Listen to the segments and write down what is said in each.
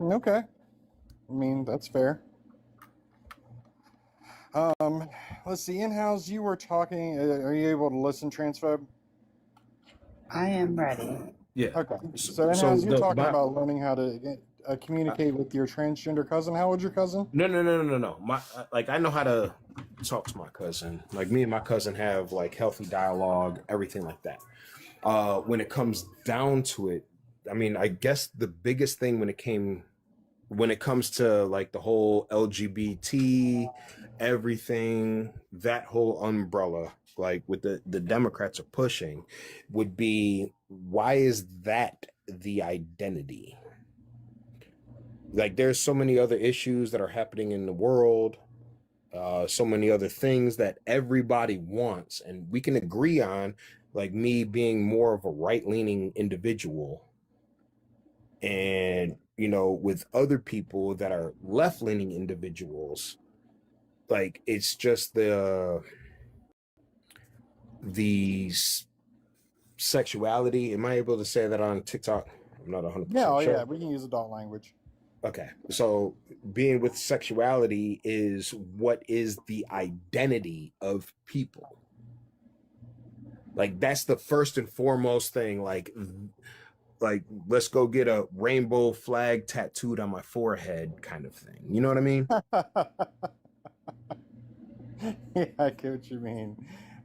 Okay. I mean, that's fair. Let's see. In-house, you were talking. Are you able to listen, transphobe? I am ready. Yeah. Okay. So, So, so in-house, you're the talking my about learning how to communicate with your transgender cousin. How old's your cousin? no. My like I know how to talk to my cousin. Like me and my cousin have like healthy dialogue, everything like that. When it comes down to it, I mean, I guess the biggest thing when it comes to like the whole LGBT, everything, that whole umbrella, like with the Democrats are pushing, would be why is that the identity? Like there's so many other issues that are happening in the world, so many other things that everybody wants, and we can agree on, like me being more of a right-leaning individual and with other people that are left-leaning individuals, like it's just the sexuality. Am I able to say that on TikTok? I'm not Yeah, 100% oh sure. yeah, we can use adult language. Okay, so being with sexuality is what is the identity of people. Like that's the first and foremost thing. Like let's go get a rainbow flag tattooed on my forehead kind of thing. You know what I mean? Yeah, I get what you mean.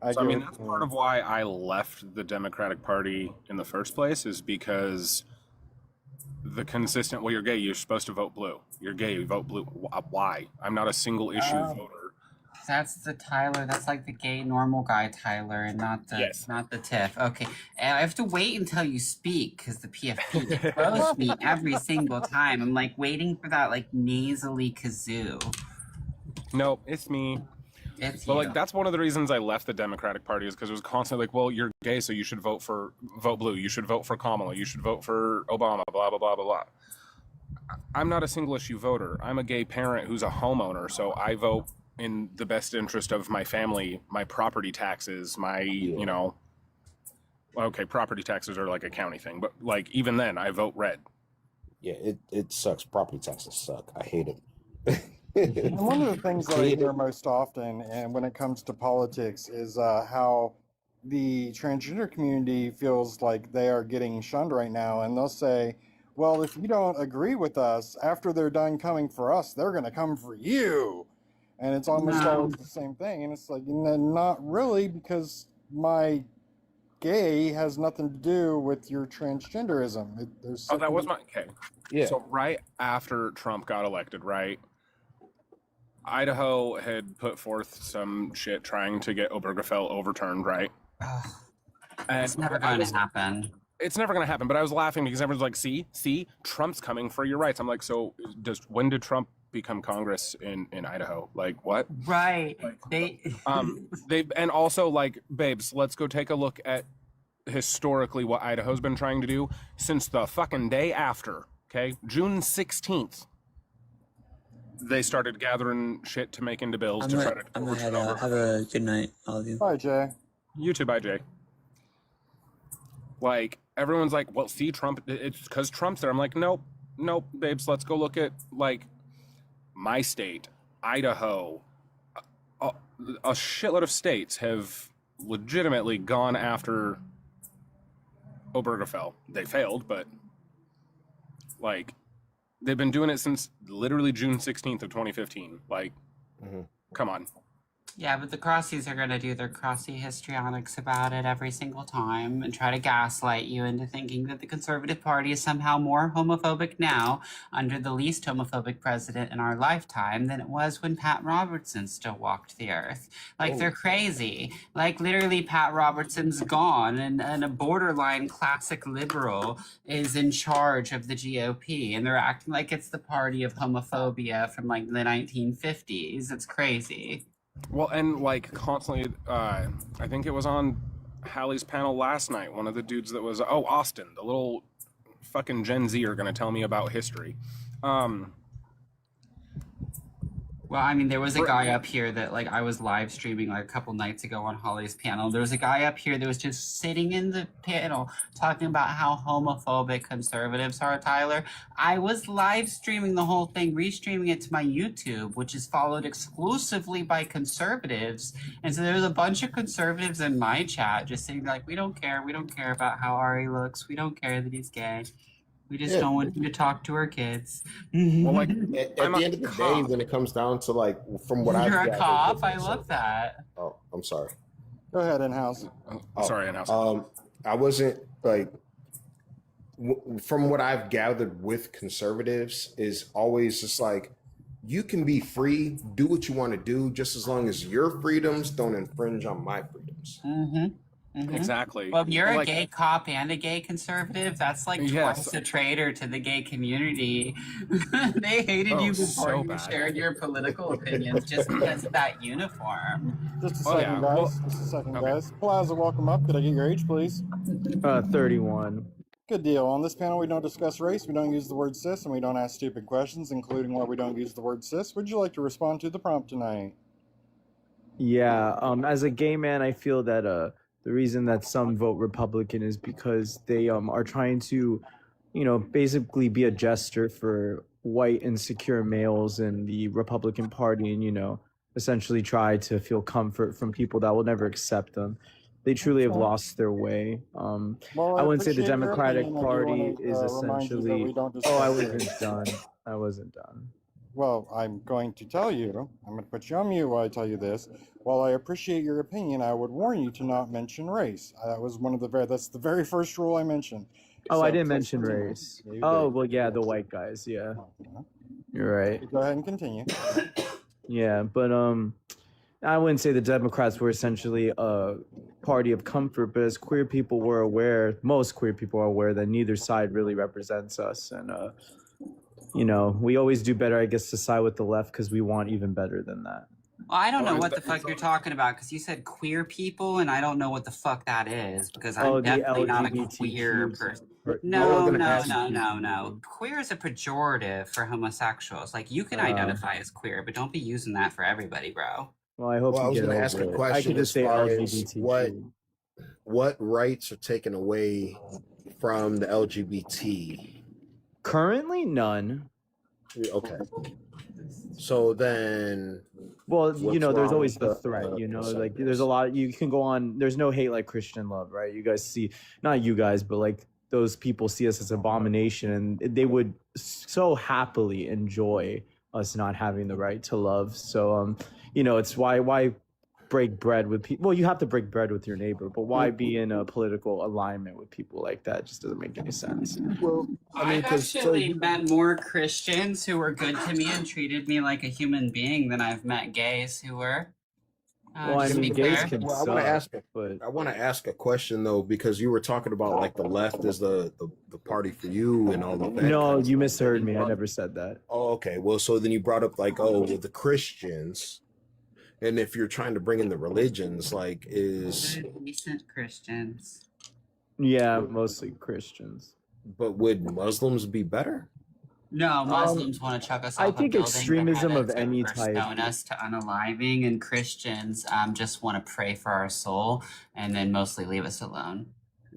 I So, I get mean, what that's you part mean. of why I left the Democratic Party in the first place, is because the consistent, well, you're gay, you're supposed to vote blue. You're gay, you vote blue. Why? I'm not a single issue Oh, voter. that's the Tyler. That's like the gay normal guy Tyler, and Yes. not the Tiff. Okay, and I have to wait until you speak because the PFP they roast me every single time. I'm like waiting for that like nasally kazoo. No, it's me. It's But you. like that's one of the reasons I left the Democratic Party, is because it was constantly like, well, you're gay, so you should vote blue. You should vote for Kamala. You should vote for Obama. Blah blah blah blah blah. I'm not a single issue voter. I'm a gay parent who's a homeowner, so I vote in the best interest of my family, my property taxes, okay, property taxes are like a county thing, but like even then, I vote red. Yeah, it sucks. Property taxes suck. I hate it. And one of the things that I Hate hear it. most often, and when it comes to politics, is how the transgender community feels like they are getting shunned right now. And they'll say, well, if you don't agree with us, after they're done coming for us, they're going to come for you. And it's almost No. always the same thing. And it's like, not really, because my gay has nothing to do with your transgenderism. There's Oh, that was my okay. Yeah. So right after Trump got elected, right? Idaho had put forth some shit trying to get Obergefell overturned, right? Ugh, And it's never going to happen. it's never going to happen. But I was laughing because everyone's like, see, Trump's coming for your rights. I'm like, so when did Trump become Congress in Idaho? Like what? Right. And also like, babes, let's go take a look at historically what Idaho's been trying to do since the fucking day after. Okay, June 16th. They started gathering shit to make into bills to try to I'm gonna overturn head out. Have a good night, all of you. Bye, Jay. You too, bye, Jay. Like, everyone's like, well, see, Trump, it's because Trump's there. I'm like, nope, babes, let's go look at, like, my state, Idaho. A shitload of states have legitimately gone after Obergefell. They failed, but, like, they've been doing it since literally June 16th of 2015. Like, come on. Yeah, but the Crossies are going to do their Crossy histrionics about it every single time and try to gaslight you into thinking that the Conservative Party is somehow more homophobic now under the least homophobic president in our lifetime than it was when Pat Robertson still walked the earth. Like, they're crazy. Like, literally, Pat Robertson's gone and a borderline classic liberal is in charge of the GOP, and they're acting like it's the party of homophobia from, like, the 1950s. It's crazy. Well, and like constantly, I think it was on Hallie's panel last night. One of the dudes that was, Austin, the little fucking Gen Z are going to tell me about history. Well, Well, I mean, there was a guy up here that like I was live streaming like a couple nights ago on Holly's panel. There was a guy up here that was just sitting in the panel talking about how homophobic conservatives are, Tyler. I was live streaming the whole thing, restreaming it to my YouTube, which is followed exclusively by conservatives. And so there was a bunch of conservatives in my chat just saying like, we don't care about how Ari looks. We don't care that he's gay. We just don't want you to talk to our kids. Well, like, At I'm the a end of the day, cop. when it comes down to like, from what I've You're a gathered cop. with I myself- love that. Oh, I'm sorry. Go ahead, in-house. Sorry, in-house. I wasn't like, from what I've gathered with conservatives is always just like, you can be free, do what you want to do, just as long as your freedoms don't infringe on my freedoms. Exactly. Well, you're a Like, gay cop and a gay conservative. That's like Yes. twice a traitor to the gay community. They hated Oh, you before so you bad. shared your political opinions just because of that uniform. Just a Oh, second, yeah. guys. Well, Just a second, okay. guys. Plaza, welcome up. Could I get your age, please? 31. Good deal. On this panel, we don't discuss race, we don't use the word cis, and we don't ask stupid questions, including why we don't use the word cis. Would you like to respond to the prompt tonight? Yeah, as a gay man, I feel that the reason that some vote Republican is because they are trying to, basically be a jester for white insecure males in the Republican Party, and essentially try to feel comfort from people that will never accept them. They truly have lost their way. Well, I wouldn't say the appreciate your Democratic opinion. I do Party wanna, is remind you that essentially. we don't Oh, discuss I race. wasn't done. I wasn't done. Well, I'm going to tell you, I'm going to put you on mute while I tell you this. While I appreciate your opinion, I would warn you to not mention race. That was that's the very first rule I mentioned. Oh, So I didn't please mention continue. race. Yeah, you Oh, did. well, yeah, the white guys. Yeah, you're right. Go ahead and continue. Yeah, but I wouldn't say the Democrats were essentially a party of comfort, but as queer people were aware, most queer people are aware that neither side really represents us, and we always do better, I guess, to side with the left because we want even better than that. Well, I don't know Oh, what the it's- fuck you're talking about because you said queer people, and I don't know what the fuck that is because I'm Oh, the definitely not a LGBTQ queer person. I No, was no, gonna ask no, you- no, no. Queer is a pejorative for homosexuals. Like you can identify as queer, but don't be using that for everybody, bro. Well, I hope Well, I you was get gonna over ask a it. I question could just as say far as LGBTQ. what rights are taken away from the LGBT? Currently, none. Okay. So then, Well, What's there's wrong always with the the threat, percentages? like there's a lot, you can go on, there's no hate like Christian love, right? You guys see, not you guys, but like those people see us as abomination and they would so happily enjoy us not having the right to love. So, it's why break bread with people? Well, you have to break bread with your neighbor, but why be in a political alignment with people like that? It just doesn't make any sense. well, I mean, I've because actually met more Christians who were good to me and treated me like a human being than I've met gays who were. Well, I just to mean, be gays clear. can Well, I suck, wanna ask it. but I want to ask a question though, because you were talking about like the left is the party for you and all of that. no, kind of you stuff. misheard me. I never said that. Oh, okay. Well, so then you brought up like, oh, the Christians, and if you're trying to bring in the religions, like, is Good, decent Christians. Yeah, mostly Christians. but would Muslims be better? No, Muslims want to chuck us I off think a building extremism behead of us, any or type- stone us to unaliving, and Christians just want to pray for our soul and then mostly leave us alone.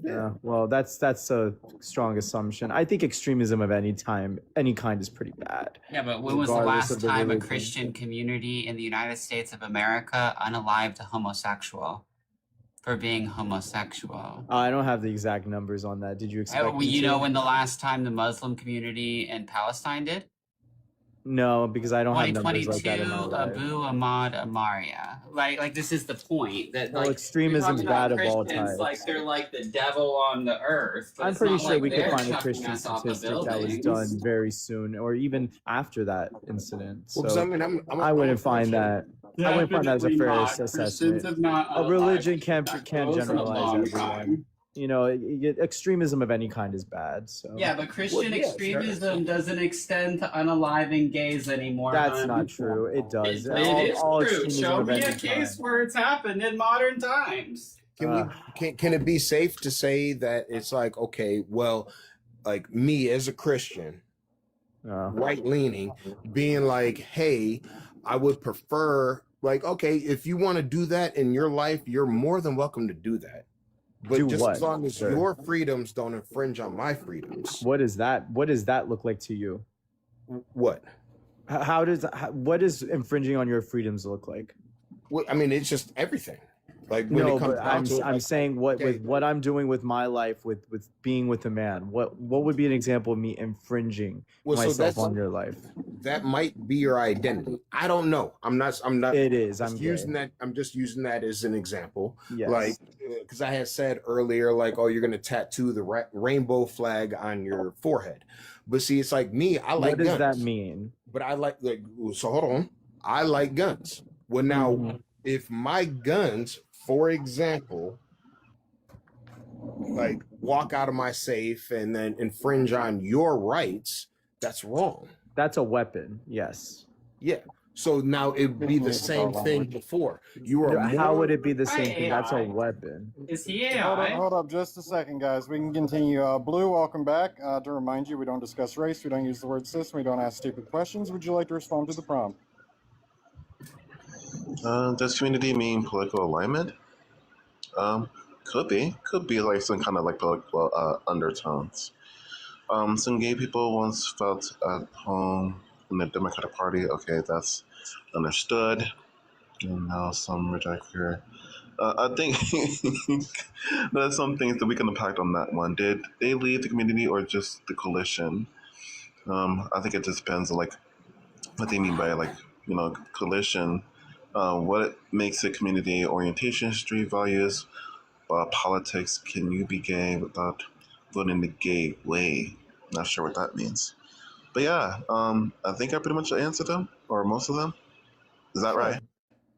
Yeah, well, that's a strong assumption. I think extremism of any kind is pretty bad. Yeah, but when was the Regardless last of the time a religion. Christian community in the United States of America unalived a homosexual for being homosexual? I don't have the exact numbers on that. Did you expect? Well, me you to? know when the last time the Muslim community in Palestine did? No, because I don't have numbers like that 2022, in my life. Abu Ahmad Amaria. Like this is the point that Well, like extremism's we talk about bad of all Christians types. Like they're like the devil on the earth. But I'm it's pretty not sure like we could they're find a chucking Christian us off of statistic that was buildings. done very soon, or even after that incident. Well, 'cause So I mean, I wouldn't find that. I wouldn't find that as a fair Definitely not. assessment. Christians have not A unalived religion can't homosexuals in a generalize long everyone. time. Extremism of any kind is bad. So Yeah, but Christian yeah, extremism doesn't extend to unaliving gays anymore. that's hon. not true. It does. It is All true. extremism Show of me a any case kind. where it's happened in modern times. Can it be safe to say that it's like, okay, well, like me as a Christian, Uh, right leaning, being like, hey, I would prefer, like, okay, if you want to do that in your life, you're more than welcome to do that. But Do just what, as long as sir? your freedoms don't infringe on my freedoms. What is that? What does that look like to you? What? What does infringing on your freedoms look like? Well, I mean, it's just everything. Like when No, it comes but down to it, I'm like, saying what okay, with what I'm doing with my life, with being with a man. What would be an example of me infringing well, so myself on your life? that might be your identity. I don't know. I'm not. It is. I'm just gay. using that. I'm just using that as an example. Yes. Like, because I had said earlier, like, oh, you're gonna tattoo the rainbow flag on your forehead. But see, it's like me. I like what does guns. that mean? But I like so hold on. I like guns. Well, now Mhm. if my guns, for example, like walk out of my safe and then infringe on your rights, that's wrong. That's a weapon. Yes. Yeah. So now it'd be the same thing before. You are How more- would it be the same Right, thing? That's a AI. weapon. Is he Hold AI? up, hold up just a second, guys. We can continue. Blue, welcome back. To remind you, we don't discuss race, we don't use the word cis, we don't ask stupid questions. Would you like to respond to the prompt? Does community mean political alignment? Could be like some kind of like political undertones. Some gay people once felt at home in the Democratic Party. Okay, that's understood. And now some reject queer. I think there's some things that we can impact on that one. Did they leave the community or just the coalition? I think it just depends on like what they mean by like coalition. What makes it community orientation, history, values, politics. Can you be gay without voting the gay way? Not sure what that means. But yeah, I think I pretty much answered them, or most of them. Is that right?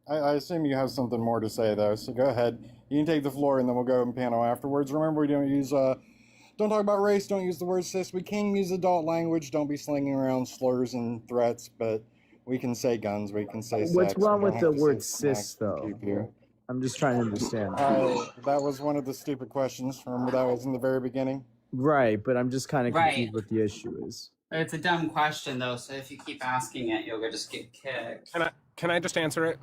I assume you have something more to say, though, so go ahead. You can take the floor, and then we'll go in panel afterwards. Remember, we don't use, don't talk about race, don't use the word cis. We can use adult language, don't be slinging around slurs and threats, but we can say guns, we can say sex. What's wrong we with don't the have to word say cis, snacks and though? pee-pee. I'm just trying to understand. That was one of the stupid questions. Remember that was in the very beginning? Right, but I'm just kind of Right. confused what the issue is. It's a dumb question though, so if you keep asking it, you'll just get kicked. Can I just answer it?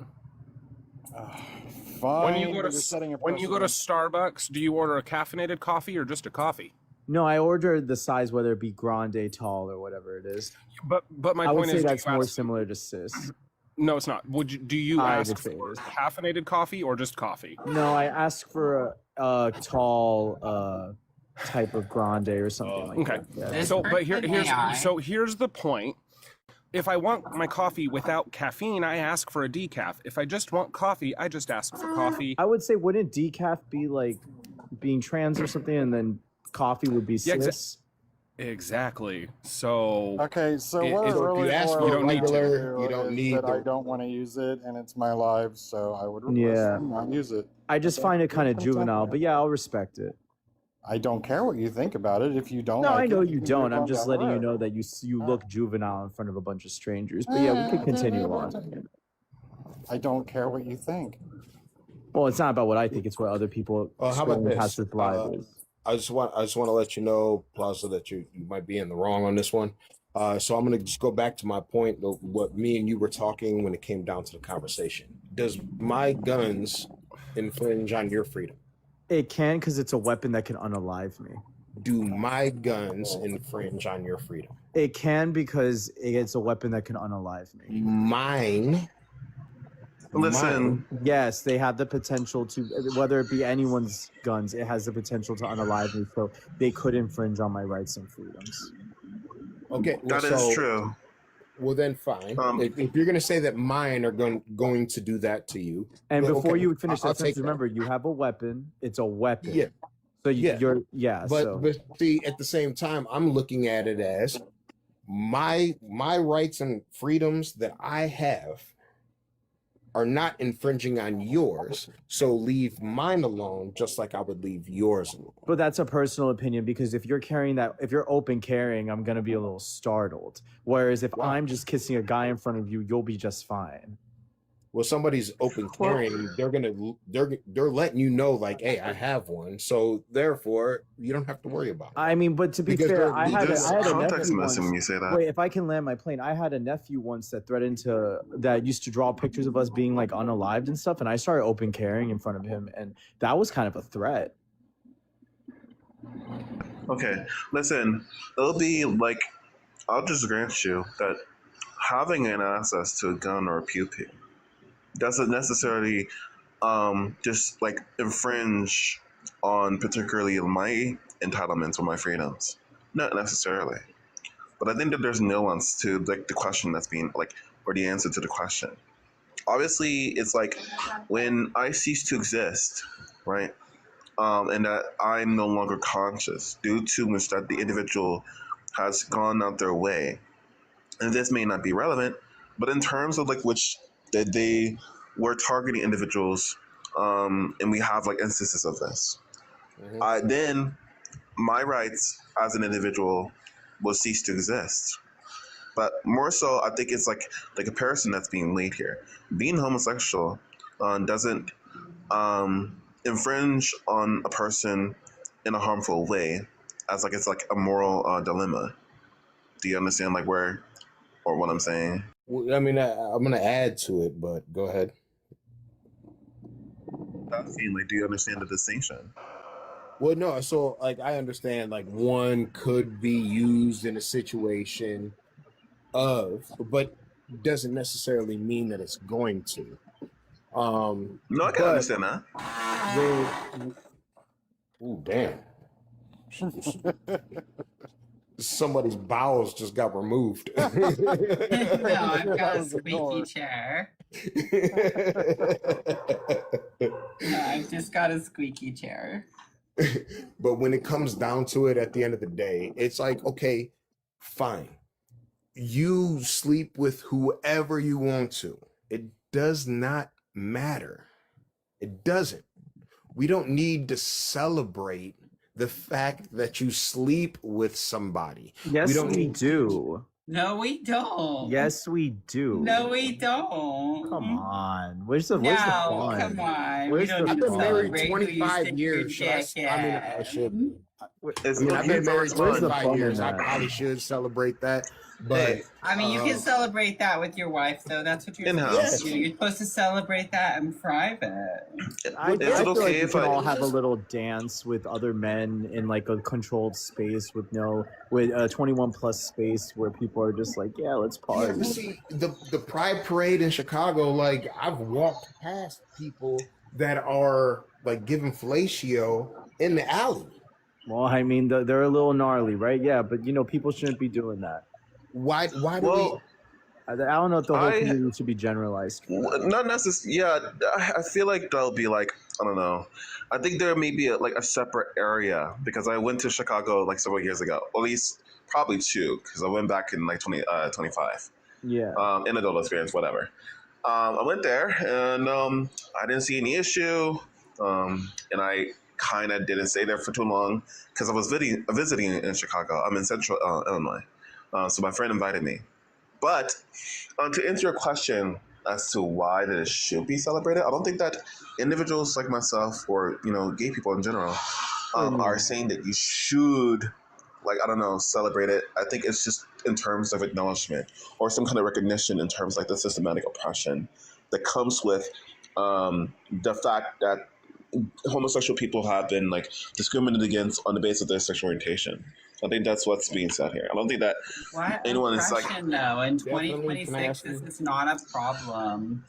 Fine. When you go but to you're setting a when you go to precedent. Starbucks, do you order a caffeinated coffee or just a coffee? No, I ordered the size, whether it be grande, tall, or whatever it is. But my I would point say is, do that's you more ask- similar to cis. No, it's not. Do you I ask would say it for is. caffeinated coffee or just coffee? No, I asked for a tall type of grande or something like Okay. that. Yeah. This So, but person AI. here's the point. If I want my coffee without caffeine, I ask for a decaf. If I just want coffee, I just ask for coffee. I would say, wouldn't decaf be like being trans or something, and then coffee would be Yeah, cis? Exactly. So Okay, so It- what it- it if really you ask boils for You don't need to. down you don't is need that I the- don't want to use it, and it's my life, so I would request Yeah. them not use it. I just find it kind of juvenile, but yeah, I'll respect it. I don't care what you think about it. If you don't, No, like I know it, you can don't. move I'm on just down the letting you road. know that you look juvenile in front of a bunch of strangers. But yeah, we could continue on. I don't care what you think. Well, it's not about what I think; it's what other people how about scrolling this? past this live is. I just want to let you know, Plaza, that you might be in the wrong on this one. So I'm gonna just go back to my point, what me and you were talking when it came down to the conversation. Does my guns infringe on your freedom? It can, because it's a weapon that can unalive me. Do my guns infringe on your freedom? It can, because it's a weapon that can unalive me. Mine. Listen, Yes, they have the potential to, whether it be anyone's guns, it has the potential to unalive me, so they could infringe on my rights and freedoms. Okay, well, that is so- true. Well, then fine. Um, if you're gonna say that mine are going to do that to you, And well, before okay, you finish I'll that sentence, take that. remember, you have a weapon. It's a weapon. Yeah. So Yeah. you're, but so. but see, at the same time, I'm looking at it as my rights and freedoms that I have are not infringing on yours. So leave mine alone, just like I would leave yours alone. But that's a personal opinion, because if you're carrying that, if you're open carrying, I'm gonna be a little startled. Whereas if I'm just kissing a guy in front of you, you'll be just fine. well, somebody's open carrying, they're letting you know, like, hey, I have one, so therefore you don't have to worry about it. I mean, but to be Because fair, they're- I had There's a context nephew missing once. when you say that. Wait, if I can land my plane, I had a nephew once that used to draw pictures of us being like unalived and stuff, and I started open carrying in front of him, and that was kind of a threat. Okay, listen, it'll be like, I'll just grant you that having an access to a gun or a pew pew doesn't necessarily just like infringe on particularly my entitlements or my freedoms. Not necessarily. But I think that there's nuance to like the question that's being like, or the answer to the question. Obviously, it's like when I cease to exist, right? And that I'm no longer conscious due to which that the individual has gone out their way. And this may not be relevant, but in terms of like which that they were targeting individuals, and we have like instances of this. Then my rights as an individual will cease to exist. But more so, I think it's like the comparison that's being laid here. Being homosexual doesn't infringe on a person in a harmful way, as like it's like a moral dilemma. Do you understand like where or what I'm saying? Well, I mean, I'm gonna add to it, but go ahead. Like, do you understand the distinction? Well, no, so like I understand like one could be used in a situation but doesn't necessarily mean that it's going to. No, I can but understand that. Ooh, damn. Somebody's bowels just got removed. No, I've got a That was the squeaky door. chair. No, I've just got a squeaky chair. But when it comes down to it, at the end of the day, it's like, okay, fine. You sleep with whoever you want to. It does not matter. It doesn't. We don't need to celebrate the fact that you sleep with somebody. Yes, don't we need- do. No, we don't. Yes, we do. No, we don't. Come on. Where's the No, fun? come on. Where's we don't the need to fun? celebrate who you 25 stick your years. Should I, dick I mean, I in. should. It's I mean, I've been married Where's the 25 fun in years. I that? probably should celebrate that. But I mean, you can celebrate that with your wife, though. That's what you're In-house. supposed to do. You're supposed to celebrate that in private. I Is feel it like okay we if can all I have a little dance with other men in like a controlled space with a 21 plus space where people are just like, yeah, let's yeah, party. but see, the Pride Parade in Chicago, like I've walked past people that are like giving fellatio in the alley. Well, I mean, they're a little gnarly, right? Yeah, but people shouldn't be doing that. Why do Well, I don't know if the whole I- community should be generalized. not necessarily. Yeah, I feel like that'll be like, I don't know. I think there may be a separate area because I went to Chicago like several years ago, at least probably two, because I went back in like 25. Yeah. In adult experience, whatever. I went there and I didn't see any issue, and I kind of didn't stay there for too long because I was visiting in Chicago. I'm in Central Illinois, so my friend invited me. But to answer your question as to why this should be celebrated, I don't think that individuals like myself or gay people in general are saying that you should, like, I don't know, celebrate it. I think it's just in terms of acknowledgement or some kind of recognition in terms like the systematic oppression that comes with the fact that homosexual people have been like discriminated against on the basis of their sexual orientation. I think that's what's being said here. I don't think that What anyone is like, oppression, though? In Definitely, can I 2026, ask you- this is not a problem.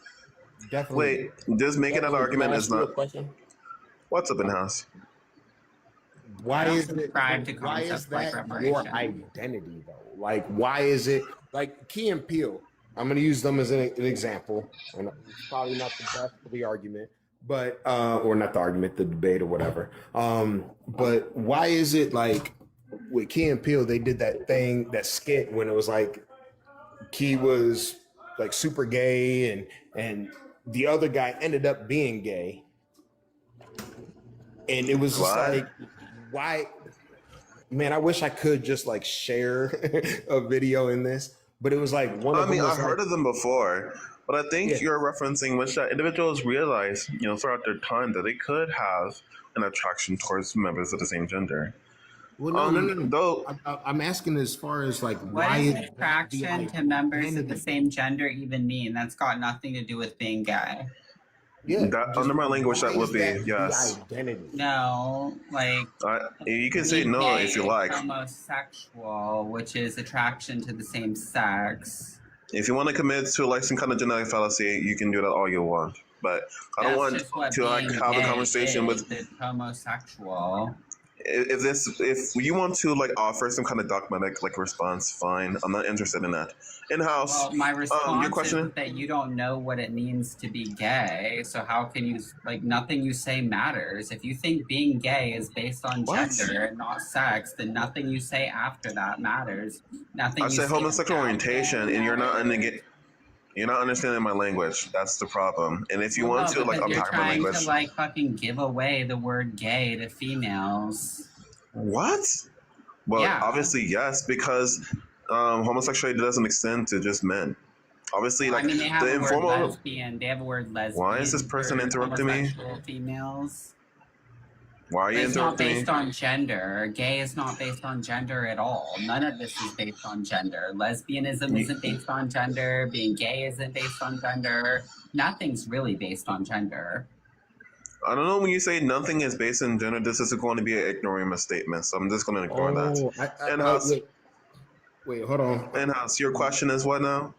Definitely. wait, just making that Definitely, argument can I is ask you a not. question? What's up in house? Why I don't is it? subscribe to Why is concepts like that your reparation. identity though? Like, why is it like Key and Peele? I'm going to use them as an example, and it's probably not the best for the argument, but or not the argument, the debate or whatever. But why is it like with Key and Peele? They did that skit when it was like Key was like super gay, and the other guy ended up being gay, and it was just Why? like, why? Man, I wish I could just like share a video in this, but it was like one of I mean, them I've was heard like, of them before, But I think Yeah. you're referencing which that individuals realize, throughout their time that they could have an attraction towards members of the same gender. Well, no. Though I'm asking as far as like What why does is that the attraction to members of the identity? same gender even mean? That's got nothing to do with being gay. Yeah, that just under my language, why that would is be the yes. identity. No, like You can say being no gay if you is like. homosexual, which is attraction to the same sex. If you want to commit to like some kind of genetic fallacy, you can do that all you want. But I don't That's want just what to like being have a gay conversation is. with It's homosexual. if you want to like offer some kind of dogmatic like response, fine. I'm not interested in that. In house, Well, my response your question. is that you don't know what it means to be gay, so how can you, like, nothing you say matters. If you think being gay is based on What? gender and not sex, then nothing you say after that matters. Nothing I you said say homosexual about orientation, gay and you're not matters. you're not understanding my language. That's the problem. And if you Well, want no, to like because you're unpack my trying language, to, like, fucking give away the word gay to females. what? Well, Yeah. obviously yes, because homosexuality doesn't extend to just men. Obviously, I like mean, they have the a word informal. lesbian. They have a word lesbian. Why is this person for interrupting me? homosexual females. Why are you It's not interrupting me? based on gender. Gay is not based on gender at all. None of this is based on gender. Lesbianism isn't based on gender. Being gay isn't based on gender. Nothing's really based on gender. I don't know when you say nothing is based on gender. This is going to be an ignoramus statement, so I'm just going to ignore that. And how's- wait, hold on. And house, your question is what now?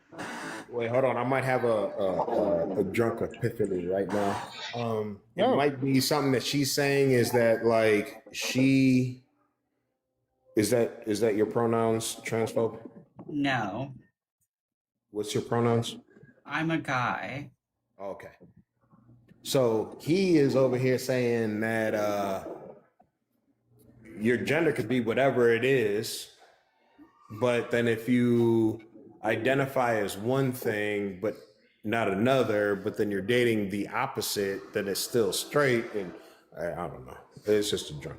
Wait, hold on. I might have a drunk epiphany right now. It No. might be something that she's saying is that like she is that your pronouns, transphobe? No, What's your pronouns? I'm a guy. Okay. So he is over here saying that your gender could be whatever it is, but then if you identify as one thing but not another, but then you're dating the opposite, then it's still straight. And I don't know. It's just a drunk.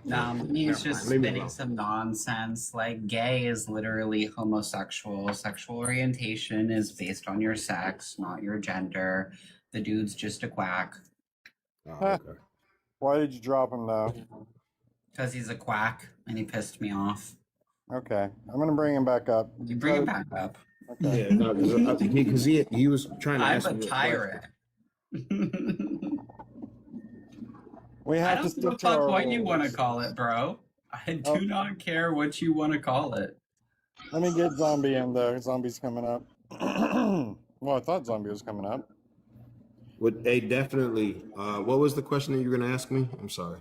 He's just Leave me spitting alone. some nonsense. Like, gay is literally homosexual. Sexual orientation is based on your sex, not your gender. The dude's just a quack. Oh, okay. Why did you drop him though? Because he's a quack and he pissed me off. Okay, I'm gonna bring him back up. You bring him back up. Okay. Yeah, no, because he was trying to I'm ask a me a tyrant. We I have to don't give a stick to fuck our what you want to rules. call it, bro. I do Oh. not care what you want to call it. Let me get Zombie in there. Zombie's coming up. Well, I thought Zombie was coming up. Would they definitely? What was the question that you were going to ask me? I'm sorry.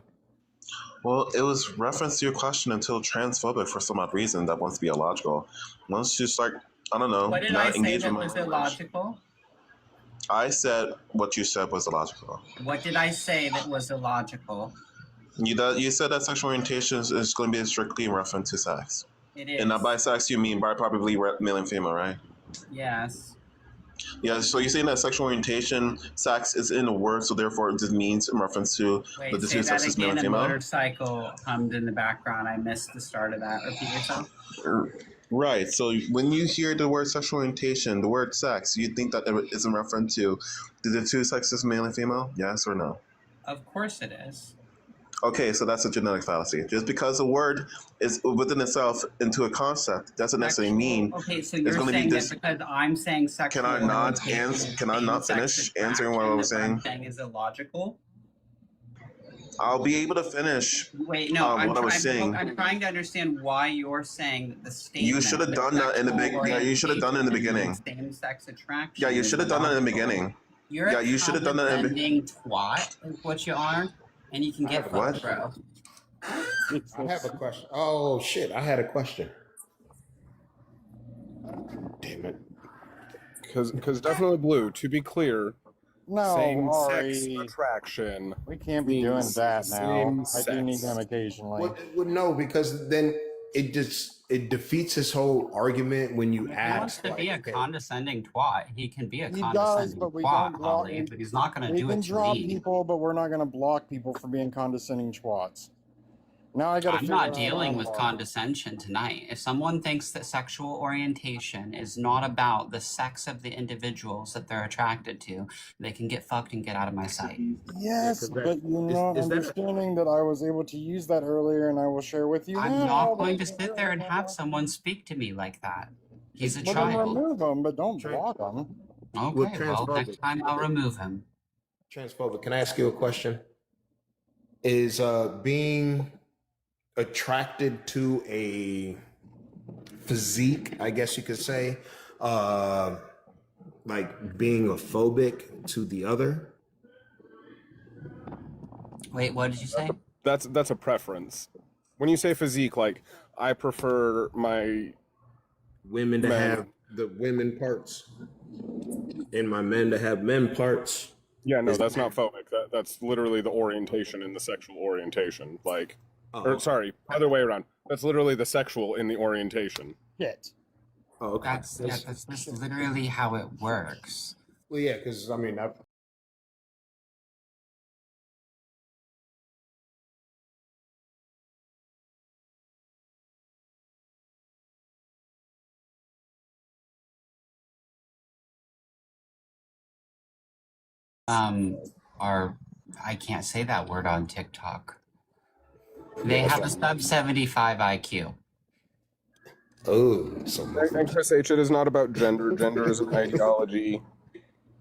Well, it was reference to your question until transphobic for some odd reason that wants to be illogical. Once you start, I don't know, What did not I say engage that in my was language. illogical? I said what you said was illogical. What did I say that was illogical? You said that sexual orientation is going to be strictly in reference to sex. It is. And not by sex, you mean by probably male and female, right? Yes. Yeah, so you're saying that sexual orientation, sex is in the word, so therefore it just means in reference to Wait, the say two that sexes, male again. and A female? motorcycle hummed in the background. I missed the start of that. Repeat yourself. Right, so when you hear the word sexual orientation, the word sex, you think that it is in reference to the two sexes, male and female? Yes or no? Of course it is. Okay, so that's a genetic fallacy. Just because a word is within itself into a concept doesn't necessarily mean. Okay, so you're gonna be saying this- that because I'm saying sexual. Can I not orientation ans- is can I not same-sex finish answering what I was attraction, saying? what I'm saying is illogical. I'll be able to finish. Wait, no, what I was saying. I'm trying to understand why you're saying that the statement. You should have done that in the sexual yeah, you should have done it in the orientation beginning. means Same-sex attraction. Yeah, you is should have done it in the illogical. beginning. You're Yeah, you should have done that in the condescending twat, is what you are, and you can get What? fucked, bro. I have a question. Oh shit! I had a question. Damn it! Because definitely blue. To be clear, No, same sex Ari, attraction. we can't be doing means that now. same I do need sex. them occasionally. Well, no, because then it defeats his whole argument when you He wants ask. to be a okay, condescending twat. He can be a He condescending does, but we twat, don't block. Ollie, but he's not going to We do can it to drop me. people, but we're not going to block people for being condescending twats. Now I got to I'm figure not out dealing how with to- condescension tonight. If someone thinks that sexual orientation is not about the sex of the individuals that they're attracted to, they can get fucked and get out of my sight. Yes, 'cause that- but you're is- not is that- understanding that I was able to use that earlier, and I will share with you I'm now. not but going I to can't sit do there it and right have now. someone speak to me like that. He's a Well, then child. remove them, but don't Tra- block them. Okay, well, transphobic. next time I'll remove him. Transphobic. Can I ask you a question? Is being attracted to a physique, I guess you could say, like being a phobic to the other? Wait, what did you say? That's a preference. When you say physique, like I prefer my Women to Men. have the women parts and my men to have men parts. yeah, no, that's not phobic. That's literally the orientation in the sexual orientation. Like, or okay. sorry, other way around. That's literally the sexual in the orientation. Shit. Oh, okay. That's literally how it works. Well, yeah, because I mean, Are I can't say that word on TikTok. They have a sub 75 IQ. oh, so And Chris H, it is not about gender. Gender is an ideology.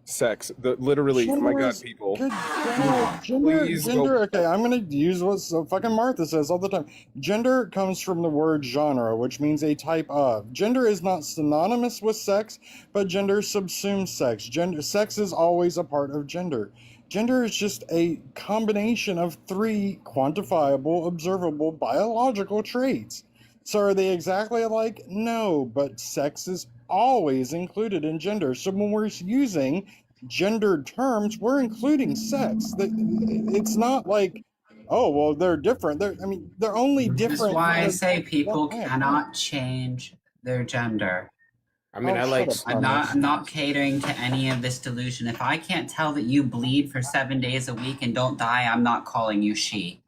Sex. Literally, my Gender God, is- people. Good God. Gender, Please go- gender. Okay, I'm gonna use what so fucking Martha says all the time. Gender comes from the word genre, which means a type of. Gender is not synonymous with sex, but gender subsumes sex. Sex is always a part of gender. Gender is just a combination of three quantifiable, observable, biological traits. So are they exactly alike? No, but sex is always included in gender. So when we're using gendered terms, we're including sex. It's not like, oh, well, they're different. They're only different. That's why I because- say people Yeah. cannot change their gender. I mean, Oh, I like. shut up, I'm Thomas. not catering to any of this delusion. If I can't tell that you bleed for 7 days a week and don't die, I'm not calling you she.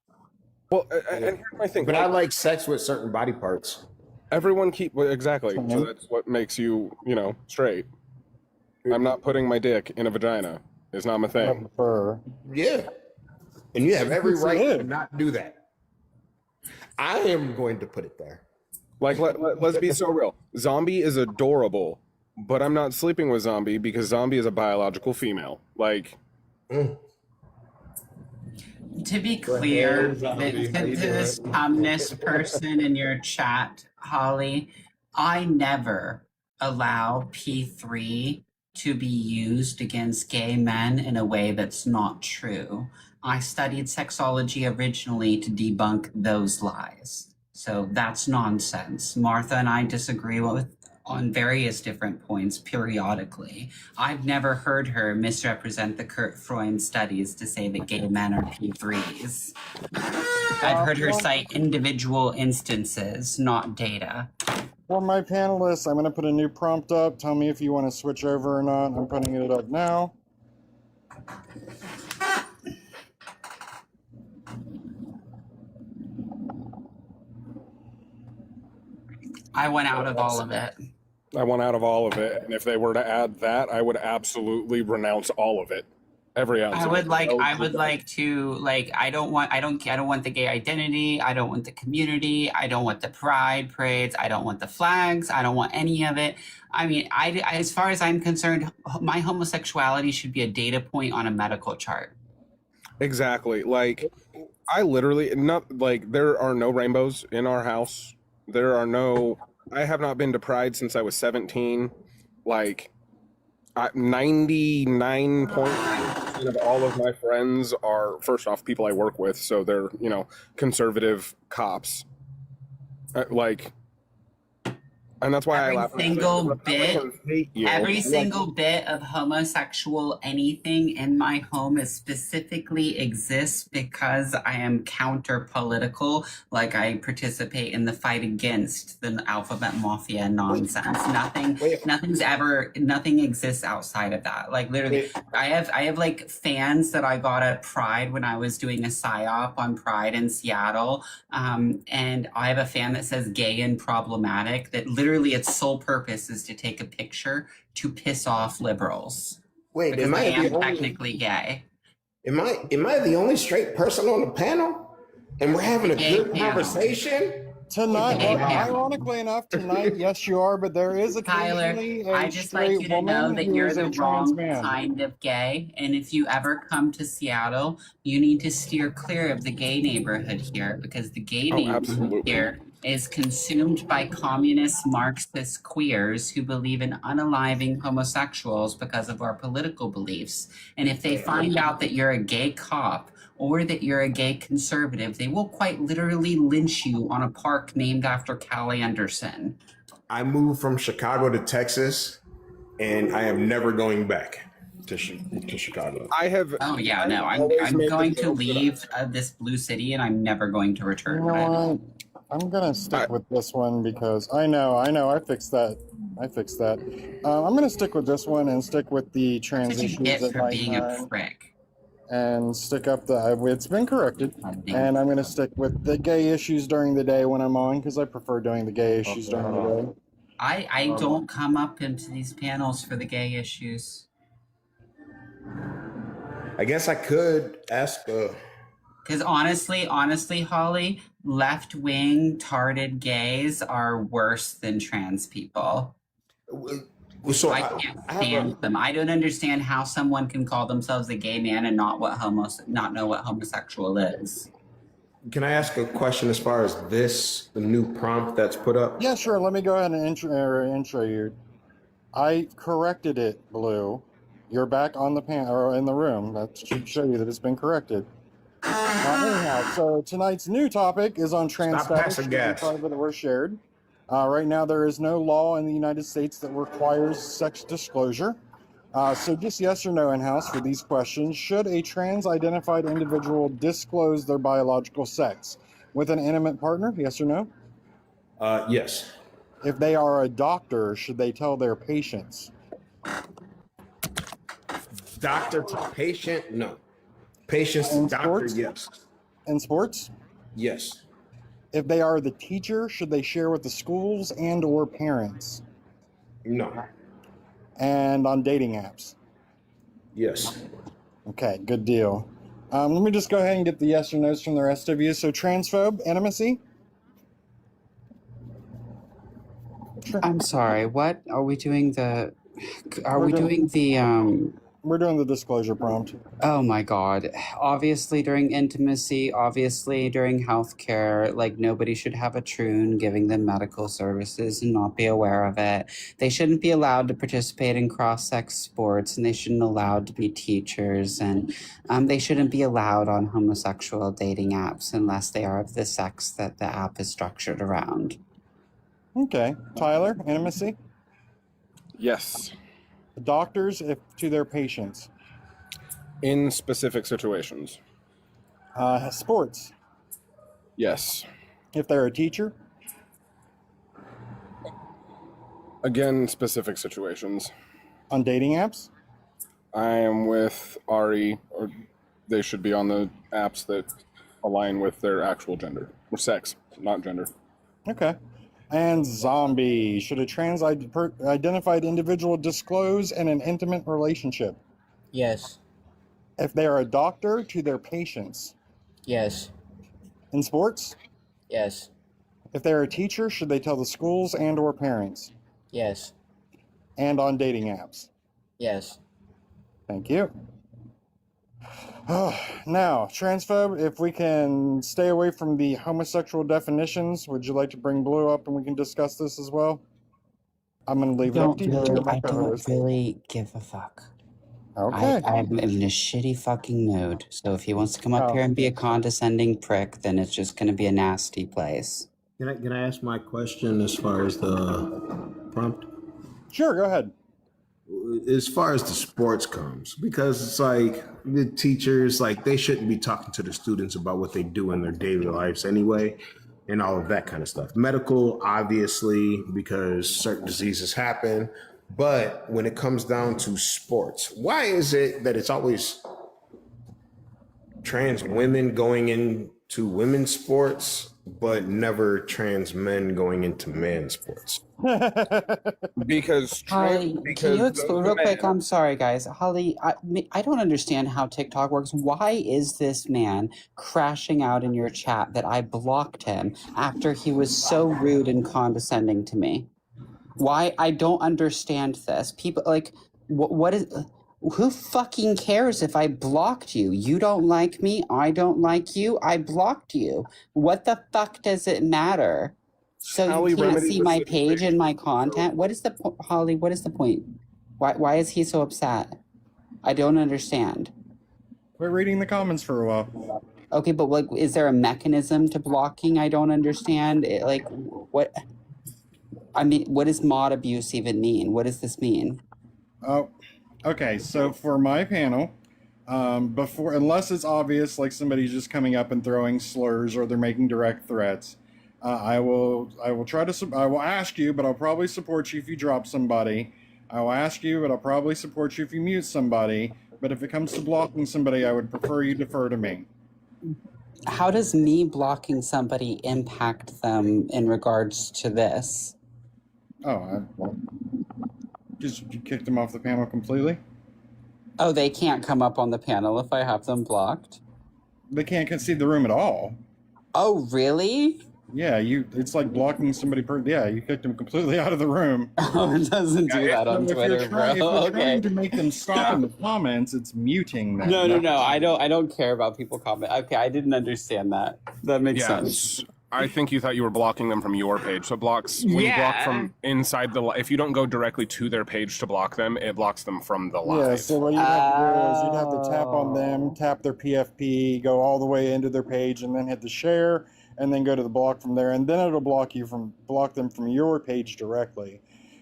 Well, and here's my thing. But I like sex with certain body parts. Everyone well, exactly. So Mhm. that's what makes you, straight. I'm not putting my dick in a vagina. It's not my thing. Fur. Yeah, and you have every Yes, right it to is. not do that. I am going to put it there. Like, let's be so real. Zombie is adorable, but I'm not sleeping with Zombie because Zombie is a biological female. Like, To be clear, zombie. to How you this doing? communist person in your chat, Holly, I never allow P3 to be used against gay men in a way that's not true. I studied sexology originally to debunk those lies. So that's nonsense. Martha and I disagree on various different points periodically. I've never heard her misrepresent the Kurt Freund studies to say that gay men are P3s. I've heard her cite individual instances, not data. For my panelists, I'm going to put a new prompt up. Tell me if you want to switch over or not. I'm putting it up now. I went out of all of it. I want out of all of it, and if they were to add that, I would absolutely renounce all of it. Every ounce. I of would it. like No I would doubt. like to like I don't want the gay identity, I don't want the community, I don't want the pride parades, I don't want the flags, I don't want any of it. I mean, I as far as I'm concerned, my homosexuality should be a data point on a medical chart. Exactly. Like, I literally not like there are no rainbows in our house. There are no. I have not been to Pride since I was 17. Like, 99.9% of all of my friends are, first off, people I work with, so they're conservative cops. Like, And that's why I Every laugh. single bit, Republicans hate you. every Like, single bit of homosexual anything in my home is specifically exists because I am counter political. Like I participate in the fight against the alphabet mafia nonsense. wait, Nothing exists outside of that. Like literally, wait. I have like fans that I got at Pride when I was doing a psyop on Pride in Seattle. And I have a fan that says gay and problematic, that literally its sole purpose is to take a picture to piss off liberals. Wait, Because am I I am the only? technically gay. Am I the only straight person on the panel? And we're having a Gay good panel. conversation? Tonight, Hey, well, Pam. ironically enough, tonight, yes, you are, but there is Tyler, occasionally a I just like straight you to know woman that who you're is the a trans wrong man. kind of gay. And if you ever come to Seattle, you need to steer clear of the gay neighborhood here, because the gay Oh, neighborhood absolutely. here is consumed by communist Marxist queers who believe in unaliving homosexuals because of our political beliefs. And if they find out that you're a gay cop or that you're a gay conservative, they will quite literally lynch you on a park named after Cal Anderson. I moved from Chicago to Texas, and I am never going back to Chicago. I have. Oh yeah, no, always I'm made the going to joke that leave this blue city, and I'm never going to You return know to it. what? I'm gonna stick with this one because I know, I fixed that. I'm gonna stick with this one and stick with the That's trans what you issues get at for being a nighttime prick. and stick up the. It's been corrected, and I'm gonna stick with the gay issues during the day when I'm on because I prefer doing the gay issues during the day. I don't come up into these panels for the gay issues. I guess I could ask. Because honestly, Holly, left-wing tarded gays are worse than trans people. So I can't I have stand them. I don't understand how someone can call themselves a gay man and not know what homosexual is. Can I ask a question as far as the new prompt that's put up? Yeah, sure. Let me go ahead and intro you. I corrected it, Blue. You're back on the or in the room. That should show you that it's been corrected. Anyhow, so tonight's new topic is on trans Stop status passing gas. private or shared. Right now, there is no law in the United States that requires sex disclosure. So just yes or no in-house for these questions. Should a trans-identified individual disclose their biological sex with an intimate partner? Yes or no? Yes. If they are a doctor, should they tell their patients? Doctor to patient? No. Patients to In doctor? sports? Yes. In sports? Yes. If they are the teacher, should they share with the schools and or parents? No. And on dating apps? Yes. Okay, good deal. Let me just go ahead and get the yes or no's from the rest of you. So transphobe, intimacy? I'm sorry. What are we doing? We're doing the disclosure prompt. Oh my God. Obviously, during intimacy, obviously, during healthcare, like nobody should have a troon giving them medical services and not be aware of it. They shouldn't be allowed to participate in cross sex sports, and they shouldn't allowed to be teachers, and they shouldn't be allowed on homosexual dating apps unless they are of the sex that the app is structured around. Okay. Tyler, intimacy? Yes. Doctors, if to their patients. In specific situations. Sports, Yes. if they're a teacher. Again, specific situations. On dating apps. I am with Ari, or they should be on the apps that align with their actual gender or sex, not gender. Okay. And zombie, should a trans-identified individual disclose in an intimate relationship? Yes. If they are a doctor to their patients. Yes. In sports, Yes. if they're a teacher, should they tell the schools and or parents? Yes. And on dating apps. Yes. Thank you. Now, transphobe, if we can stay away from the homosexual definitions, would you like to bring Blue up and we can discuss this as well? I'm going to leave it up to you. You're my I don't co-host. really give a fuck. Okay. I'm in a shitty fucking mood. So if he wants to come up Oh. here and be a condescending prick, then it's just going to be a nasty place. Can I ask my question as far as the prompt? Sure, go ahead. As far as the sports comes, because it's like the teachers, like they shouldn't be talking to the students about what they do in their daily lives anyway, and all of that kind of stuff. Medical, obviously, because certain diseases happen. But when it comes down to sports, why is it that it's always trans women going into women's sports, but never trans men going into men's sports? Because Holly, can because you explain those real quick? men- I'm sorry, guys. Holly, I don't understand how TikTok works. Why is this man crashing out in your chat that I blocked him after he was so rude and condescending to me? Why? I don't understand this. People like, what is? Who fucking cares if I blocked you? You don't like me. I don't like you. I blocked you. What the fuck does it matter? So Holly you can't Remedy see was my the page and my creator. content. What is the Holly? What is the point? Why is he so upset? I don't understand. Quit reading the comments for a while. Okay, but like, is there a mechanism to blocking? I don't understand. Like, what? I mean, what does mod abuse even mean? What does this mean? Oh, okay. So for my panel, before, unless it's obvious, like somebody's just coming up and throwing slurs or they're making direct threats, I will try to, I will ask you, but I'll probably support you if you drop somebody. I will ask you, but I'll probably support you if you mute somebody. But if it comes to blocking somebody, I would prefer you defer to me. How does me blocking somebody impact them in regards to this? Oh, well, just you kicked them off the panel completely. Oh, they can't come up on the panel if I have them blocked? They can't concede the room at all. Oh, really? Yeah, it's like blocking somebody yeah, you kicked them completely out of the room. Oh, it doesn't do that on So Twitter, if you're bro. trying to Okay. make them stop in the comments, it's muting them. No. I don't care about people comment. Okay, I didn't understand that. That makes sense. Yes. I think you thought you were blocking them from your page. So it blocks when you block from inside the if you don't go directly to their page to block them, it blocks them from the live. Yeah, so what you'd have to do is you'd have to tap on them, tap their PFP, go all the way into their page, and then hit the share, and then go to the block from there, and then it'll block them from your page directly.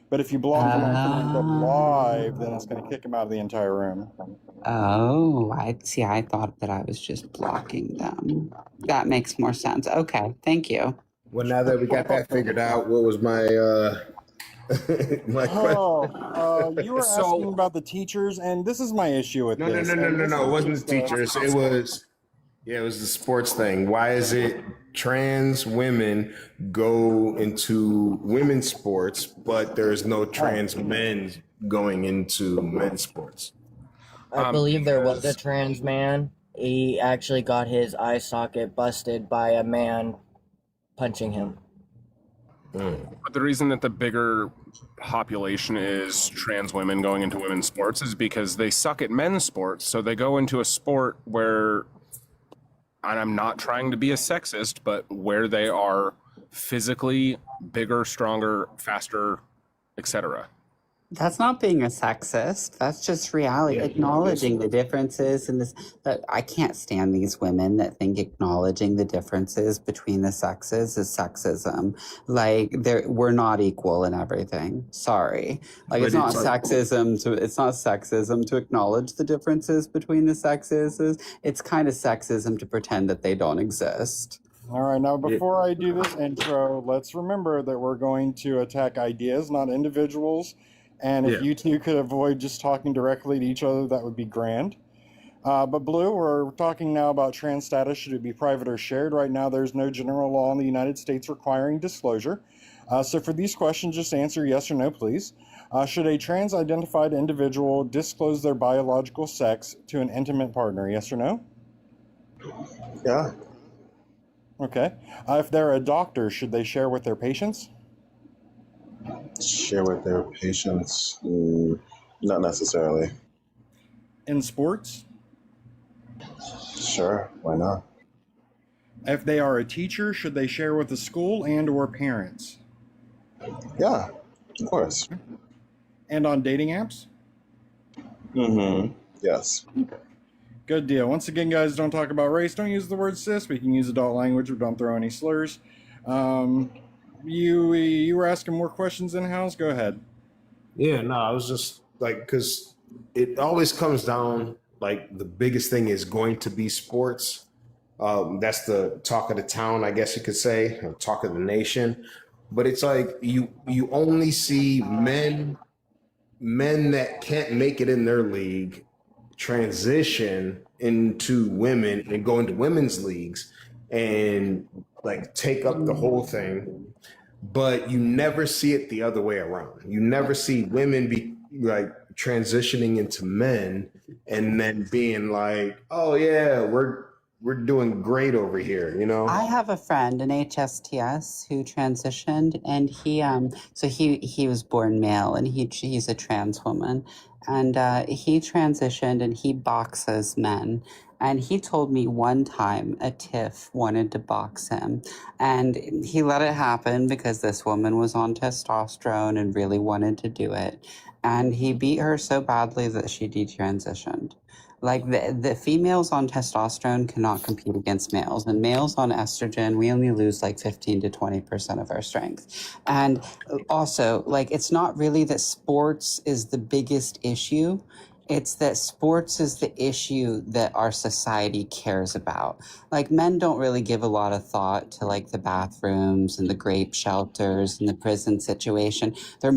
But if you block them after they go live, then it's going to kick them out of the entire room. Oh, I see. I thought that I was just blocking them. That makes more sense. Okay, thank you. Well, now that we got that figured out, what was my my question? You were So- asking about the teachers, and this is my issue with No. this. It wasn't the teachers. It was the sports thing. Why is it trans women go into women's sports, but there's no trans men going into men's sports? I believe there was a trans man. He actually got his eye socket busted by a man punching him. But the reason that the bigger population is trans women going into women's sports is because they suck at men's sports. So they go into a sport where, and I'm not trying to be a sexist, but where they are physically bigger, stronger, faster, etc. That's not being a sexist. That's just reality. Acknowledging the differences in this. That I can't stand these women that think acknowledging the differences between the sexes is sexism. Like we're not equal in everything. Sorry. Like But it's not it's like- sexism to acknowledge the differences between the sexes. It's kind of sexism to pretend that they don't exist. All right, now before I do this intro, let's remember that we're going to attack ideas, not individuals. And if you two could avoid just talking directly to each other, that would be grand. But Blue, we're talking now about trans status. Should it be private or shared? Right now, there's no general law in the United States requiring disclosure. So for these questions, just answer yes or no, please. Should a trans-identified individual disclose their biological sex to an intimate partner? Yes or no? Yeah. Okay. If they're a doctor, should they share with their patients? Share with their patients? Not necessarily. In sports? Sure, why not? If they are a teacher, should they share with the school and or parents? Yeah, of course. And on dating apps? Mm-hmm. Yes. Good deal. Once again, guys, don't talk about race. Don't use the word cis. We can use adult language, but don't throw any slurs. You were asking more questions in house. Go ahead. Yeah, no, I was just like, because it always comes down, like, the biggest thing is going to be sports. That's the talk of the town, I guess you could say, or talk of the nation. But it's like you only see men that can't make it in their league transition into women and go into women's leagues and like take up the whole thing, but you never see it the other way around. You never see women be like transitioning into men and then being like, oh yeah, we're doing great over here, you know? I have a friend, an HSTS, who transitioned, and he was born male, and he's a trans woman, and he transitioned, and he boxes men. And he told me one time a TIFF wanted to box him, and he let it happen because this woman was on testosterone and really wanted to do it. And he beat her so badly that she detransitioned. Like the females on testosterone cannot compete against males, and males on estrogen, we only lose like 15 to 20% of our strength. And also, like, it's not really that sports is the biggest issue. It's that sports is the issue that our society cares about. Like, men don't really give a lot of thought to like the bathrooms and the grape shelters and the prison situation. They're a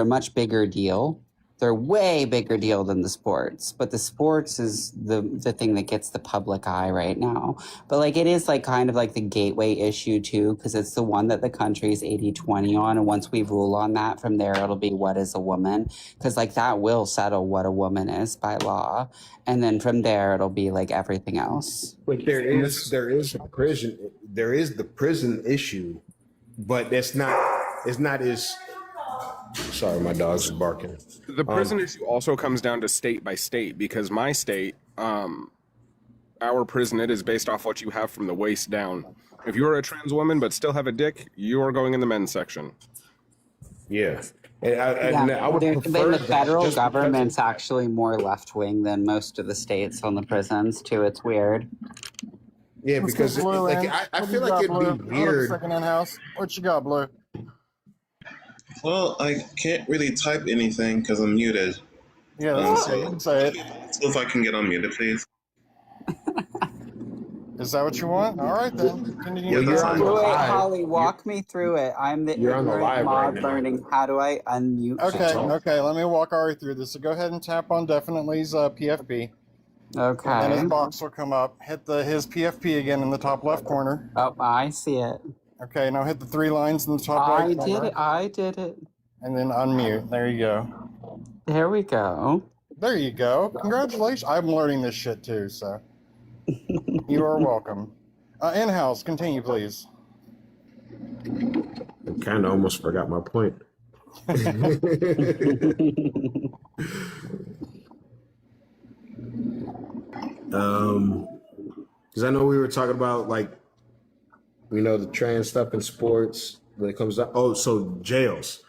much bigger deal. They're way bigger deal than the sports, but the sports is the thing that gets the public eye right now. But like, it is like kind of like the gateway issue too, because it's the one that the country is 80-20 on. And once we rule on that, from there, it'll be what is a woman? Because like that will settle what a woman is by law. And then from there, it'll be like everything else. But there is the prison issue, but it's not as, sorry, my dog's barking. The prison issue also comes down to state by state, because my state, our prison, it is based off what you have from the waist down. If you are a trans woman but still have a dick, you are going in the men's section. Yeah. And I would prefer Then the that federal just because- government's actually more left wing than most of the states on the prisons too. It's weird. Yeah, Let's because get Blue like in. I What do feel you like got, it'd be Blue? Hold on a weird. second in house. What you got, Blue? Well, I can't really type anything because I'm muted. Yeah, that's it. You can say it. So if I can get unmuted, please. Is that what you want? All right then. Continue. Yeah, that's fine. Wait, live. Holly, walk me through it. I'm the You're on the ignorant live mod right now. learning. How do I unmute? Okay, people? okay. Let me walk Ari through this. So go ahead and tap on Definitely's PFP, and then his Okay. box will come up. Hit his PFP again in the top left corner. Oh, I see it. Okay, now hit the three lines in the top I right did corner, it. I did it. and then unmute. There you go. There we go. There you go. Congratulations. I'm learning this shit too, so you are welcome. In-house, continue, please. I kind of almost forgot my point. Because I know we were talking about like, you know, the trans stuff in sports when it comes up. Oh, so jails.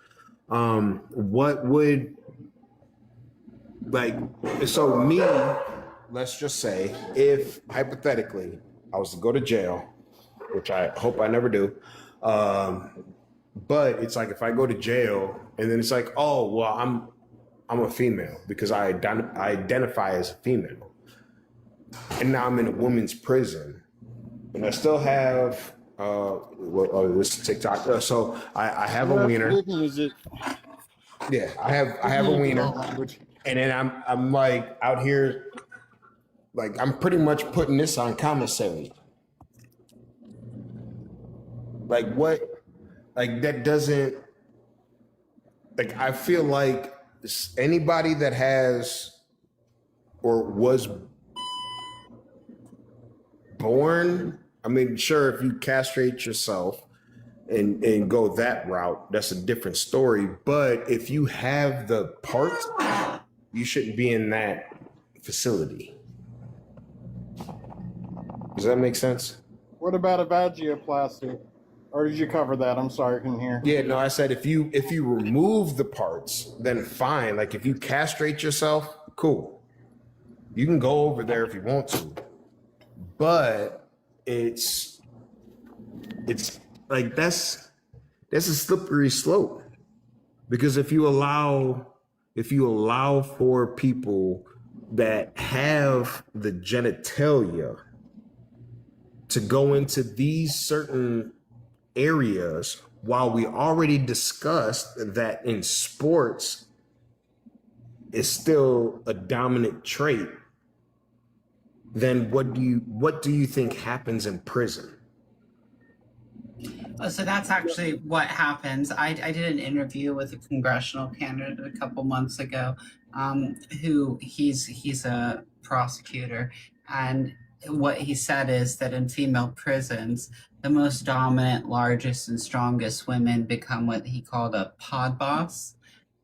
What would like? So me, let's just say, if hypothetically I was to go to jail, which I hope I never do. But it's like if I go to jail and then it's like, oh well, I'm a female because I identify as a female, and now I'm in a women's prison, and I still have this TikTok. So I have a wiener. You can use it. Yeah, I have a wiener, and then I'm like out here, like I'm pretty much putting this on commissary. Like what? Like that doesn't. Like I feel like anybody that has or was born. I mean, sure, if you castrate yourself and go that route, that's a different story. But if you have the part, you shouldn't be in that facility. Does that make sense? What about a vagioplasty? Or did you cover that? I'm sorry, I couldn't hear. Yeah, no, I said if you remove the parts, then fine. Like if you castrate yourself, cool. You can go over there if you want to. But it's like that's a slippery slope. Because if you allow for people that have the genitalia to go into these certain areas, while we already discussed that in sports is still a dominant trait, then what do you think happens in prison? Oh, so that's actually what happens. I did an interview with a congressional candidate a couple months ago, who he's a prosecutor, and what he said is that in female prisons, the most dominant, largest, and strongest women become what he called a pod boss.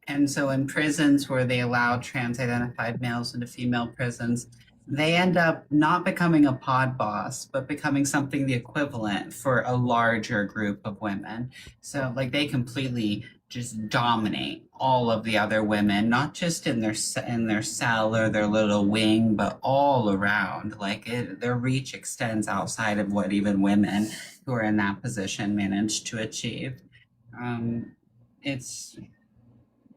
And so in prisons where they allow trans-identified males into female prisons, they end up not becoming a pod boss, but becoming something the equivalent for a larger group of women. So like they completely just dominate all of the other women, not just in their cell or their little wing, but all around. Like their reach extends outside of what even women who are in that position manage to achieve. It's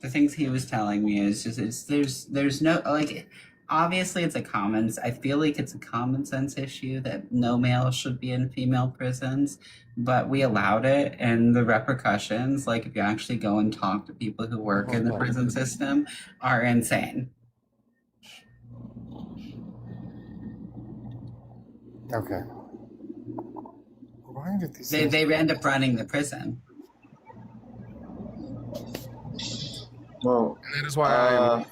the things he was telling me is just there's no like obviously I feel like it's a common sense issue that no male should be in female prisons, but we allowed it, and the repercussions, like if you actually go and talk to people who work in the prison system, are insane. Okay. Why did these They things- end up running the prison. Well, And that is why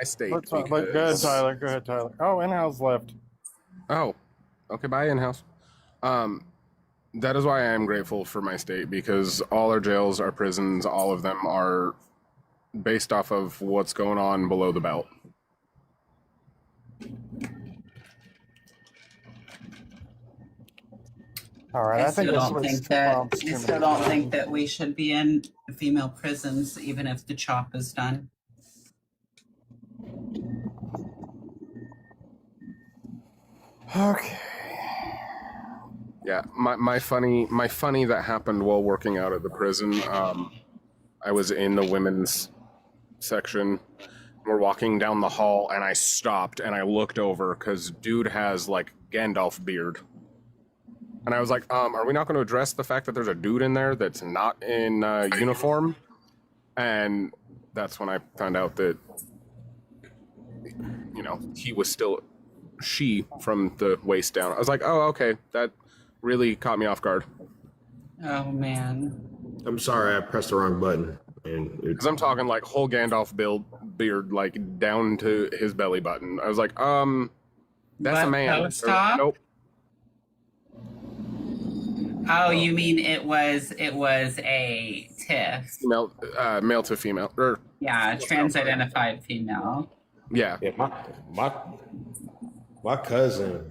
I stayed. Let's not- Go ahead, Tyler. Go ahead, Tyler. Oh, in-house left. Oh, okay. Bye, in-house. That is why I am grateful for my state, because all our jails, our prisons, all of them are based off of what's going on below the belt. All right. I think still this don't was think two that prompts I too still many. don't think that we should be in female prisons, even if the chop is done. Okay. Yeah, my funny that happened while working out at the prison. I was in the women's section. We're walking down the hall, and I stopped and I looked over because dude has like Gandalf beard, and I was like, "Are we not going to address the fact that there's a dude in there that's not in uniform?" And that's when I found out that he was still she from the waist down. I was like, "Oh, okay, that really caught me off guard." Oh man. I'm sorry, I pressed the wrong button. And Because I'm talking like whole Gandalf beard, like down to his belly button. I was like, that's a Left man. post op? Nope. Oh, you mean it was a TIFF? Female, male to female. Or, Yeah, trans-identified female. yeah. yeah, my cousin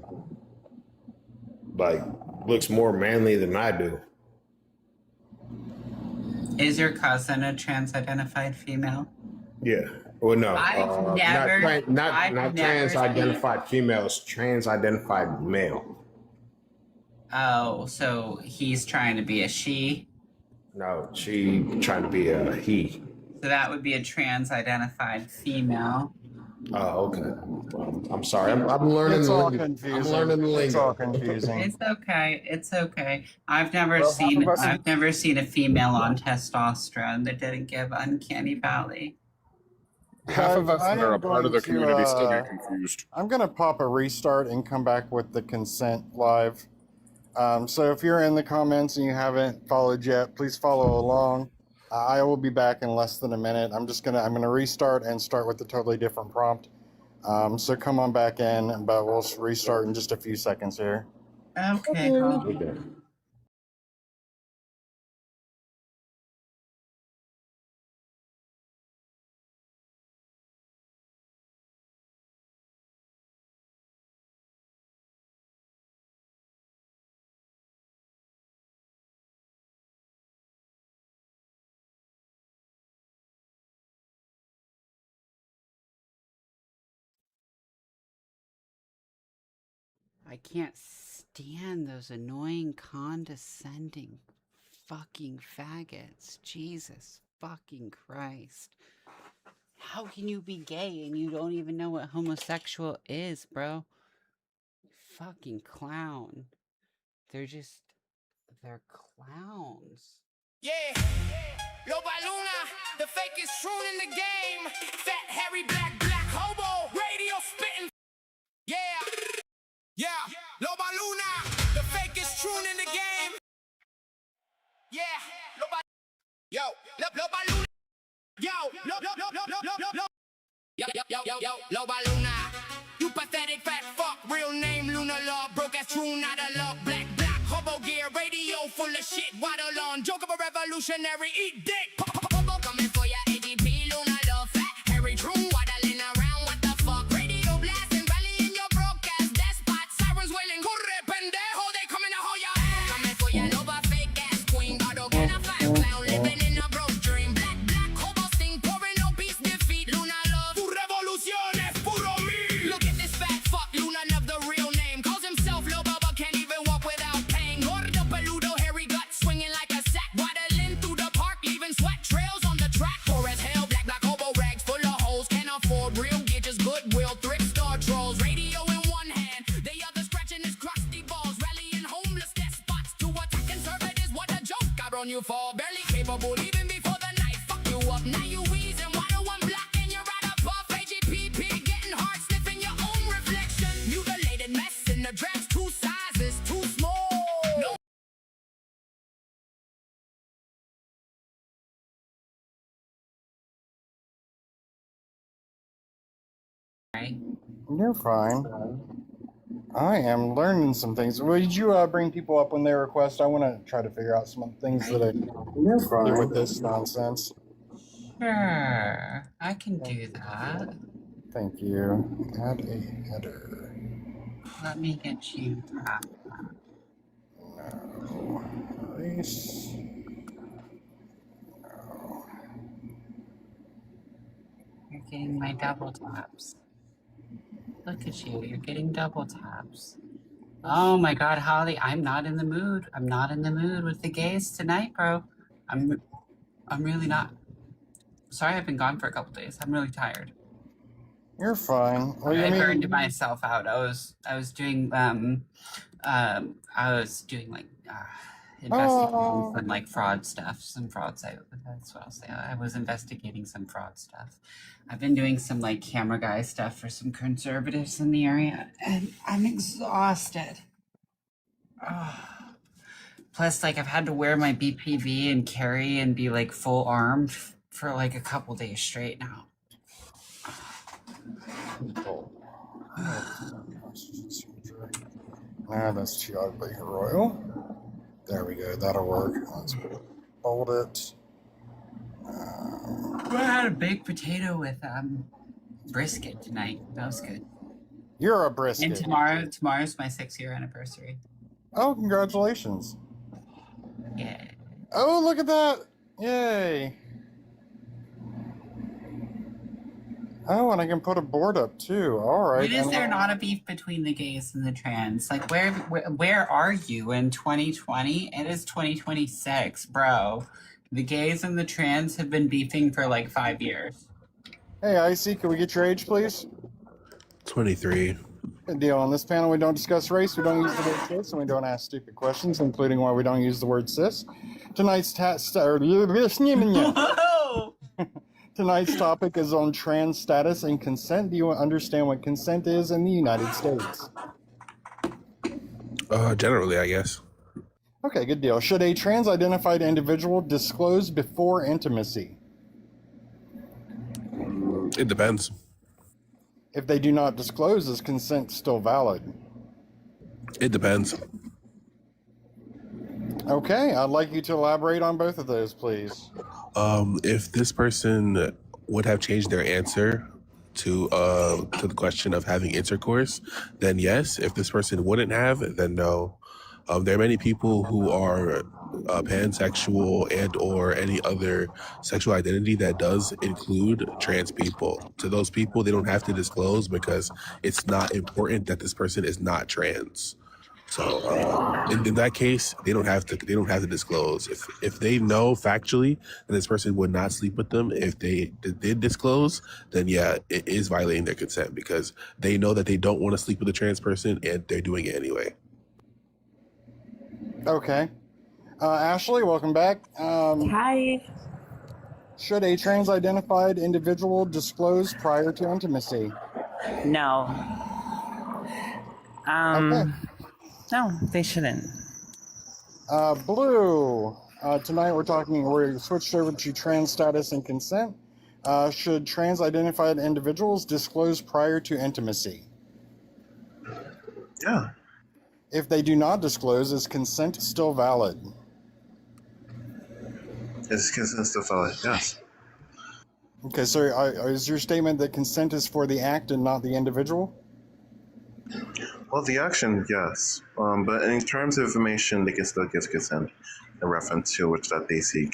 like looks more manly than I do. Is your cousin a trans-identified female? Yeah. Well, no. I've never not trans-identified females, trans-identified male. Oh, so he's trying to be a she? No, she trying to be a he. So that would be a trans-identified female. Oh, okay. Well, I'm sorry. I'm learning It's the all lingo. confusing. I'm learning the It's all lingo. confusing. It's okay. It's okay. I've never Well, seen half of us- I've never seen a female on testosterone that didn't give uncanny valley. Half of us I that are a am part of the going to, community still get confused. I'm going to pop a restart and come back with the consent live. So if you're in the comments and you haven't followed yet, please follow along. I will be back in less than a minute. I'm going to restart and start with a totally different prompt. So come on back in, but we'll restart in just a few seconds here. Okay, cool. Okay. I can't stand those annoying condescending fucking faggots. Jesus fucking Christ. How can you be gay and you don't even know what homosexual is, bro? Fucking clown. They're clowns. Yeah, Loba Luna, the fakest troon in the game. Fat, hairy, black hobo, radio spitting. Yeah, Loba Luna, the fakest troon in the game. Yeah, Loba, Loba Luna, yo, Loba Luna. You pathetic fat fuck, real name Luna Love, broke ass troon out of luck, black. Hobo gear, radio full of shit, waddle on. Joke of a revolutionary, eat dick. Hobo coming for ya, ADP, Luna Love, fat, hairy, true, waddling around, what the fuck? Radio blasting, rallying your broadcast, despot, sirens wailing, corre, pendejo, they coming to hold ya. Coming for ya, Loba, fake ass queen, Bardo, get a fire clown, living in a broke dream. Black, hobo sting, pouring no peace, defeat, Luna Love. Tu revolución es puro me. Look at this fat fuck, Luna Love, the real name. Calls himself Loba, but can't even walk without pain. Gordo, peludo, hairy gut, swinging like a sack. Waddling through the park, leaving sweat trails on the track. Poor as hell, black hobo rags full of holes. Can't afford real gauges, goodwill, thrift store trolls. Radio in one hand, the other scratching his crusty balls. Rallying homeless despots to attack conservatives. What a joke, cabron, you fall. Barely capable, even before the knife fuck you up. Now you wheezing, water one block, and you're out of puff. AGPP, getting hard, sniffing your own reflection. Mutilated mess in the dress, two sizes, too small. No. Right? You're fine. I am learning some things. Would you bring people up when they request? I want to try to figure out some things that I do with this nonsense. Sure, I can do that. Thank you. Add a header. Let me get you that. No. Erase. No. You're getting my double taps. Look at you, you're getting double taps. Oh my god, Holly, I'm not in the mood. I'm not in the mood with the gays tonight, bro. I'm really not. Sorry I've been gone for a couple days. I'm really tired. You're fine. Well, I I mean, burned myself out. I was doing like investigating some like fraud stuff, some fraud site. That's what I'll say. I was investigating some fraud stuff. I've been doing some like camera guy stuff for some conservatives in the area, and I'm exhausted. Plus, like I've had to wear my BPV and carry and be like full armed for like a couple days straight now. That's too ugly. Royal. There we go. That'll work. Let's bold it. I had a baked potato with brisket tonight. That was good. You're a brisket. And tomorrow's my 6-year anniversary. Oh, congratulations. Yeah. Oh, look at that. Yay. Oh, and I can put a board up too. All right. When is there not a beef between the gays and the trans? Like, where are you in 2020? It is 2026, bro. The gays and the trans have been beefing for like 5 years. Hey, Icy, can we get your age, please? 23. Good deal. On this panel, we don't discuss race, we don't use the word cis, and we don't ask stupid questions, including why we don't use the word cis. Tonight's Tonight's topic is on trans status and consent. Do you understand what consent is in the United States? Generally, I guess. Okay, good deal. Should a trans-identified individual disclose before intimacy? It depends. If they do not disclose, is consent still valid? It depends. Okay, I'd like you to elaborate on both of those, please. If this person would have changed their answer to the question of having intercourse, then yes. If this person wouldn't have, then no. There are many people who are pansexual and or any other sexual identity that does include trans people. To those people, they don't have to disclose because it's not important that this person is not trans. So in that case, they don't have to disclose. If they know factually that this person would not sleep with them, if they did disclose, then yeah, it is violating their consent because they know that they don't want to sleep with a trans person and they're doing it anyway. Okay. Ashley, welcome back. Hi. Should a trans-identified individual disclose prior to intimacy? No. Okay. No, they shouldn't. Blue. Tonight we're switched over to trans status and consent. Should trans-identified individuals disclose prior to intimacy? Yeah. If they do not disclose, is consent still valid? Is consent still valid? Yes. Okay, so is your statement that consent is for the act and not the individual? Well, the action, yes. But in terms of information, they can still give consent in reference to which that they seek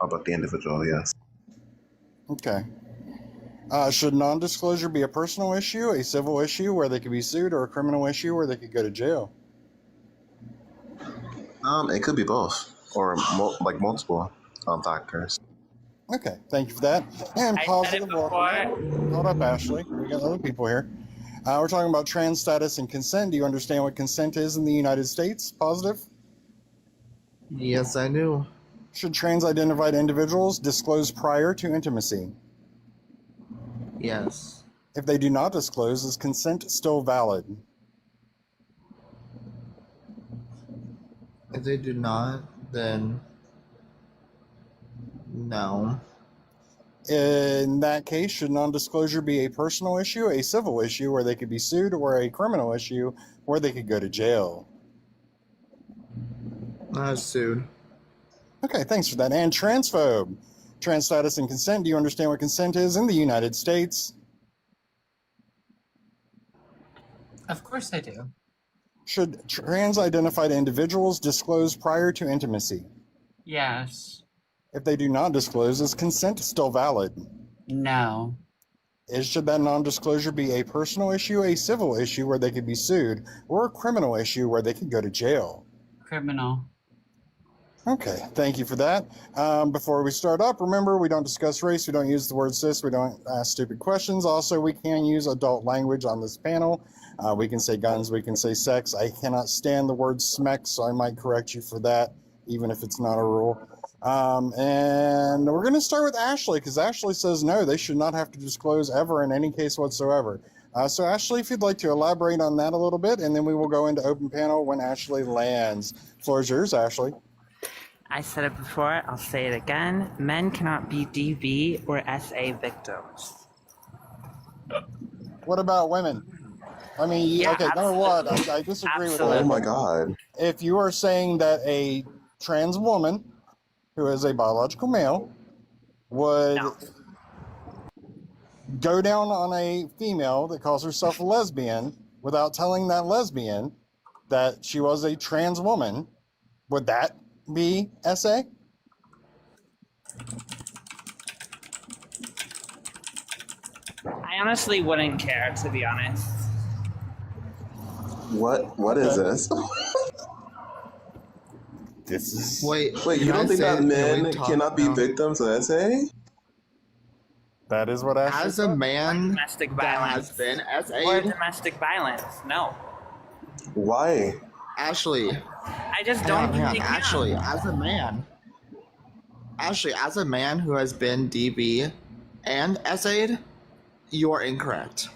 about the individual, yes. Okay. Should non-disclosure be a personal issue, a civil issue where they could be sued, or a criminal issue where they could go to jail? It could be both, or multiple factors. Okay, thank you for that. And I said it positive before. welcome. Hold up, Ashley. We got other people here. We're talking about trans status and consent. Do you understand what consent is in the United States? Positive? Yes, I do. Should trans-identified individuals disclose prior to intimacy? Yes. If they do not disclose, is consent still valid? If they do not, then no. In that case, should non-disclosure be a personal issue, a civil issue where they could be sued, or a criminal issue where they could go to jail? Sued. Okay, thanks for that. And transphobe. Trans status and consent. Do you understand what consent is in the United States? Of course I do. Should trans-identified individuals disclose prior to intimacy? Yes. If they do not disclose, is consent still valid? No. Should that non-disclosure be a personal issue, a civil issue where they could be sued, or a criminal issue where they could go to jail? Criminal. Okay, thank you for that. Before we start up, remember, we don't discuss race, we don't use the word cis, we don't ask stupid questions. Also, we can use adult language on this panel. We can say guns, we can say sex. I cannot stand the word smeck, so I might correct you for that, even if it's not a rule. And we're going to start with Ashley, because Ashley says no, they should not have to disclose ever in any case whatsoever. So Ashley, if you'd like to elaborate on that a little bit, and then we will go into open panel when Ashley lands. Floor is yours, Ashley. I said it before, I'll say it again. Men cannot be DV or SA victims. What about women? I mean, Yeah, okay, number one, absolutely. I disagree with Absolutely. that. Oh my God. If you are saying that a trans woman who is a biological male would No. go down on a female that calls herself a lesbian without telling that lesbian that she was a trans woman, would that be SA? I honestly wouldn't care, to be honest. What is this? This is Wait, Wait, you can I don't think say that it? Can men we talk cannot be now? victims of SA? that is what Ashley As a said. man Domestic that violence. has been Or SA, domestic violence. No. Why? Ashley, I just don't think they can. Ashley, as a man who has been DB and SA'd, you are incorrect.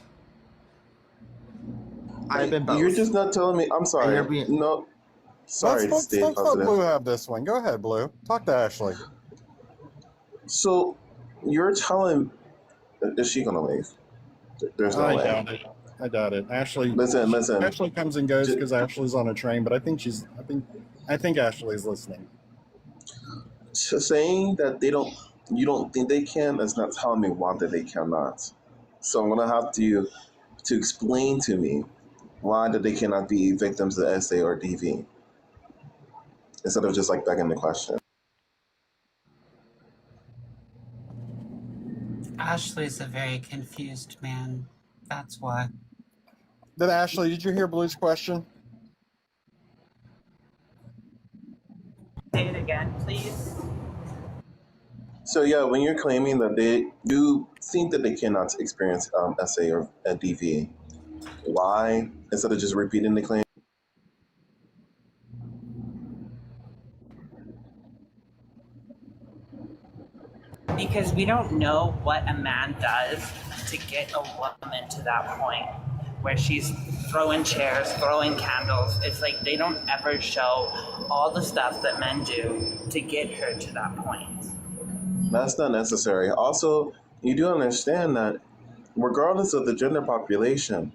I've been both. You're just not telling me. I'm sorry. you're being- No. Sorry to let's stay let positive. Blue have this one. Go ahead, Blue. Talk to Ashley. So you're telling? Is she gonna leave? There's no way. I doubt it. Ashley. Listen. Ashley comes and goes because Ashley's on a train, but I think Ashley's listening. Saying that you don't think they can, that's not telling me why that they cannot. So I'm gonna have to explain to me why that they cannot be victims of SA or DV, instead of just like begging the question. Ashley's a very confused man. That's why. Ashley, did you hear Blue's question? please? So yeah, when you're claiming that you think that they cannot experience SA or a DV, why instead of just repeating the claim? Because we don't know what a man does to get a woman to that point where she's throwing chairs, throwing candles. It's like they don't ever show all the stuff that men do to get her to that point. That's not necessary. Also, you do understand that regardless of the gender population,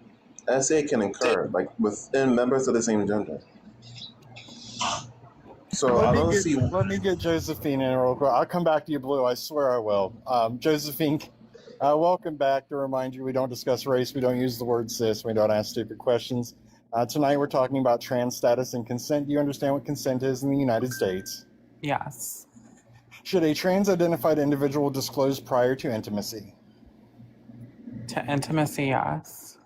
SA can occur like within members of the same gender. So I don't see. Let me get Josephine in real quick. I'll come back to you, Blue. I swear I will. Josephine, welcome back. To remind you, we don't discuss race. We don't use the word cis. We don't ask stupid questions. Tonight we're talking about trans status and consent. Do you understand what consent is in the United States? Yes. Should a trans-identified individual disclose prior to intimacy? To intimacy, yes.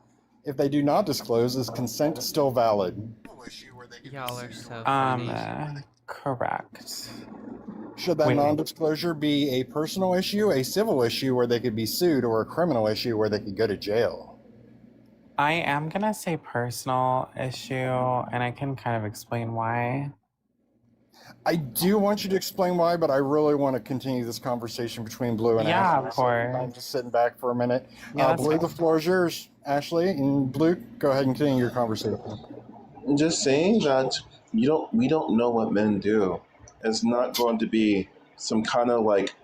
If they do not disclose, is consent still valid? Y'all are so funny. Correct. Should that non-disclosure be a personal issue, a civil issue where they could be sued, or a criminal issue where they could go to jail? I am gonna say personal issue, and I can kind of explain why. I do want you to explain why, but I really want to continue this conversation between Blue and Ashley. Of course. I'm just sitting back for a minute. Yeah, Blue, the floor is yours. Ashley, and Blue, go ahead and continue your conversation. I'm just saying that we don't know what men do. It's not going to be some kind of like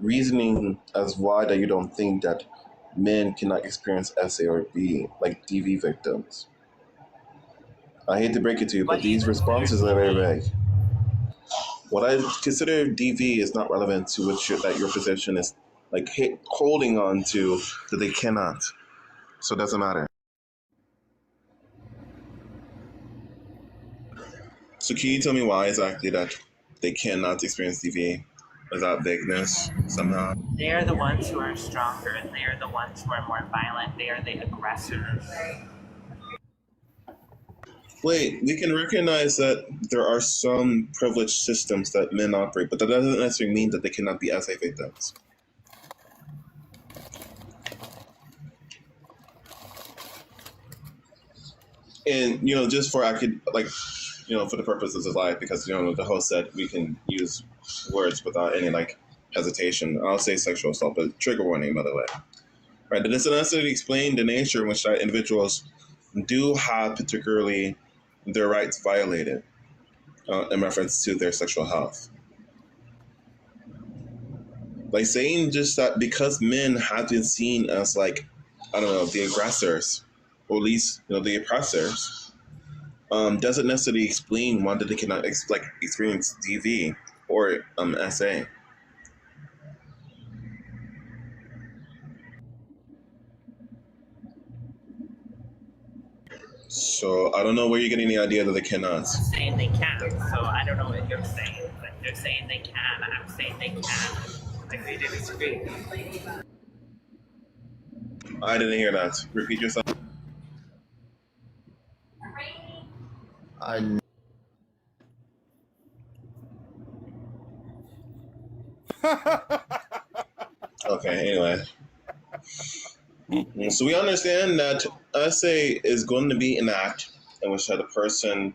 reasoning as why that you don't think that men cannot experience SA or B, like DV victims. I hate to break it to you, but these responses are very vague. What I consider DV is not relevant to that your position is like holding on to that they cannot. So it doesn't matter. So can you tell me why exactly that they cannot experience DV? Is that vagueness somehow? They are the ones who are stronger. They are the ones who are more violent. They are the aggressors. Wait, we can recognize that there are some privileged systems that men operate, but that doesn't necessarily mean that they cannot be SA victims. And just for for the purposes of life, because the host said we can use words without any hesitation. I'll say sexual assault, but trigger warning, by the way. Right? That doesn't necessarily explain the nature in which that individuals do have particularly their rights violated in reference to their sexual health. Like saying just that because men have been seen as the aggressors, or at least the oppressors, doesn't necessarily explain why they cannot experience DV or SA. So I don't know where you're getting the idea that they cannot. I'm saying they can, so I don't know what you're saying, but they're saying they can, and I'm saying they can. Agree to disagree. I didn't hear that. Repeat yourself. Okay, anyway. So we understand that SA is going to be an act in which that a person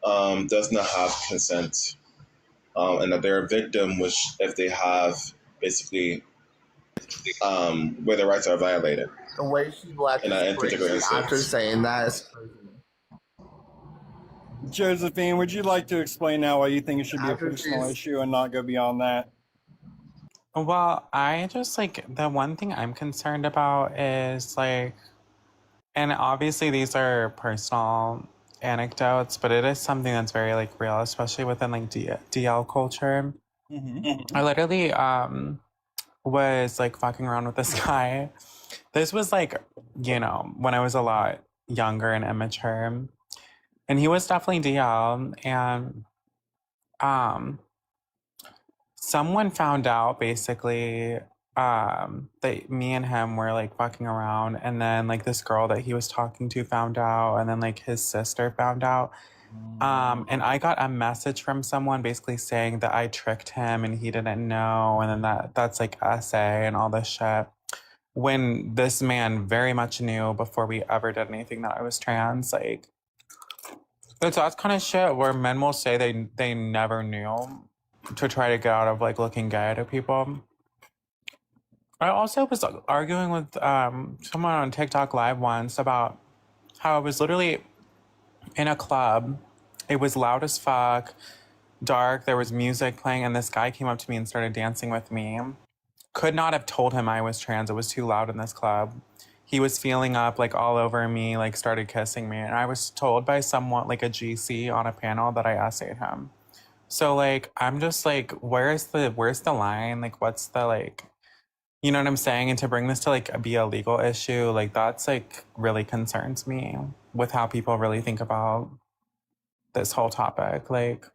does not have consent, and that they're a victim, which if they have basically where their rights are violated. The way she left in particular instance. after saying that is crazy. Josephine, would you like to explain now why you think it should be a personal issue and not go beyond that? Well, I just the one thing I'm concerned about is and obviously these are personal anecdotes, but it is something that's very real, especially within DL culture. Mm-hmm. I literally was fucking around with this guy. This was when I was a lot younger and immature, and he was definitely DL, and someone found out basically that me and him were fucking around, and then this girl that he was talking to found out, and then his sister found out, And I got a message from someone basically saying that I tricked him and he didn't know, and then that's like essay and all this shit. When this man very much knew before we ever did anything that I was trans, like that's that kind of shit where men will say they never knew to try to get out of like looking gay to people. I also was arguing with someone on TikTok Live once about how I was literally in a club. It was loud as fuck, dark, there was music playing, and this guy came up to me and started dancing with me. Could not have told him I was trans. It was too loud in this club. He was feeling up like all over me, like started kissing me. And I was told by someone, like a GC on a panel, that I essayed him. So like, I'm just like, where's the line? Like, what's the like, you know what I'm saying? And to bring this to like be a legal issue, like that's like really concerns me with how people really think about this whole topic. Like,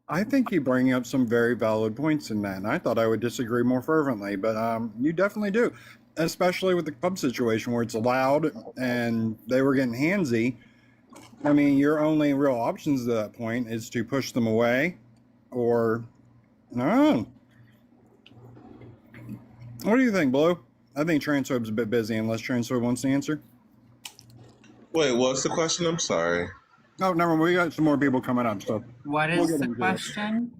I think you bring up some very valid points in that, and I thought I would disagree more fervently, but you definitely do, especially with the club situation where it's loud and they were getting handsy. I mean, your only real options at that point is to push them away, or no. What do you think, Blue? I think Transphob's a bit busy, unless Transphobe wants to answer. Wait, what's the question? I'm sorry. Oh, never mind. We got some more people coming up, so What we'll is get the into it. question?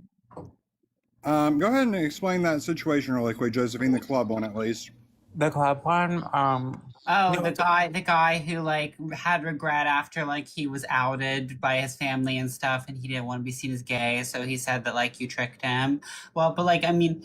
Go ahead and explain that situation really quick, Josephine. The club one, at least. the club one, Oh, the guy who like had regret after like he was outed by his family and stuff, and he didn't want to be seen as gay, so he said that like you tricked him. Well, but like I mean,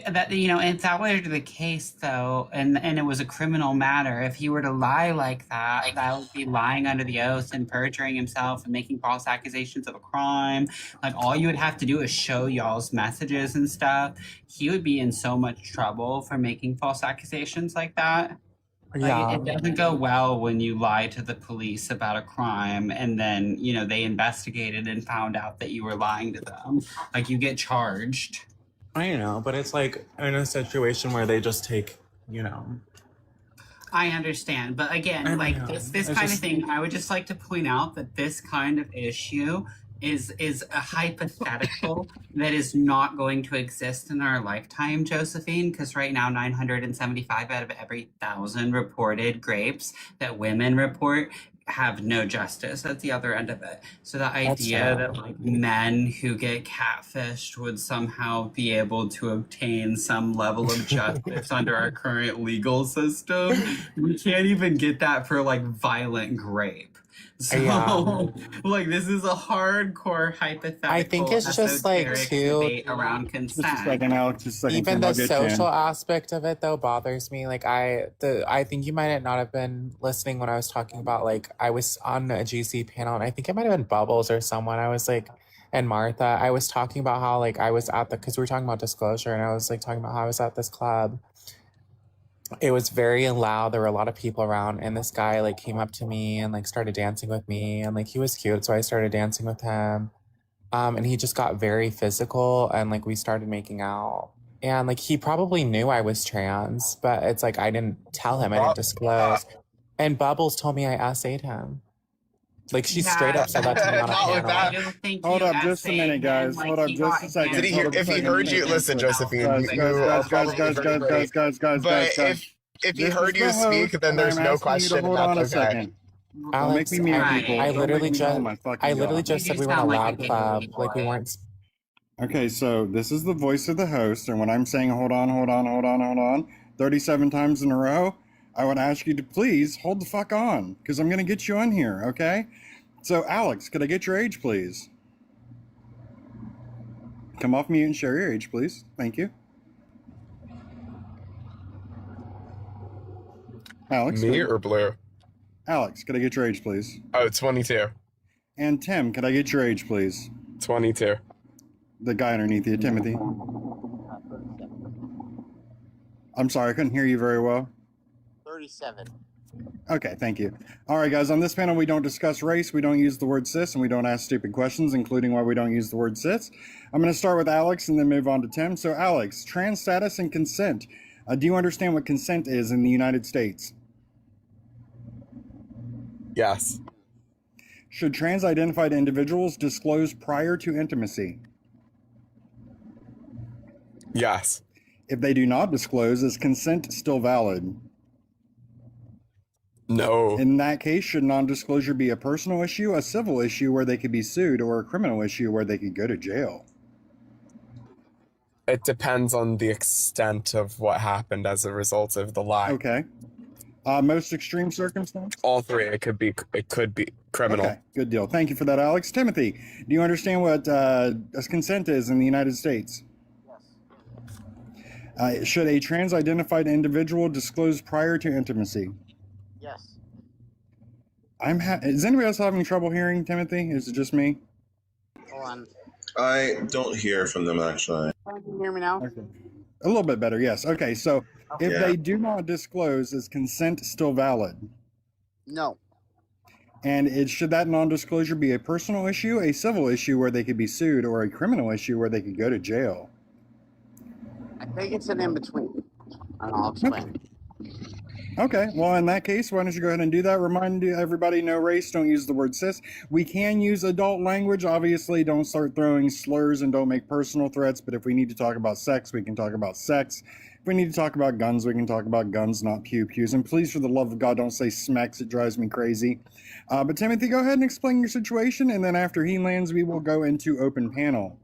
that you know, if that were the case though, and it was a criminal matter, if he were to lie like that, that would be lying under the oath and perjuring himself and making false accusations of a crime. Like all you would have to do is show y'all's messages and stuff. He would be in so much trouble for making false accusations like that. yeah. Like, it doesn't go well when you lie to the police about a crime and then, you know, they investigated and found out that you were lying to them. Like, you get charged. I know, but it's like in a situation where they just take, you know. I understand. But I again, like, know. this It's kind of just- thing, I would just like to point out that this kind of issue is a hypothetical that is not going to exist in our lifetime, Josephine, because right now 975 out of every 1,000 reported rapes that women report have no justice at the other end of it. So the That's idea true. that like men who get catfished would somehow be able to obtain some level of justice under our current legal system, we can't even get that for like violent rape. So, Yeah. like, this is a hardcore hypothetical. I think it's just, like, esoteric too- debate around Just a consent. second, Alex. Just a second. Even Tim, the I'll get you in. social aspect of it though bothers me. Like I think you might not have been listening when I was talking about like I was on a GC panel and I think it might have been Bubbles or someone. I was like, and Martha, I was talking about how like I was at because we were talking about disclosure and I was like talking about how I was at this club. It was very loud. There were a lot of people around, and this guy like came up to me and like started dancing with me, and like he was cute, so I started dancing with him. And he just got very physical, and like we started making out, and like he probably knew I was trans, but it's like I didn't tell him, I didn't disclose. And Bubbles told me I essayed him. Like she straight up said that to me on a Not with panel. that. I don't think Hold you up just a essayed minute, guys. him, like, Hold up he just got a second. Did he Hold hear, up a if he second. heard you, listen, Josephine, Guys, you guys, are guys, probably guys, very brave. guys, But guys. if he This heard is you the speak, host, then and there's I'm no asking you question, to hold and on a that's okay. second. Don't make Alex, me mute Right. people. I Don't literally make me yell just my fucking I literally God. just said You we were in a sound like loud a club. baby Like we boy. weren't Okay, so this is the voice of the host, and when I'm saying hold on 37 times in a row, I would ask you to please hold the fuck on, because I'm gonna get you on here, okay? So Alex, could I get your age, please? Come off mute and share your age, please. Thank you. Alex, Me or Blue? Alex, could I get your age, please? Oh, 22. And Tim, could I get your age, please? 22. The guy underneath you, Timothy. I'm sorry, I couldn't hear you very well. 37. Okay, thank you. All right, guys, on this panel, we don't discuss race, we don't use the word cis, and we don't ask stupid questions, including why we don't use the word cis. I'm going to start with Alex and then move on to Tim. So, Alex, trans status and consent. Do you understand what consent is in the United States? Yes. Should trans-identified individuals disclose prior to intimacy? Yes. If they do not disclose, is consent still valid? No. In that case, should non-disclosure be a personal issue, a civil issue where they could be sued, or a criminal issue where they could go to jail? It depends on the extent of what happened as a result of the lie. Okay. Most extreme circumstance? All three. It could be criminal. Okay, good deal. Thank you for that, Alex. Timothy, do you understand what consent is in the United States? Yes. Should a trans-identified individual disclose prior to intimacy? Yes. Is anybody else having trouble hearing, Timothy? Is it just me? Hold on. I don't hear from them actually. Can you hear me now? Okay. A little bit better, yes. Okay, so if Yeah. they do not disclose, is consent still valid? No. And should that non-disclosure be a personal issue, a civil issue where they could be sued, or a criminal issue where they could go to jail? I think it's an in-between. And I'll explain. Okay, well, in that case, why don't you go ahead and do that? Remind everybody, no race, don't use the word cis. We can use adult language. Obviously, don't start throwing slurs and don't make personal threats. But if we need to talk about sex, we can talk about sex. If we need to talk about guns, we can talk about guns, not pew-pews. And please, for the love of God, don't say smacks. It drives me crazy. But Timothy, go ahead and explain your situation. And then after he lands, we will go into open panel.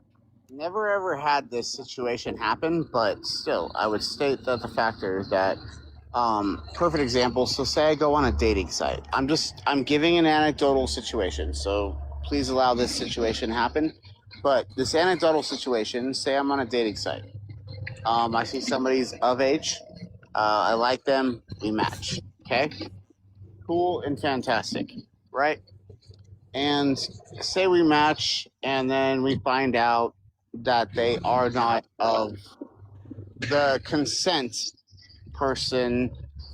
Never ever had this situation happen, but still, I would state that the factor is that perfect example. So say I go on a dating site. I'm giving an anecdotal situation. So please allow this situation to happen. But this anecdotal situation, say I'm on a dating site. I see somebody's of age. I like them. We match. Okay. Cool and fantastic. Right. And say we match and then we find out that they are not of the consent person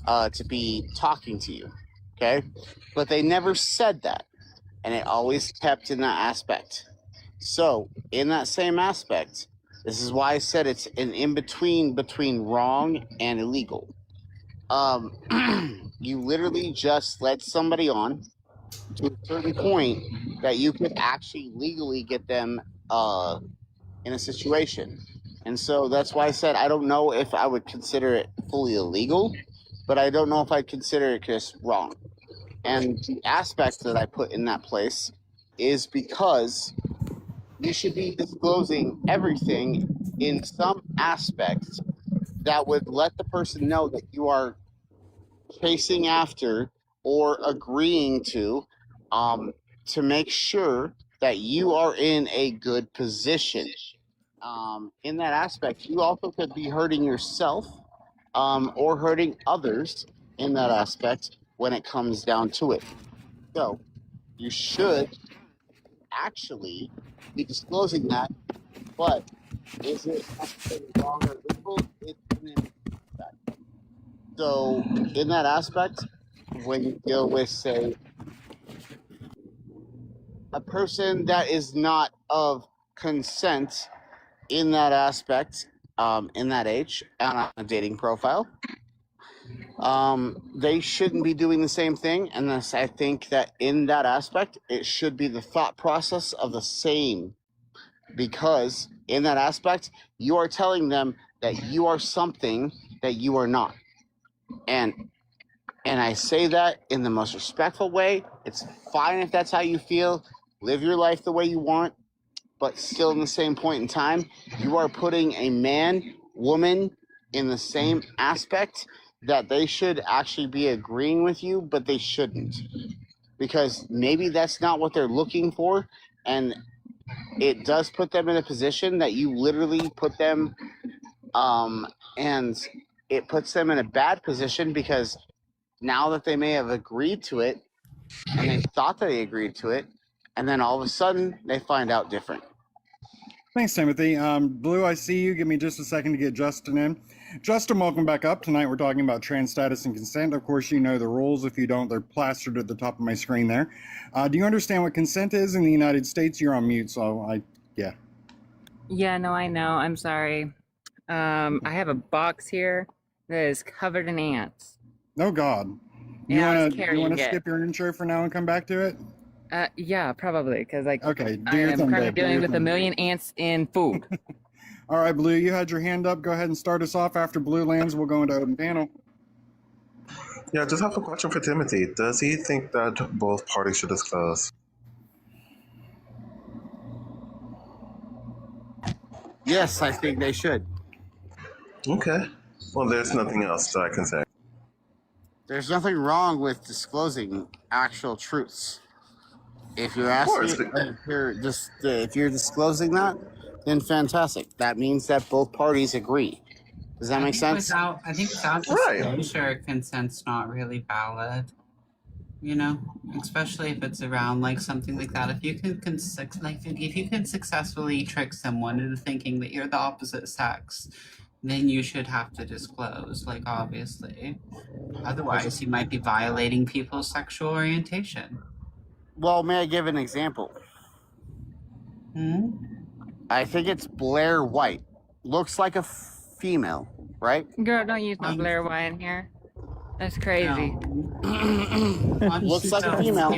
to be talking to you, okay? But they never said that, and it always kept in that aspect. So, in that same aspect, this is why I said it's an in-between between wrong and illegal. You literally just let somebody on to a certain point that you could actually legally get them in a situation. And so that's why I said I don't know if I would consider it fully illegal, but I don't know if I'd consider it just wrong. And the aspect that I put in that place is because you should be disclosing everything in some aspect that would let the person know that you are chasing after or agreeing to make sure that you are in a good position. In that aspect, you also could be hurting yourself or hurting others in that aspect when it comes down to it. So you should actually be disclosing that, but is it necessarily wrong or legal? It's an impact. So in that aspect, when you deal with, say, a person that is not of consent in that aspect, in that age, on a dating profile, they shouldn't be doing the same thing. And thus, I think that in that aspect, it should be the thought process of the same, because in that aspect, you are telling them that you are something that you are not. And I say that in the most respectful way. It's fine if that's how you feel. Live your life the way you want. But still, in the same point in time, you are putting a man, woman in the same aspect that they should actually be agreeing with you, but they shouldn't. Because maybe that's not what they're looking for. And it does put them in a position that you literally put them, and it puts them in a bad position because now that they may have agreed to it, and they thought that they agreed to it, and then all of a sudden they find out different. Thanks, Timothy. Blue, I see you. Give me just a second to get Justin in. Justin, welcome back up. Tonight we're talking about trans status and consent. Of course, you know the rules. If you don't, they're plastered at the top of my screen there. Do you understand what consent is in the United States? You're on mute, so yeah. Yeah, no, I know. I'm sorry. I have a box here that is covered in ants. Oh, God. Yeah, I was You want carrying to it. skip your intro for now and come back to it? Yeah, probably, because like Okay, do I your am thing, currently babe. Do dealing your with a thing. million ants in food. All right, Blue, you had your hand up. Go ahead and start us off. After Blue lands, we'll go into open panel. Yeah, just have a question for Timothy. Does he think that both parties should disclose? Yes, I think they should. Okay. Well, there's nothing else that I can say. There's nothing wrong with disclosing actual truths. If you're course, asking, if you're disclosing that, then fantastic. That means that both parties agree. Does that make sense? I think without disclosure, consent's not really valid. You know, especially if it's around like something like that. If you can if you can successfully trick someone into thinking that you're the opposite sex, then you should have to disclose. Like obviously, otherwise you might be violating people's sexual orientation. Well, may I give an example? I think it's Blair White. Looks like a female, right? Girl, don't use my Blair White in here. That's crazy. Looks like a female.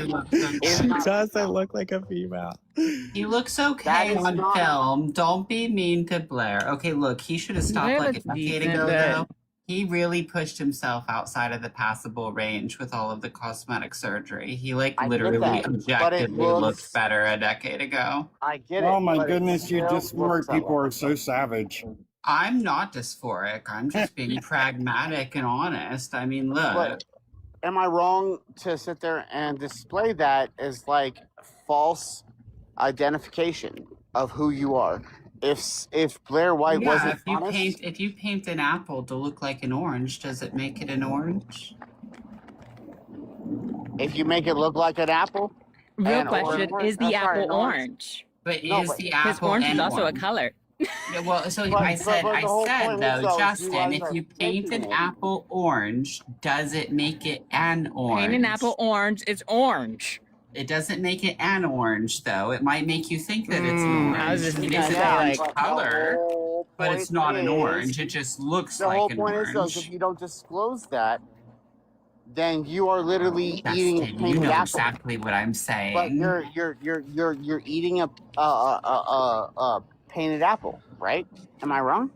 She doesn't look like a female. He looks okay on film. Don't be mean to Blair. Okay, look, he should have stopped Blair like a looks decade decent, ago, but- though. He really pushed himself outside of the passable range with all of the cosmetic surgery. He like I get literally that, but it objectively looks- looked better a decade ago. I get it. Oh my but it goodness, you still dysphoric looks that people way. are so savage. I'm not dysphoric. I'm just being pragmatic and honest. I mean, look. But am I wrong to sit there and display that as like false identification of who you are? If Blair White Yeah, wasn't if you honest, if you paint an apple to look like an orange, does it make it an orange? if you make it look like an apple, Real and- or question: orange- Is the sorry, apple an orange? But No, is but- the Because apple orange is an also a orange? color. Yeah, well, so But- I but- said, but the whole point is, though, Justin, you if guys you are paint an making it. apple orange, does it make it an orange? Paint an apple orange. It's orange. It doesn't make it an orange, though. It might make you think that it's an orange. I was just It gonna is say, an like- orange color, but it's not an orange. Is, It just looks the like whole an point orange. is, though, if you don't disclose that, then you are literally eating a Justin, you painted know apple. exactly what I'm saying. But you're eating a painted apple, right? Am I wrong?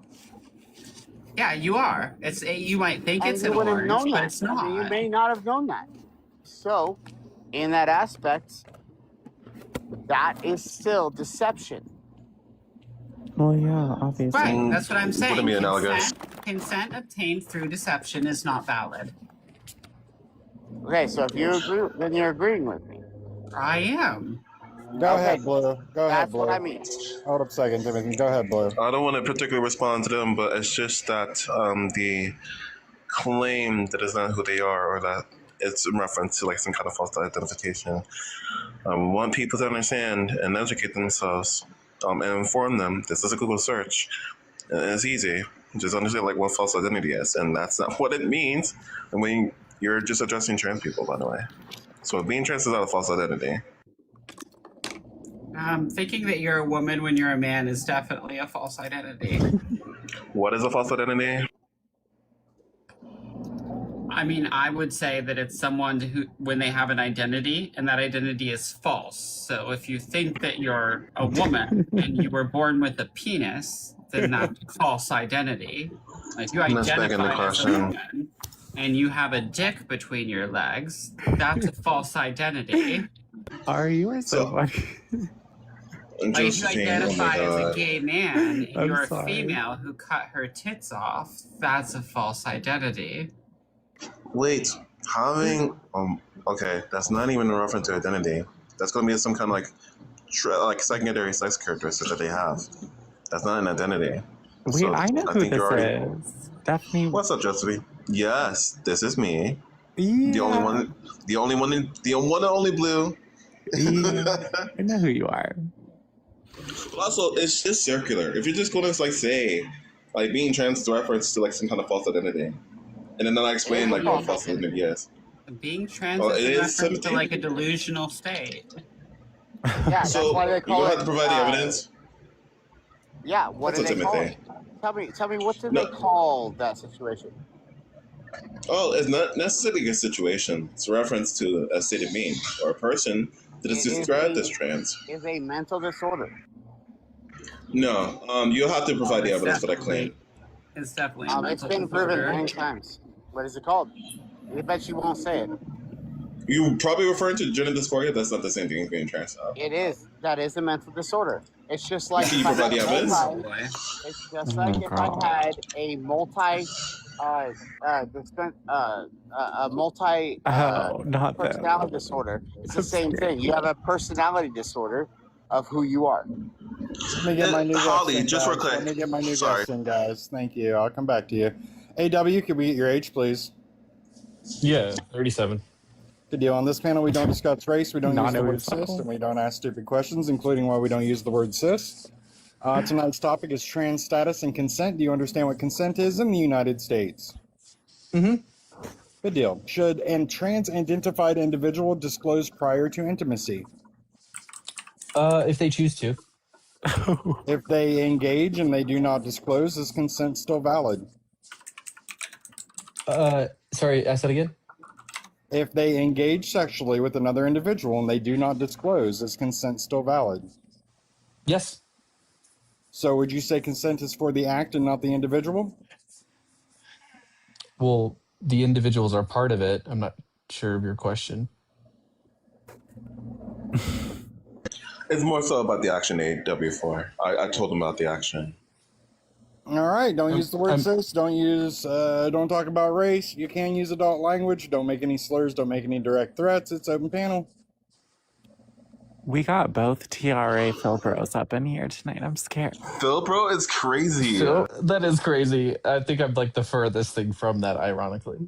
Yeah, you are. You might think And it's you an would have orange, known but that. it's I mean, not. you may not have known that. So, in that aspect, that is still deception. Well, yeah, obviously. Right, that's what I'm saying. Wouldn't be analogous. Consent obtained through deception is not valid. Okay, so if you agree, then you're agreeing with me. I am. Go Okay, ahead, Blue. Go ahead, That's Blue. what I mean. Hold up a second, Timothy. Go ahead, Blue. I don't want to particularly respond to them, but it's just that the claim that is not who they are, or that it's in reference to like some kind of false identification. I want people to understand and educate themselves and inform them. This is a Google search. And it's easy. Just understand like what false identity is, and that's not what it means. And when you're just addressing trans people, by the way. So being trans is not a false identity. Thinking that you're a woman when you're a man is definitely a false identity. What is a false identity? I mean, I would say that it's someone who, when they have an identity, and that identity is false. So if you think that you're a woman and you were born with a penis, then that's a false identity. Like you That's begging the identify as a question. woman and you have a dick between your legs, that's a false identity. Are you or So- someone? Like if you Interesting. Oh my identify as a God. gay man and I'm you're a sorry. female who cut her tits off, that's a false identity. Wait, having okay, that's not even a reference to identity. That's going to be some kind of like secondary sex characteristic that they have. That's not an identity. Wait, So, I know I who think this you're already- is. Daphne. What's up, Josephine? Yes, this is me. Yeah. The only one and only Blue. Yeah. I know who you are. But also, it's just circular. If you're just going to say like being trans is a reference to like some kind of false identity, and then I explain like what false identity is. Being trans Well, is it a is reference to 17. like a delusional state. Yeah, that's So why they you call don't it. have to provide the evidence. Yeah, what That's do they what call Timothy. it? Tell me, what do No. they call that situation? Oh, it's not necessarily a situation. It's a reference to a state of being or a person Did it describe as trans? Is a mental disorder. No. You'll have to provide the It's evidence for that claim. It's definitely a It's mental been proven disorder. many times. What is it called? I bet you won't say it. You probably referring to gender dysphoria. That's not the same thing as being trans. It is. That is a mental disorder. It's just like Can you if I provide the had evidence? It's just like if I had a multi not that. personality disorder. It's the same thing. You have a personality disorder of who you are. Let me get my new Holly, guest in, just real guys. quick. Let me get my new Sorry. guest in, guys. Thank you. I'll come back to you. AW, could we get your age, please? Yeah, 37. Good deal. On this panel, we don't discuss race, we don't use the word Non-negotiable. cis, and we don't ask stupid questions, including why we don't use the word cis. Tonight's topic is trans status and consent. Do you understand what consent is in the United States? Mm-hmm. Good deal. Should a trans-identified individual disclose prior to intimacy? If they choose to. If they engage and they do not disclose, is consent still valid? Sorry, ask that again? If they engage sexually with another individual and they do not disclose, is consent still valid? Yes. So would you say consent is for the act and not the individual? Well, the individuals are part of it. I'm not sure of your question. It's more so about the action AW4. I told them about the action. All right, don't use the word cis, don't talk about race. You can use adult language, don't make any slurs, don't make any direct threats. It's open panel. We got both TRA Philbros up in here tonight. I'm scared. Philbro is crazy. So, that is crazy. I think I'm like the furthest thing from that, ironically.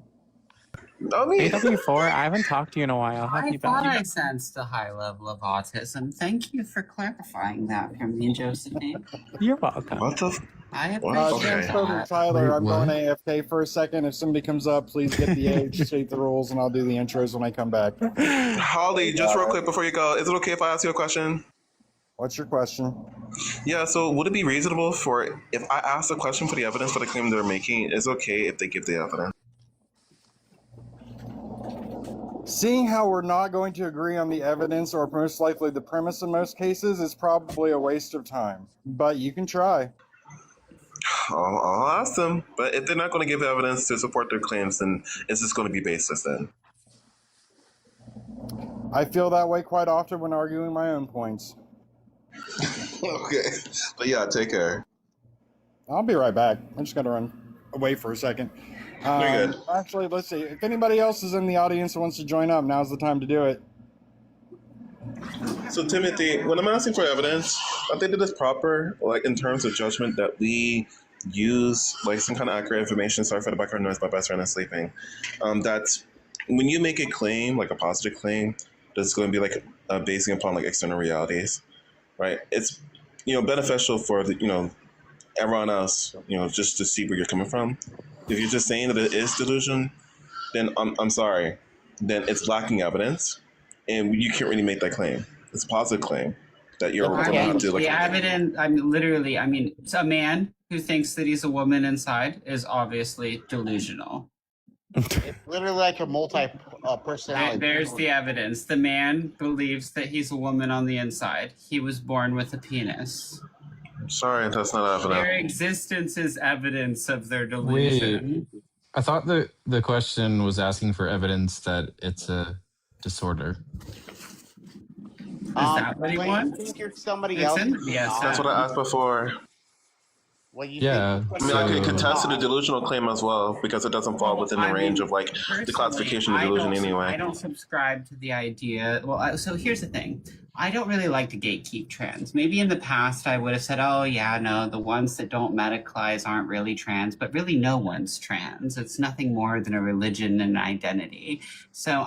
I mean, AW4, I haven't talked to you in a while. Have I you thought been? I sensed a high level of autism. Thank you for clarifying that for me, Josephine. You're welcome. What the? I appreciate that. Tyler, I'm Wait, going what? AFK for a second. If somebody comes up, please get the age, state the rules, and I'll do the intros when I come back. Holly, just real quick before you go, is it okay if I ask you a question? What's your question? Yeah, so would it be reasonable for if I ask a question for the evidence for the claim they're making, it's okay if they give the evidence? Seeing how we're not going to agree on the evidence or most likely the premise in most cases is probably a waste of time, but you can try. I'll ask them, but if they're not going to give evidence to support their claims, then it's just going to be baseless then. I feel that way quite often when arguing my own points. Okay, but yeah, take care. I'll be right back. I just got to run away for a second. You're good. Actually, let's see. If anybody else is in the audience who wants to join up, now's the time to do it. So Timothy, when I'm asking for evidence, I think that it's proper, like in terms of judgment, that we use like some kind of accurate information. Sorry for the background noise, my best friend is sleeping. That's when you make a claim, like a positive claim, that's going to be like basing upon like external realities, right? It's beneficial for the everyone else, just to see where you're coming from. If you're just saying that it is delusion, then I'm sorry, then it's lacking evidence, and you can't really make that claim. It's a positive claim that you're going to have to The evidence, so a man who thinks that he's a woman inside is obviously delusional. It's literally like a multi-personality. There's the evidence. The man believes that he's a woman on the inside. He was born with a penis. Sorry, that's not evidence. Their existence is evidence of their delusion. Wait, I thought the question was asking for evidence that it's a disorder. Is that what he when wants? you think you're somebody It's else, in the DSM. That's what I asked before. when you Yeah, think I mean, I could so- contest to the delusional claim as well because it doesn't fall within the range of like the Personally, classification of I delusion don't- anyway. I don't subscribe to the idea. Well, so here's the thing. I don't really like to gatekeep trans. Maybe in the past I would have said, oh, yeah, no, the ones that don't medicalize aren't really trans, but really no one's trans. It's nothing more than a religion and identity. So,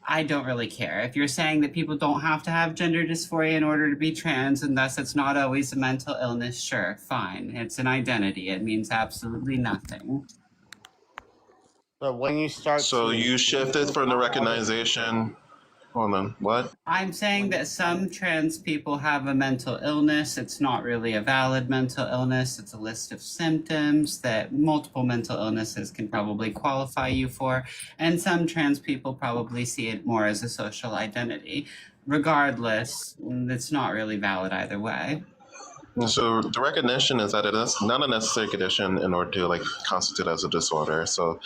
I don't really care. If you're saying that people don't have to have gender dysphoria in order to be trans, and thus it's not always a mental illness, sure, fine. It's an identity. It means absolutely nothing. But when you start, So you shifted from the recognition Hold on, what? I'm saying that some trans people have a mental illness. It's not really a valid mental illness. It's a list of symptoms that multiple mental illnesses can probably qualify you for. And some trans people probably see it more as a social identity. Regardless, it's not really valid either way. So the recognition is that it is not a necessary condition in order to like constitute as a disorder. So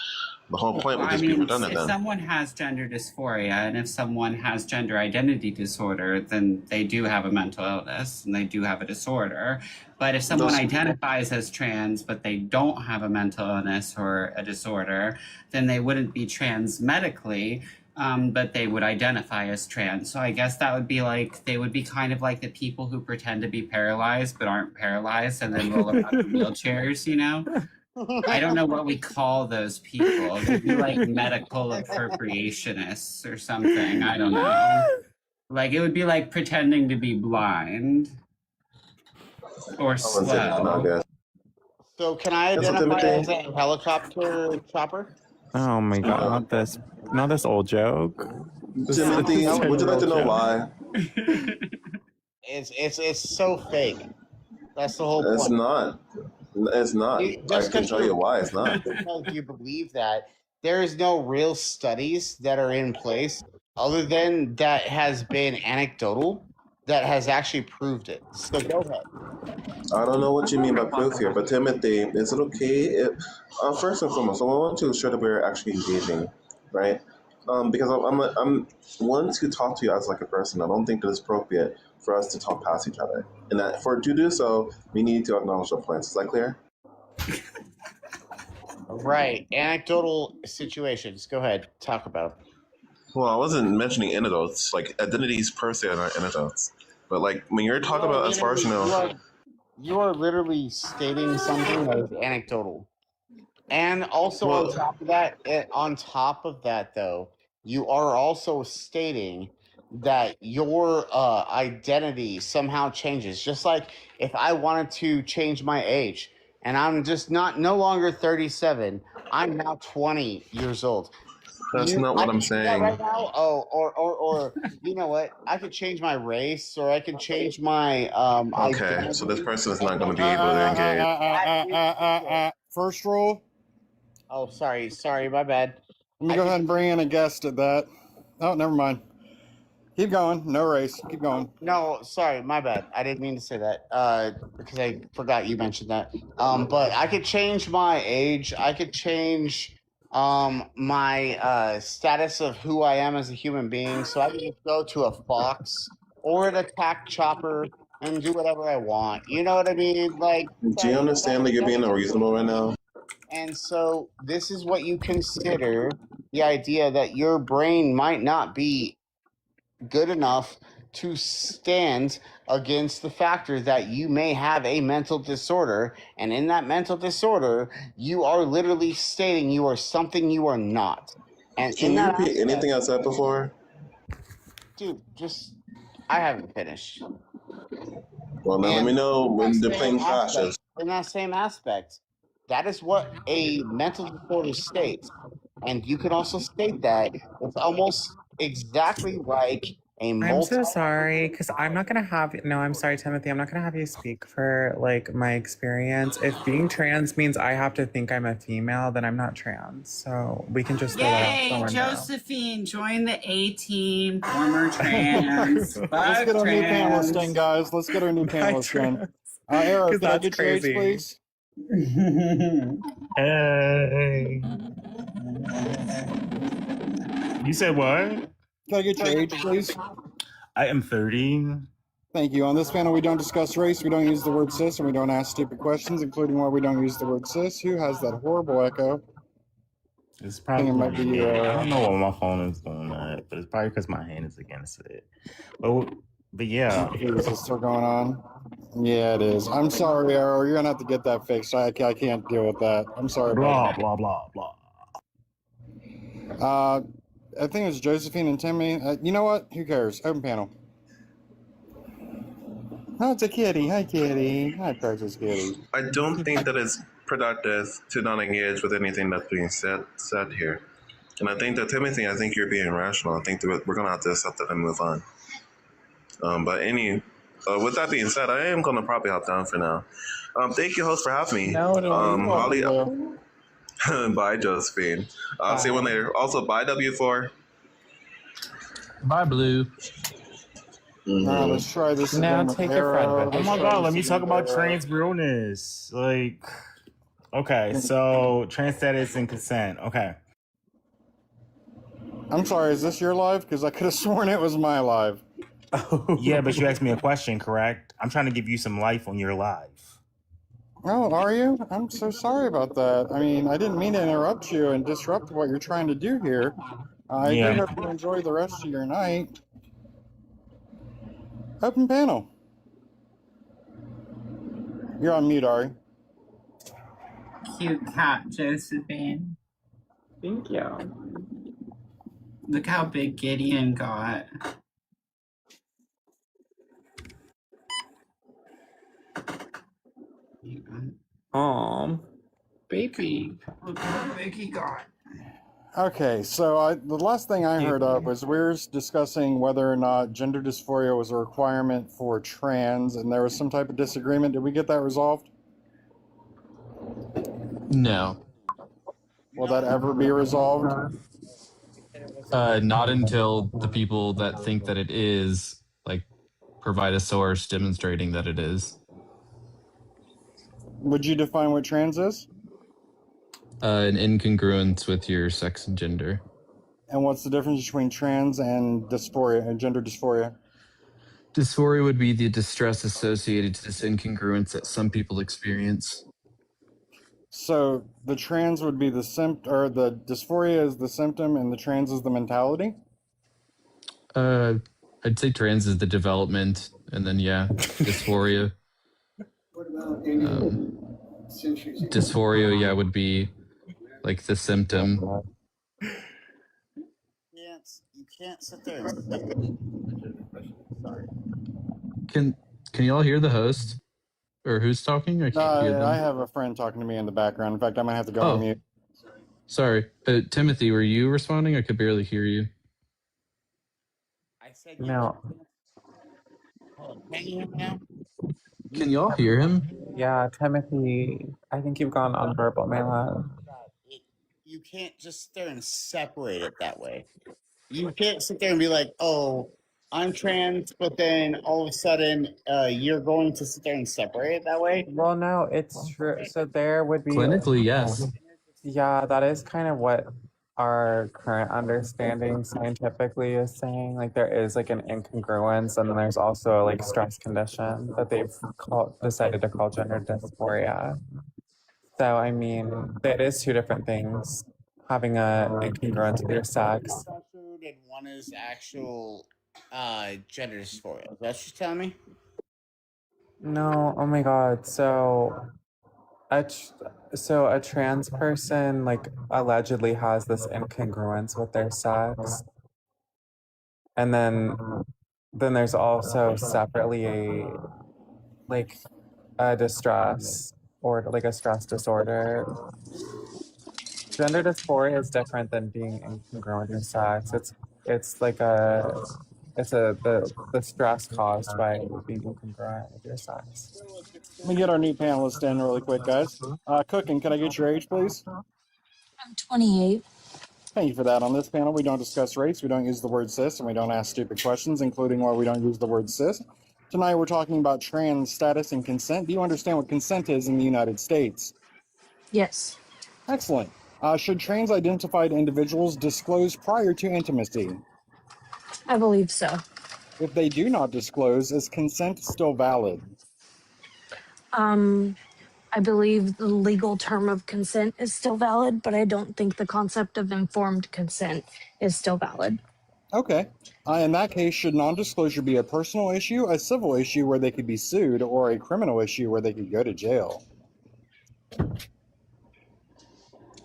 the whole point would I just be mean, redundant if then. someone has gender dysphoria and if someone has gender identity disorder, then they do have a mental illness and they do have a disorder. But if someone Those- identifies as trans but they don't have a mental illness or a disorder, then they wouldn't be trans medically, but they would identify as trans. So I guess that would be like, they would be kind of like the people who pretend to be paralyzed but aren't paralyzed and then roll around in wheelchairs, you know? I don't know what we call those people. They'd be like medical appropriationists or something. I don't know. Like it would be like pretending to be blind or I wouldn't say that, no, I slow. guess. So can I That's what identify as Timothy- a helicopter chopper? Oh my god, not this old joke. Timothy, would you like to know why? It's so fake. That's the whole It's point. not. It's not. I Just can 'cause tell you why it's not. Because you believe that there is no real studies that are in place other than that has been anecdotal that has actually proved it. So go ahead. I don't know what you mean by proof here, but Timothy, is it okay if, first and foremost, I want to ensure that we're actually engaging, right? Because I'm one to talk to you as like a person. I don't think that it's appropriate for us to talk past each other, and that for to do so, we need to acknowledge the points. Is that clear? Right. Anecdotal situations. Go ahead. Talk about. Well, I wasn't mentioning anecdotes. Like identities per se are not anecdotes, but like when you're talking about as far as you know. You are literally stating something that is anecdotal. And also on top of that, though, you are also stating that your identity somehow changes. Just like if I wanted to change my age and I'm just no longer 37, I'm now 20 years old. That's not what I I'm can do that saying. right now. Oh, or you know what? I could change my race, or I could change my Okay, so this person is not going to be able to engage. First rule. Oh, sorry, my bad. Let me go ahead and bring in a guest at that. Oh, never mind. Keep going. No race. Keep going. No, sorry, my bad. I didn't mean to say that because I forgot you mentioned that. But I could change my age. I could change my status of who I am as a human being. So I can just go to a fox or an attack chopper and do whatever I want. You know what I mean? Like, Do you understand that you're being unreasonable right now? and so this is what you consider the idea that your brain might not be good enough to stand against the factor that you may have a mental disorder. And in that mental disorder, you are literally stating you are something you are not. And Can in you that repeat aspect, anything I said before? dude, I haven't finished. Well, now let me know when the plane crashes. In that same aspect, that is what a mental disorder states. And you can also state that it's almost exactly like a I'm so sorry because I'm not gonna have. No, I'm sorry, Timothy. I'm not gonna have you speak for like my experience. If being trans means I have to think I'm a female, then I'm not trans. So we can just throw that out Yay, the window. Josephine, join the A team, former trans. Let's Fuck get our new trans. panelist in, guys. Let's get our new panelist in. Arrow, 'Cause can I that's get trades, crazy. please? Hey. You said what? Can I get your age, please? I am 30. Thank you. On this panel, we don't discuss race, we don't use the word cis, and we don't ask stupid questions, including why we don't use the word cis. Who has that horrible echo? It's I probably think it might be, I don't know what my phone is doing that, but it's probably because my hand is against it. But yeah. Is this still going on? Yeah, it is. I'm sorry, Arrow. You're gonna have to get that fixed. I can't deal with that. I'm sorry. Blah, about blah, blah, that. I think it was Josephine and Timmy. You know what? Who cares? Open panel. Oh, it's a kitty. Hi, kitty. Hi, precious kitty. I don't think that it's productive to not engage with anything that's being said here. And I think that Timothy, I think you're being rational. I think that we're gonna have to accept it and move on. With that being said, I am gonna probably hop down for now. Thank you, host, for having me. Holly, bye, Josephine. I'll see you one later. Also, bye, W4. Bye, Blue. Now let's try this Now again with take your friend Arrow. back. Oh my god, let me talk about trans realness. Like, okay, so trans status and consent. Okay. I'm sorry, is this your live? Because I could have sworn it was my live. Yeah, but you asked me a question, correct? I'm trying to give you some life on your live. Oh, are you? I'm so sorry about that. I mean, I didn't mean to interrupt you and disrupt what you're trying to do here. I do hope you enjoy the rest of your night. Open panel. You're on mute, Ari. Cute cat, Josephine. Thank you. Look how big Gideon got. Baby. Look how big he got. Okay, so the last thing I heard of was we were discussing whether or not gender dysphoria was a requirement for trans, and there was some type of disagreement. Did we get that resolved? No. Will that ever be resolved? Not until the people that think that it is, like, provide a source demonstrating that it is. Would you define what trans is? An incongruence with your sex and gender. And what's the difference between trans and dysphoria and gender dysphoria? Dysphoria would be the distress associated to this incongruence that some people experience. So the trans would be the symptom, or the dysphoria is the symptom, and the trans is the mentality? I'd say trans is the development, and then dysphoria. Dysphoria, would be like the symptom. You can't sit there and sorry. Can you all hear the host? Or who's talking? I can't hear them. I have a friend talking to me in the background. In fact, I might have to go on mute. Sorry. Timothy, were you responding? I could barely hear you. I said No. Can you hear me now? Can y'all hear him? Yeah, Timothy, I think you've gone unverbal, my love. You can't just sit there and separate it that way. You can't sit there and be like, oh, I'm trans, but then all of a sudden you're going to sit there and separate it that way? Well, no, it's true. So there would be... Clinically, yes. Yeah, that is kind of what our current understanding scientifically is saying. Like, there is like an incongruence, and then there's also like stress condition that they've decided to call gender dysphoria. So, I mean, it is two different things. Having a incongruence with your sex. And one is actual gender dysphoria. Is that what you're telling me? No, oh my god. So a trans person like allegedly has this incongruence with their sex. And then there's also separately a distress or like a stress disorder. Gender dysphoria is different than being incongruent with your sex. It's like the stress caused by being incongruent with your sex. Let me get our new panelist in really quick, guys. Cooking, can I get your age, please? I'm 28. Thank you for that. On this panel, we don't discuss race, we don't use the word cis, and we don't ask stupid questions, including why we don't use the word cis. Tonight, we're talking about trans status and consent. Do you understand what consent is in the United States? Yes. Excellent. Should trans-identified individuals disclose prior to intimacy? I believe so. If they do not disclose, is consent still valid? I believe the legal term of consent is still valid, but I don't think the concept of informed consent is still valid. Okay. In that case, should non-disclosure be a personal issue, a civil issue where they could be sued, or a criminal issue where they could go to jail?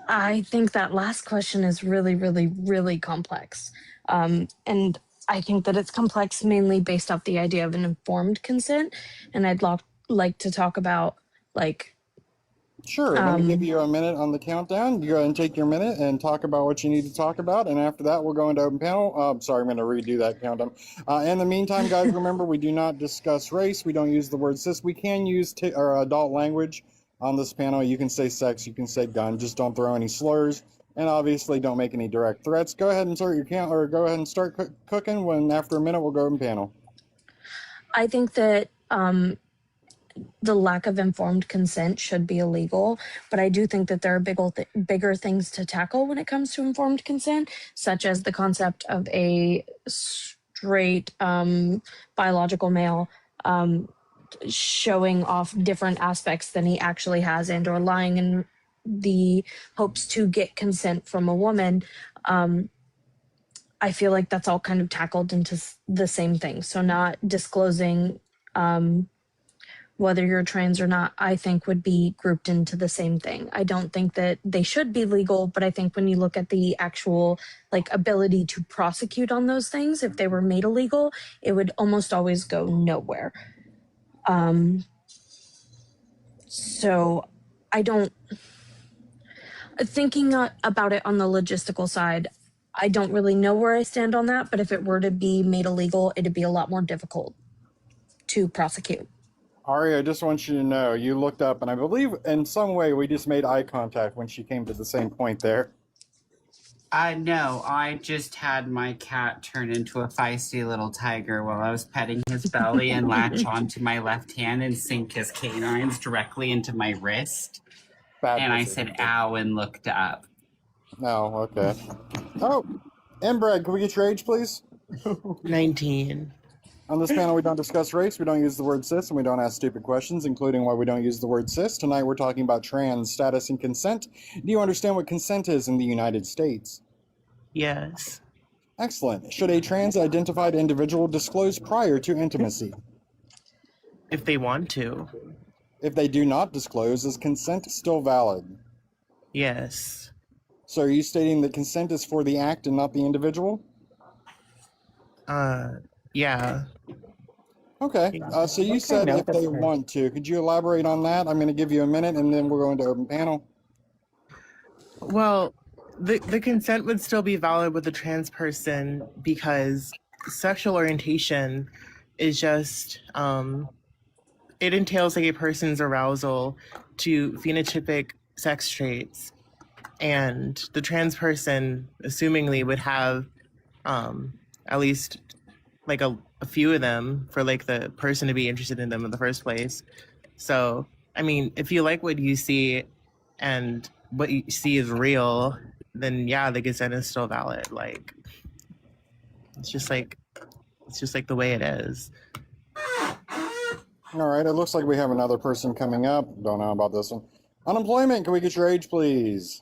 I think that last question is really, really, really complex. And I think that it's complex mainly based off the idea of an informed consent. And I'd like to talk about like Sure. Let me give you a minute on the countdown. You go ahead and take your minute and talk about what you need to talk about. And after that, we'll go into open panel. Sorry, I'm going to redo that countdown. In the meantime, guys, remember, we do not discuss race. We don't use the word cis. We can use our adult language on this panel. You can say sex. You can say gun. Just don't throw any slurs. And obviously, don't make any direct threats. Go ahead and start your count, or go ahead and start cooking. When after a minute, we'll go open panel. I think that the lack of informed consent should be illegal, but I do think that there are bigger things to tackle when it comes to informed consent, such as the concept of a straight biological male showing off different aspects than he actually has, and or lying in the hopes to get consent from a woman. I feel like that's all kind of tackled into the same thing. So not disclosing whether you're trans or not, I think would be grouped into the same thing. I don't think that they should be legal, but I think when you look at the actual like ability to prosecute on those things, if they were made illegal, it would almost always go nowhere. So I don't, thinking about it on the logistical side, I don't really know where I stand on that, but if it were to be made illegal, it'd be a lot more difficult to prosecute. Ari, I just want you to know, you looked up, and I believe in some way we just made eye contact when she came to the same point there. No, I just had my cat turn into a feisty little tiger while I was petting his belly and latch onto my left hand and sink his canines directly into my wrist. And I said, ow, and looked up. Oh, okay. Oh, inbred, can we get your age, please? 19. On this panel, we don't discuss race, we don't use the word cis, and we don't ask stupid questions, including why we don't use the word cis. Tonight, we're talking about trans status and consent. Do you understand what consent is in the United States? Yes. Excellent. Should a trans-identified individual disclose prior to intimacy? If they want to. If they do not disclose, is consent still valid? Yes. So are you stating that consent is for the act and not the individual? Yeah. Okay, so you said if they want to. Could you elaborate on that? I'm going to give you a minute, and then we're going to open panel. Well, the consent would still be valid with a trans person because sexual orientation is just, it entails like a person's arousal to phenotypic sex traits. And the trans person, assumingly, would have at least like a few of them for like the person to be interested in them in the first place. So, I mean, if you like what you see and what you see is real, then yeah, the consent is still valid. Like, it's just like the way it is. All right, it looks like we have another person coming up. Don't know about this one. Unemployment, can we get your age, please?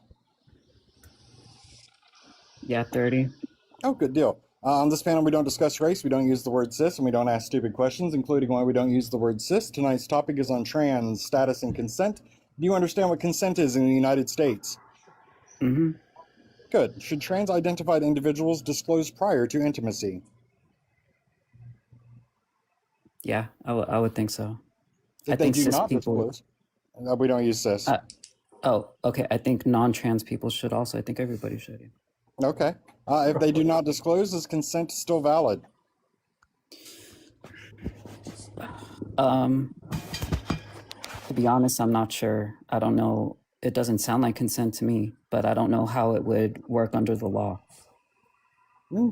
Yeah, 30. Oh, good deal. On this panel, we don't discuss race, we don't use the word cis, and we don't ask stupid questions, including why we don't use the word cis. Tonight's topic is on trans status and consent. Do you understand what consent is in the United States? Mm-hmm. Good. Should trans-identified individuals disclose prior to intimacy? Yeah, I would think so. If they do not disclose, we don't use cis. Oh, okay. I think non-trans people should also. I think everybody should. Yeah. Okay. If they do not disclose, is consent still valid? To be honest, I'm not sure. I don't know. It doesn't sound like consent to me, but I don't know how it would work under the law.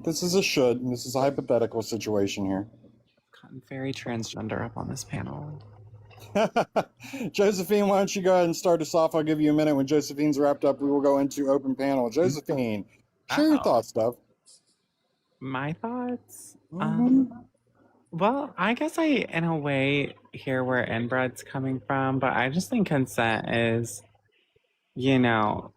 This is a should. This is a hypothetical situation here. I'm very transgender up on this panel. Josephine, why don't you go ahead and start us off? I'll give you a minute. When Josephine's wrapped up, we will go into open panel. Josephine, share your thoughts, Dove. My thoughts? Well, I guess I, in a way, hear where inbred's coming from, but I just think consent is,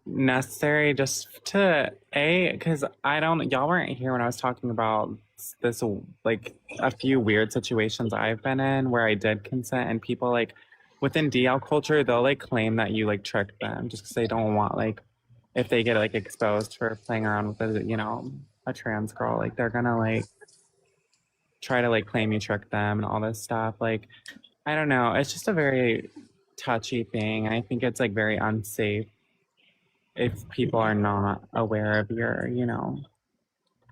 necessary just to, because y'all weren't here when I was talking about this, like, a few weird situations I've been in where I did consent, and people, like, within DL culture, they'll, like, claim that you, like, tricked them just because they don't want, like, if they get, like, exposed for playing around with a trans girl, like, they're gonna, like, try to, like, claim you tricked them and all this stuff. Like, I don't know. It's just a very touchy thing. I think it's like very unsafe if people are not aware of your,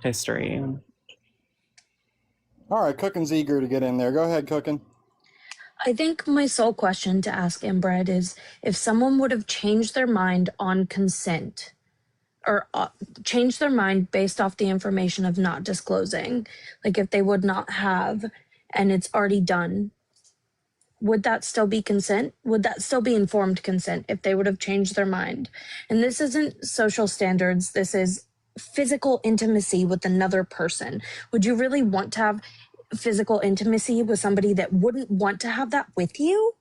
history. All right, Cookin's eager to get in there. Go ahead, Cookin. I think my sole question to ask Inbred is if someone would have changed their mind on consent or changed their mind based off the information of not disclosing, like if they would not have and it's already done, would that still be consent? Would that still be informed consent if they would have changed their mind? And this isn't social standards. This is physical intimacy with another person. Would you really want to have physical intimacy with somebody that wouldn't want to have that with you?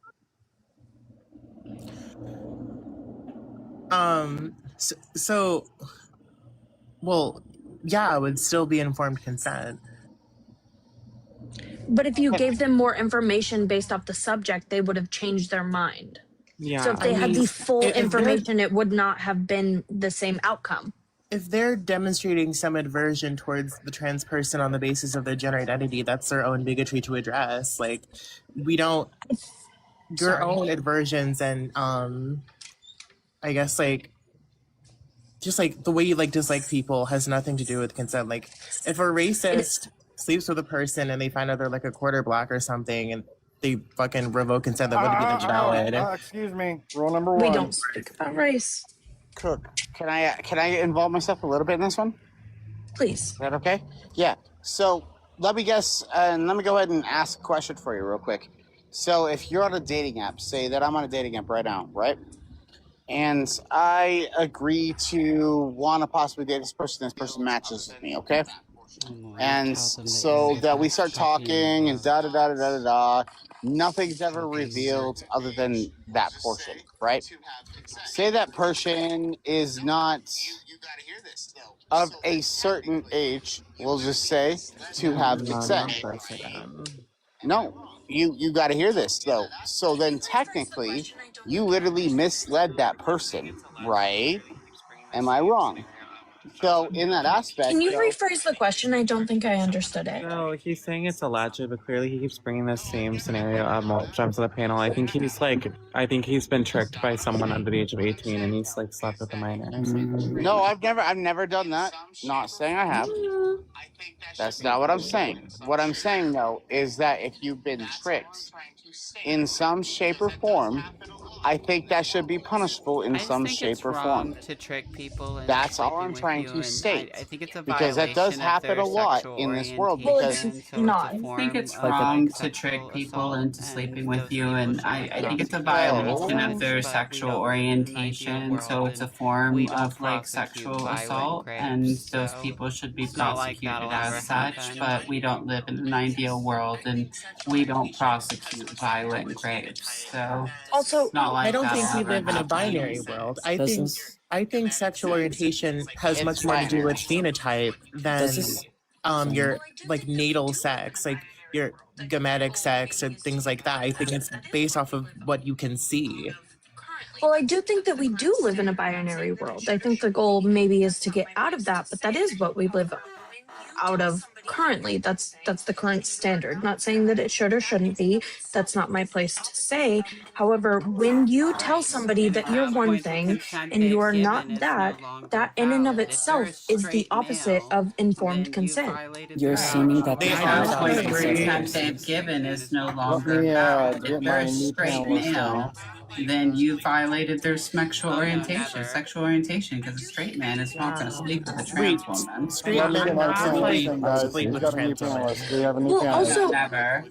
Well, yeah, it would still be informed consent. But if you gave them more information based off the subject, they would have changed their mind. Yeah. So if they I had mean, the full if they're- information, it would not have been the same outcome. If they're demonstrating some aversion towards the trans person on the basis of their gender identity, that's their own bigotry to address. Like, we don't, your Sorry. own aversions and, I guess, like, just like the way you like dislike people has nothing to do with consent. Like, if a racist sleeps with a person and they find out they're like a quarter black or something and they fucking revoke consent, that wouldn't be valid. Excuse me. Rule number one. We don't speak about race. Cook. Can I involve myself a little bit in this one? Please. Is that okay? Yeah. So let me guess, and let me go ahead and ask a question for you real quick. So if you're on a dating app, say that I'm on a dating app right now, right? And I agree to want to possibly date this person matches with me, okay? And so that we start talking and da da da da da da da. Nothing's ever revealed other than that portion, right? Say that person is not of a certain age, we'll just say, to have sex. No, you got to hear this though. So then technically, you literally misled that person, right? Am I wrong? So in that aspect, Can you rephrase the question? I don't think I understood it. No, he's saying it's alleged, but clearly he keeps bringing the same scenario up multiple times to the panel. I think he's been tricked by someone under the age of 18 and he's like slept with a minor or something. No, I've never done that. Not saying I have. That's not what I'm saying. What I'm saying though is that if you've been tricked in some shape or form, I think that should be punishable in some shape or form. To trick people. And That's all I'm trying to state. Because that does happen a lot in this world. Well, Because it's not. I think it's wrong to trick people into sleeping with you, and I think it's a violation of their sexual orientation. So it's a form of like sexual assault, and those people should be prosecuted as such. But we don't live in an ideal world, and we don't prosecute violent rapes. So Also, not like I don't that think we ever live in a happens. binary world. Does I think sexual orientation has much more to do with phenotype than Does this- your like natal sex, like your gametic sex and things like that. I think it's based off of what you can see. Well, I do think that we do live in a binary world. I think the goal maybe is to get out of that, but that is what we live out of currently. That's the current standard. Not saying that it should or shouldn't be. That's not my place to say. However, when you tell somebody that you're one thing and you are not that, that in and of itself is the opposite of informed consent. You're assuming that They there's are not Point the consent. consent they've given is no longer me, valid. get If they're my a new straight panelist male, then you violated their sexual orientation, because a straight man is not going to sleep with a trans woman. Straight Let me men get my absolutely panelist in, guys. sleep We've with got a new trans women. panelist. We have a new Well, panelist. also, Never.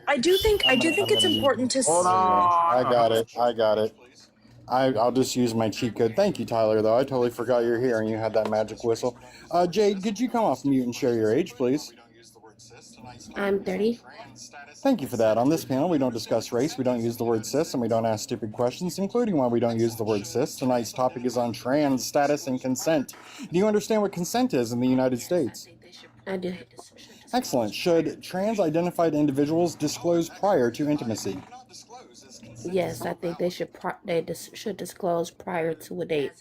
I do think it's important to. Hold on. I got it. I'll just use my cheat code. Thank you, Tyler, though. I totally forgot you're here and you had that magic whistle. Jade, could you come off mute and share your age, please? I'm 30. Thank you for that. On this panel, we don't discuss race, we don't use the word cis, and we don't ask stupid questions, including why we don't use the word cis. Tonight's topic is on trans status and consent. Do you understand what consent is in the United States? I do. Excellent. Should trans-identified individuals disclose prior to intimacy? Yes, I think they should should disclose prior to a date.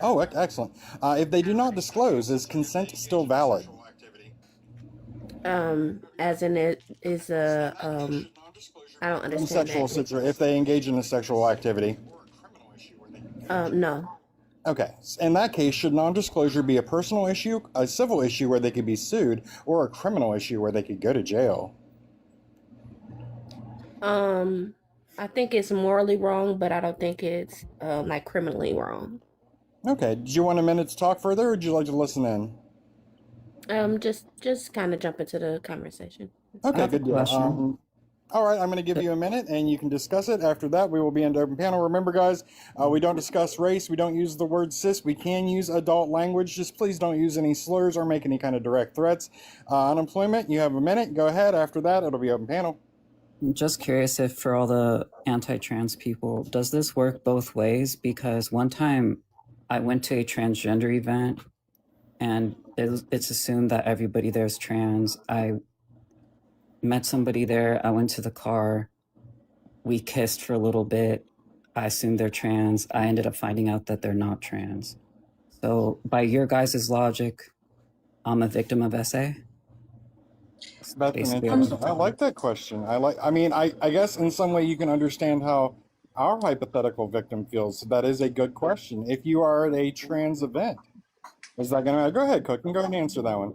Oh, excellent. If they do not disclose, is consent still valid? As in it is a I don't understand Sexual that. situation, if they engage in a sexual activity. No. Okay. In that case, should non-disclosure be a personal issue, a civil issue where they could be sued, or a criminal issue where they could go to jail? I think it's morally wrong, but I don't think it's like criminally wrong. Okay. Do you want a minute to talk further, or would you like to listen in? Just kind of jump into the conversation. Okay, have a good deal. question. All right, I'm going to give you a minute, and you can discuss it. After that, we will be in the open panel. Remember, guys, we don't discuss race. We don't use the word cis. We can use adult language. Just please don't use any slurs or make any kind of direct threats. Unemployment, you have a minute. Go ahead. After that, it'll be open panel. I'm just curious if for all the anti-trans people, does this work both ways? Because one time I went to a transgender event and it's assumed that everybody there is trans. I met somebody there. I went to the car. We kissed for a little bit. I assumed they're trans. I ended up finding out that they're not trans. So by your guys' logic, I'm a victim of SA? That's an interesting. I like that question. I guess in some way you can understand how our hypothetical victim feels. That is a good question. If you are at a trans event, is that gonna go ahead, Cook, and go ahead and answer that one?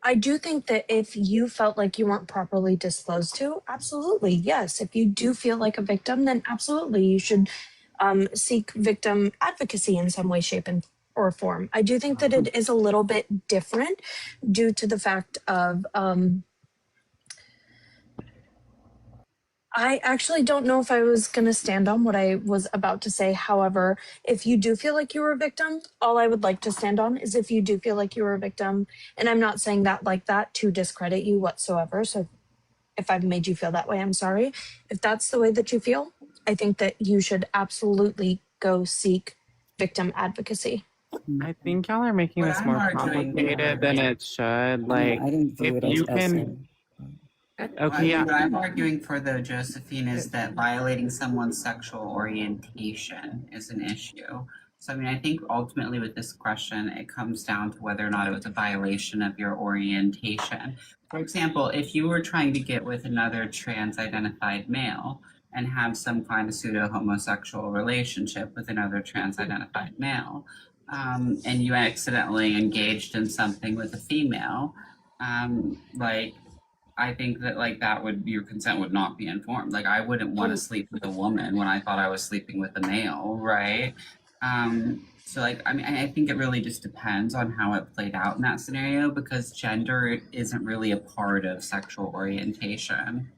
I do think that if you felt like you weren't properly disclosed to, absolutely, yes. If you do feel like a victim, then absolutely you should seek victim advocacy in some way, shape, or form. I do think that it is a little bit different due to the fact of I actually don't know if I was going to stand on what I was about to say. However, if you do feel like you were a victim, all I would like to stand on is if you do feel like you were a victim. And I'm not saying that like that to discredit you whatsoever. So if I've made you feel that way, I'm sorry. If that's the way that you feel, I think that you should absolutely go seek victim advocacy. I think y'all are making this more complicated than it should. Like, I didn't view if it you as can. Okay, yeah. What I'm arguing for, though, Josephine, is that violating someone's sexual orientation is an issue. So, I mean, I think ultimately with this question, it comes down to whether or not it was a violation of your orientation. For example, if you were trying to get with another trans-identified male and have some kind of pseudo-homosexual relationship with another trans-identified male, and you accidentally engaged in something with a female, I think that your consent would not be informed. Like, I wouldn't want to sleep with a woman when I thought I was sleeping with a male, right? I think it really just depends on how it played out in that scenario, because gender isn't really a part of sexual orientation.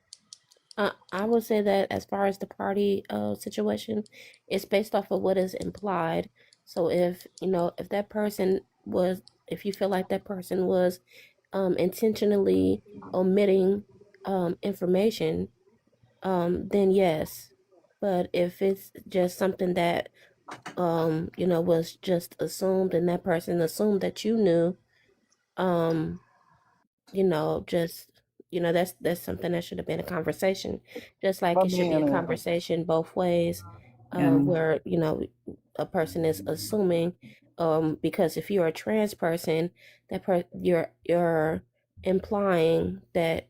I would say that as far as the party situation, it's based off of what is implied. So if that person was, if you feel like that person was intentionally omitting information, then yes. But if it's just something that was just assumed, and that person assumed that you knew, that's something that should have been a conversation, just like it should be a conversation both ways, where a person is assuming, because if you're a trans person, you're implying that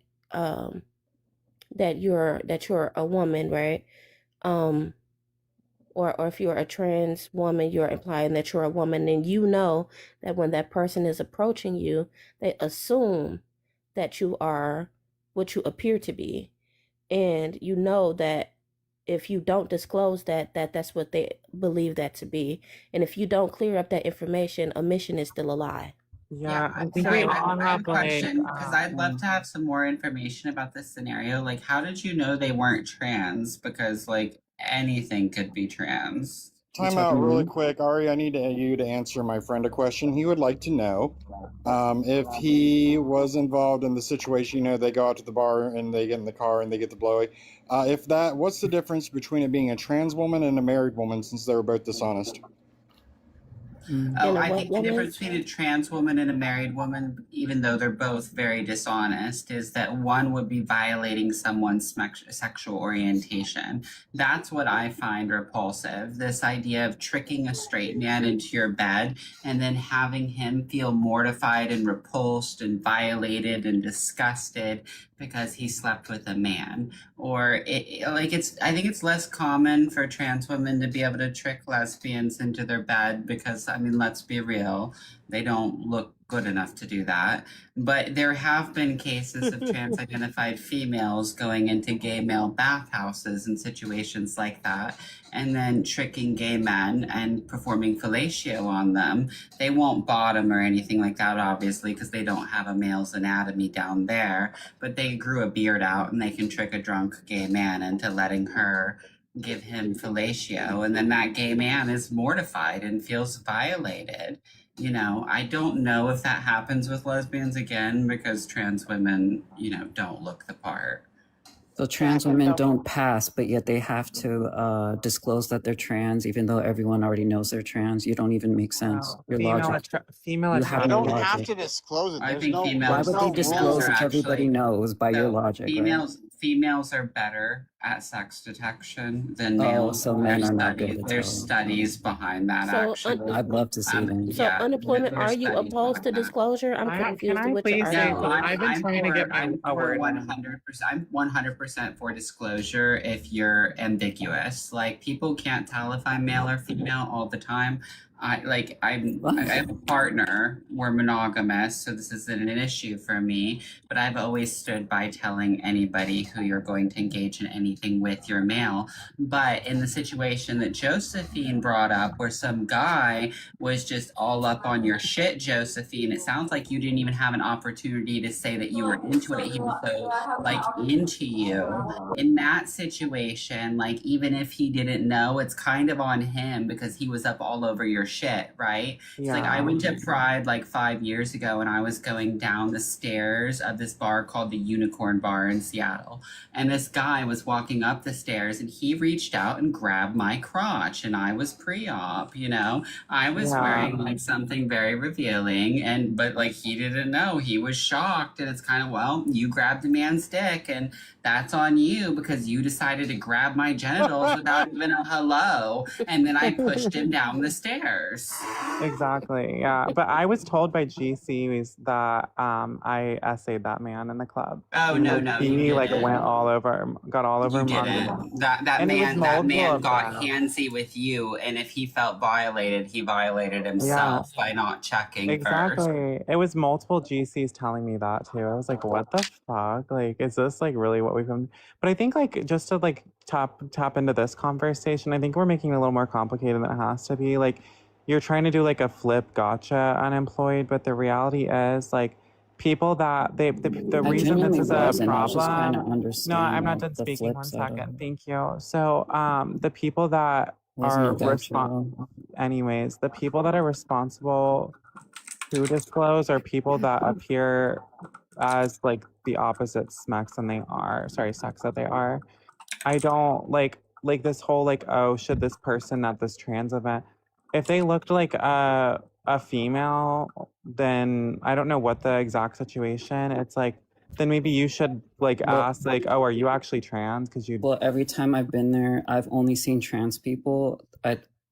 you're a woman, right? Or if you're a trans woman, you're implying that you're a woman, and you know that when that person is approaching you, they assume that you are what you appear to be, and you know that if you don't disclose that's what they believe that to be, and if you don't clear up that information, omission is still a lie. Yeah, I think Sorry, we I all have a have question, because I'd love to have some more information about this scenario. Like, how did you know they weren't trans? Because anything could be trans. Time out really quick. Ari, I need you to answer my friend a question. He would like to know if he was involved in the situation, they go out to the bar and they get in the car and they get the blowy. What's the difference between it being a trans woman and a married woman, since they were both dishonest? I think the difference between a trans woman and a married woman, even though they're both very dishonest, is that one would be violating someone's sexual orientation. That's what I find repulsive. This idea of tricking a straight man into your bed and then having him feel mortified and repulsed and violated and disgusted because he slept with a man. Or I think it's less common for trans women to be able to trick lesbians into their bed because, I mean, let's be real, they don't look good enough to do that. But there have been cases of trans identified females going into gay male bathhouses and situations like that, and then tricking gay men and performing fellatio on them. They won't bottom or anything like that, obviously, because they don't have a male's anatomy down there, but they grew a beard out and they can trick a drunk gay man into letting her give him fellatio, and then that gay man is mortified and feels violated. You know, I don't know if that happens with lesbians again because trans women, you know, don't look the part. So trans women don't pass, but yet they have to disclose that they're trans, even though everyone already knows they're trans. You don't even make sense. Your logic. Female You have They no don't have logic. to disclose it. I There's think no. females. Why There's would no they disclose rules. if everybody knows by your logic, right? Females are better at sex detection than Oh, males. so men There's are not good studies, at there's telling. studies behind that So, actually. I'd love to see them. So Yeah, unemployment, there's are you studies opposed to behind that. disclosure? I'm confused I to what your please say argument something? is. I've been trying to get my I'm a for word in. 100%. I'm 100% for disclosure if you're ambiguous. Like people can't tell if I'm male or female all the time. I have a partner. We're monogamous, so this isn't an issue for me. But I've always stood by telling anybody who you're going to engage in anything with, you're male. But in the situation that Josephine brought up, where some guy was just all up on your shit, Josephine, it sounds like you didn't even have an opportunity to say that you were into it. He was so into you. In that situation, like even if he didn't know, it's kind of on him because he was up all over your shit, right? It's like I went to Pride like 5 years ago and I was going down the stairs of this bar called the Unicorn Bar in Seattle. And this guy was walking up the stairs and he reached out and grabbed my crotch and I was pre-op, you know? I was wearing like something very revealing but like he didn't know. He was shocked and it's kind of, well, you grabbed a man's dick and that's on you because you decided to grab my genitals without even a hello. And then I pushed him down the stairs. Exactly. Yeah. But I was told by GCs that I essayed that man in the club. Oh, no, no, you He like didn't. went all over, got all over You him. didn't. That And it was man multiple of got them. handsy with you, and if he felt violated, he violated himself by not checking first. Exactly. It was multiple GCs telling me that too. I was like, what the fuck? Like, is this like really what we've been? But I think like just to like tap into this conversation, I think we're making it a little more complicated than it has to be. Like, you're trying to do like a flip gotcha unemployed, but the reality is like people that the I reason this genuinely is a wasn't. I was just trying to problem. No, understand I'm not like, done the speaking. flip One side of second. it. Thank you. So the people that Wasn't are a gotcha. anyways, the people that are responsible to disclose are people that appear as like the opposite sex than they are. Sex that they are. I don't like this whole like, oh, should this person at this trans event, if they looked like a female, then I don't know what the exact situation. It's like, then maybe you should like Well- ask like, oh, are you actually trans? Because you. Well, every time I've been there, I've only seen trans people.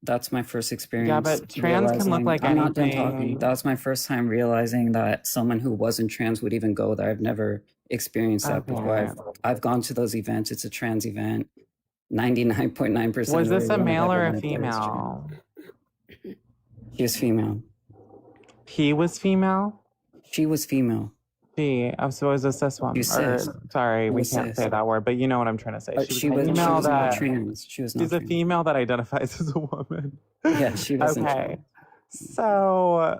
That's my first experience. but trans can look realizing- like I'm not done anything. talking. That was my first time realizing that someone who wasn't trans would even go there. I've never experienced that before. Okay. I've gone to those events. It's a trans event. 99.9%. Was of this a everyone I've male or ever a met there is female? trans. She was female. He was female. She was female. She. Oh, so is this one? She's Or, cis. sorry, we She's can't cis. say that word, but you know what I'm trying to say. She a was female not that. trans. She was not She's a trans. female that identifies as a woman. Yeah, she wasn't Okay. trans. So,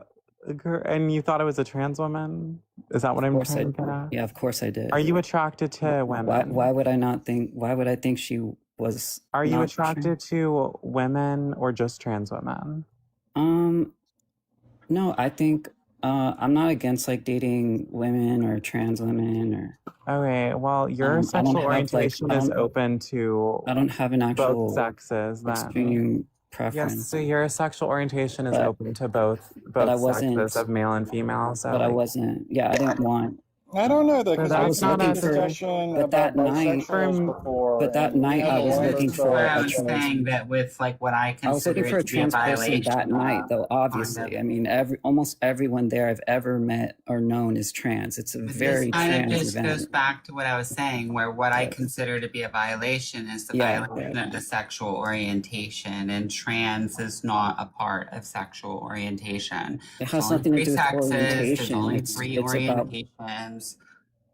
and you thought it was a trans woman? Is that what I'm Of course trying to get at? Yeah, of course I did. Are you attracted to women? Why would I not think? Why would I think she was? Are you not attracted to women or just trans women? No, I think I'm not against like dating women or trans women or. Okay, well, your I don't sexual have, like, orientation I is don't- open to I don't have an actual both sexes. Then. extreme preference. Yes, so your sexual orientation is But- open to both but I sexes wasn't- of male and female. So But I like, wasn't. Yeah, I didn't want I don't know though, But because I we've was had looking a for, discussion but about that night, bisexuals before. but that and we night had I a was lot of looking stuff for I a was trans. saying that with like what I I was looking consider for a to be a trans person violation that night, though. of Obviously, I mean, almost everyone there I've ever met or known is trans. It's a But this very kind of trans just goes event. back to what I was saying, where what I Yeah, consider to be a violation is the yeah, violation yeah. of the sexual orientation, and trans is not a part of sexual orientation. It There's has only nothing to three do with sexes, there's orientation. only It's three it's about orientations.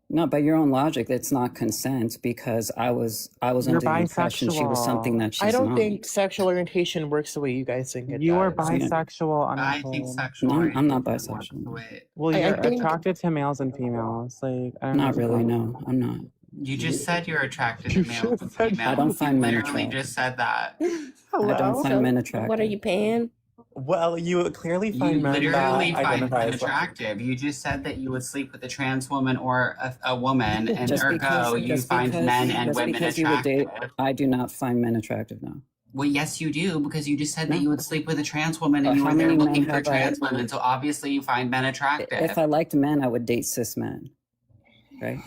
no, by your own logic, it's not consent because I was You're under the impression she was something bisexual. that I she's don't not. think sexual orientation works the way you guys think it You are does. Yeah. bisexual, I think unemployed. sexual No, I'm not orientation works bisexual. the way. Well, I you're think attracted to males and females. Like, I don't Not really. understand. No, I'm not. You just said you're attracted to You males just and said females. I don't You find men literally attractive. just said that. I don't Hello? find men So, attractive. what are you paying? Well, you clearly You find men literally that find identify men as well. attractive. You just said that you would sleep with a trans woman or a woman, and Just because, ergo, you just find because, men and just women because you would attractive. date, I do not find men attractive now. Well, yes, you do, because you just said that No. you would sleep with a trans woman and you How were there many men looking for have I? trans women. So obviously, you find men attractive. If I liked men, I would date cis men, right?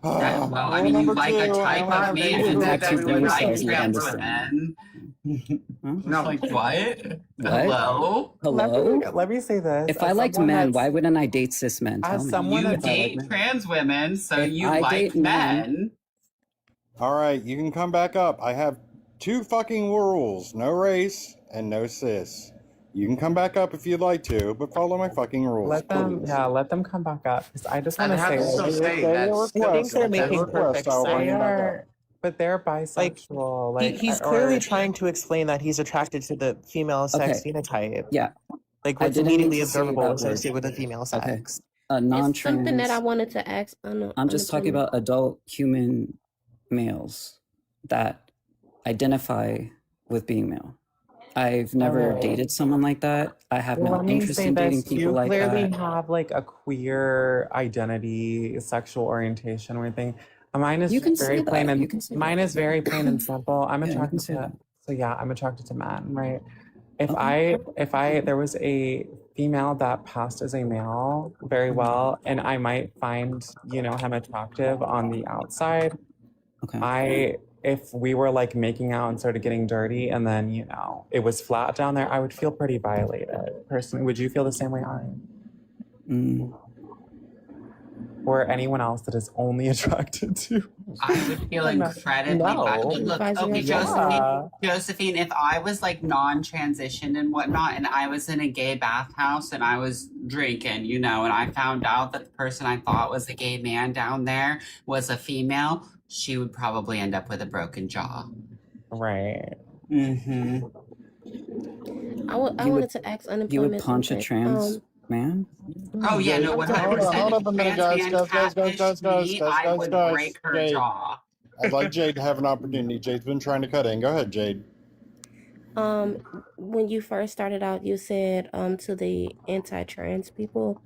Yeah, well, I Rule mean, you number like a two, type I of have man, a and rule that Two you brain like cells would trans understand. women. Huh? No, like what? What? Hello? Hello? Let me say this. If I As liked someone men, that's why wouldn't I date cis men? Tell as me. someone You that's If I like date men. trans women, so If you I like date men, men. All right, you can come back up. I have two fucking rules: no race and no cis. You can come back up if you'd like to, but follow my fucking rules, let them, please. yeah, let them come back up. 'Cause I just want And to have say, to still like, say Say that your I think request. they're Say making your request. perfect I'll bring they you back up. are, but they're Like bisexual, like, he's clearly or trying to explain that he's attracted to the female sex okay, phenotype, yeah, like I what's didn't mean immediately to say observable that word. associated with the female Okay, sex. It's something that I non-trans. wanted to ask I'm just talking unemployment. about adult human males that identify with being male. I've never Alright. dated someone like that. I have Well, no let me interest say in dating this. people You like clearly that. have like a queer identity, sexual orientation, or anything. Mine is You can say very plain that. You and can say mine that. is very plain and simple. I'm Yeah, you can attracted say to, that. so yeah, I'm attracted to men, right? If Okay. there was a female that passed as a male very well, and I might find, him attractive on the outside, Okay. if we were like making out and started getting dirty and then, it was flat down there, I would feel pretty violated. Personally, would you feel the same way I am? Mm. Or anyone else that is only attracted to? I would feel incredibly bad. Look, okay, Yeah. Josephine, if I was like non-transitioned and whatnot, and I was in a gay bathhouse and I was drinking, and I found out that the person I thought was a gay man down there was a female, she would probably end up with a broken jaw. Right. Mm-hmm. I wanted to ask You unemployment would punch a something. trans man? Oh yeah, no, Hold 100%. up a minute, guys. I would break her Jade, jaw. I'd like Jade to have an opportunity. Jade's been trying to cut in. Go ahead, Jade. When you first started out, you said to the anti-trans people,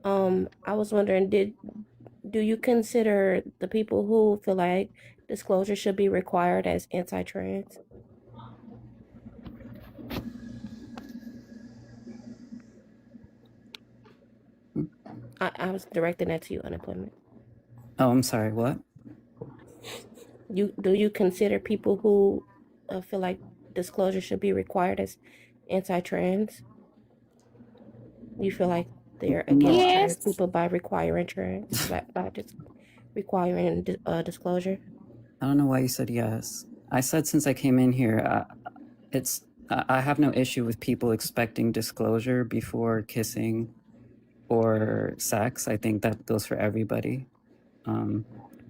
I was wondering, do you consider the people who feel like disclosure should be required as anti-trans? I was directing that to you, unemployment. Oh, I'm sorry. What? Do you consider people who feel like disclosure should be required as anti-trans? You feel like they're against trans people by requiring just requiring disclosure? I don't know why you said yes. I said since I came in here, I have no issue with people expecting disclosure before kissing or sex. I think that goes for everybody.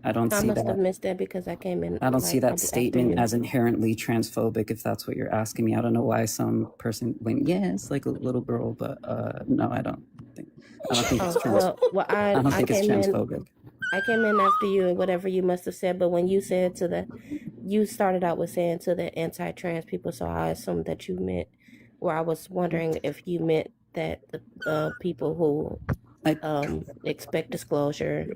I don't I see must that. have missed that because I came in. I don't see that after statement you. as inherently transphobic, if that's what you're asking me. I don't know why some person went, yes, like a little girl, but no, I don't think it's I I don't think it's came in. transphobic. I came in after you and whatever you must have said, but when you said you started out with saying to the anti-trans people, so I assumed that you meant, or I was wondering if you meant that the people who expect disclosure,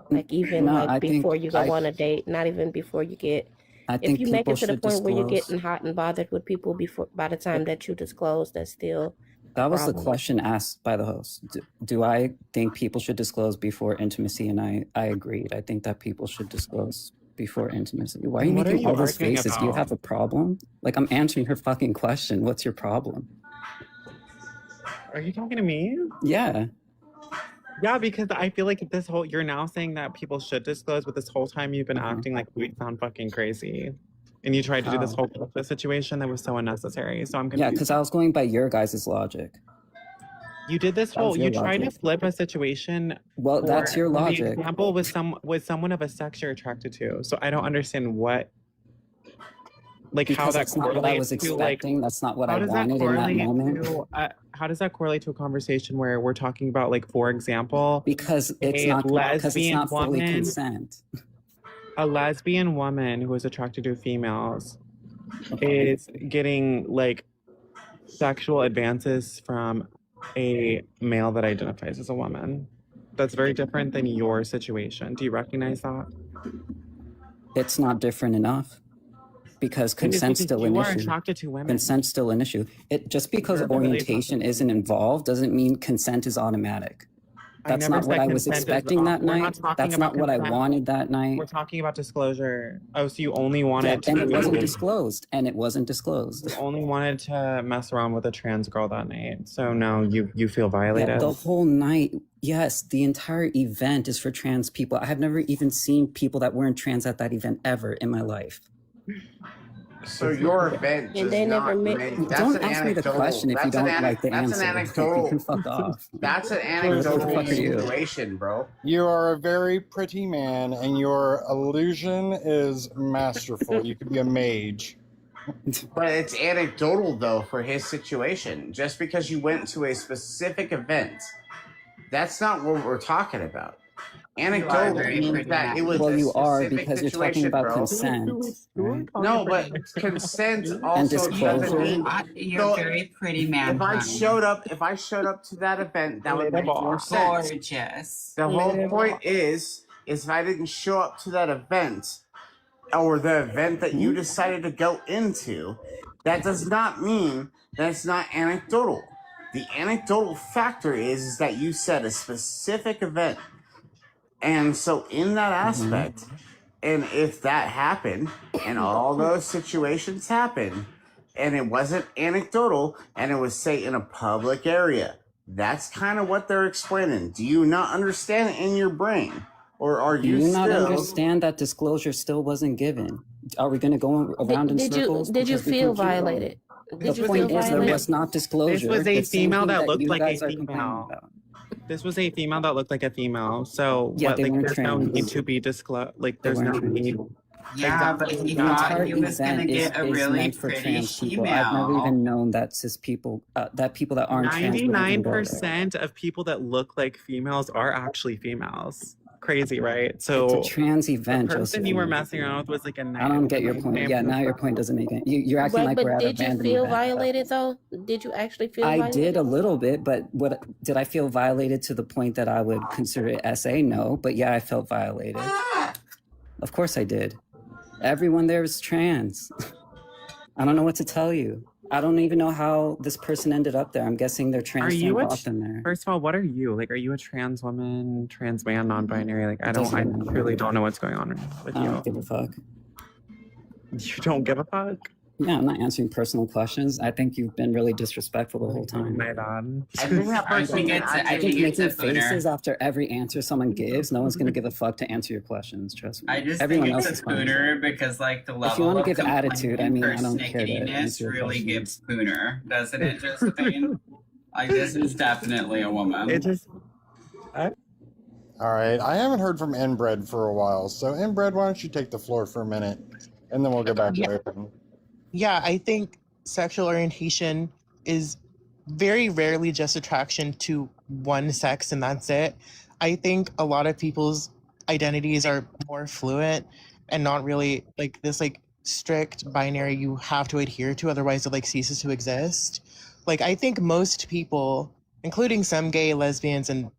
like even No, like I think before you go on a date, not even before you get. I If think you make people it to the should point where you're disclose. getting hot and bothered with people by the time that you disclose, that's still That was the problem. question asked by the host. Do I think people should disclose before intimacy? And I agreed. I think that people should disclose before intimacy. Why are you Then what are making you all those arguing faces? Do you about? have a problem? Like, I'm answering her fucking question. What's your problem? Are you talking to me? Yeah. Yeah, because I feel like you're now saying that people should disclose, but this whole time you've been acting like we sound fucking crazy. And you tried to do this How? whole situation that was so unnecessary. So I'm Yeah, confused. because I was going by your guys' logic. You did this That was whole, your you tried to logic. flip a situation Well, that's your for the logic. example with someone of a sex you're attracted to. So I don't understand how Because that that's not what I was correlates to like, expecting. That's not what how I does that wanted in that correlate moment. to, how does that correlate to a conversation where we're talking about like, for example, Because it's a not lesbian fully woman, consent. a lesbian woman who is attracted to females is getting like sexual advances from a male that identifies as a woman. That's very different than your situation. Do you recognize that? It's not different enough. Because It is consent's because still an you are issue. attracted to women. Consent's still an issue. It just because You're really orientation isn't involved doesn't mean consent is automatic. I That's never not what said I was consent is expecting that we're not night. talking That's about not what I consent. wanted that night. We're talking about disclosure. Oh, so you only Yeah, wanted and it wasn't to disclosed. And it wasn't disclosed. you only wanted to mess around with a trans girl that night. So no, you feel Yeah, violated. the whole night. Yes, the entire event is for trans people. I have never even seen people that weren't trans at that event ever in my life. So your event And does they never not met. make that's Don't an ask me the anecdotal. question if you That's an don't like the that's an answer. You anecdotal. can fuck off. That's an Who the anecdotal fuck are you? situation, bro. You are a very pretty man, and your illusion is masterful. You could be a mage. But it's anecdotal though for his situation. Just because you went to a specific event, that's not what we're talking about. Anecdotal very means pretty that it man. was Well, a you are specific because you're talking situation, about bro. consent, right? No, but consent And also doesn't disclosure. mean. You're So a very pretty man. if I honey. showed up to that event, that would make more sense. Gorgeous. The whole point is if I didn't show up to that event or the event that you decided to go into, that does not mean that it's not anecdotal. The anecdotal factor is that you said a specific event. And so in that aspect, and if that happened and all those situations happened and it wasn't anecdotal and it was say in a public area, that's kind of what they're explaining. Do you not understand it in your brain? Or are Do you you not still understand that disclosure still wasn't given? Are we going to go around in Did you circles? did you Because we feel can keep going. violated? The Did you feel point is there violated? was not disclosure. This was a The same female thing that looked you like a guys are complaining female. about. This was a female that looked like a female. So Yeah, what? they Like, weren't there's no trans. need to be disclosed. Like, They there's no weren't need. trans. Yeah, but he The thought entire he was gonna event get a is really meant for pretty trans people. I've never female. even known that cis people, that people that aren't trans would even go there. 99% of people that look like females are actually females. Crazy, right? It's So a trans the event, person you were Josephine. messing around with was like a I don't get your point. Yeah, now your point doesn't make it. You're acting like But we're at a did you random feel event. violated though? Did you actually feel I violated? did a little bit, but what did I feel violated to the point that I would consider it SA? No, but yeah, I felt violated. Of course I did. Everyone there is trans. I don't know what to tell you. I don't even know how this person ended up there. I'm guessing they're are trans you a, brought them there. first of all, what are you? Like, are you a trans woman, trans man, non-binary? Like, I Doesn't matter. really don't know what's going on with I you. don't give a fuck. You don't give a fuck? Yeah, I'm not answering personal questions. I think you've been really disrespectful the whole time. My bad. I think that I person think can it's I I think think it's a making faces pooner. after every answer someone gives, no one's gonna give a fuck to answer your questions. Trust me. I just Everyone think else it's is a fine. pooner because like the If you level want to of give complaint attitude, I and mean, I don't care to persnickiness answer your really questions. gives pooner, doesn't it, Josephine? Like this is definitely a woman. It just. All right. I haven't heard from Inbred for a while. So, Inbred, why don't you take the floor for a minute? And then we'll go back to Open. Yeah, I think sexual orientation is very rarely just attraction to one sex and that's it. I think a lot of people's identities are more fluent and not really like this like strict binary you have to adhere to, otherwise it like ceases to exist. Like I think most people, including some gay, lesbians, and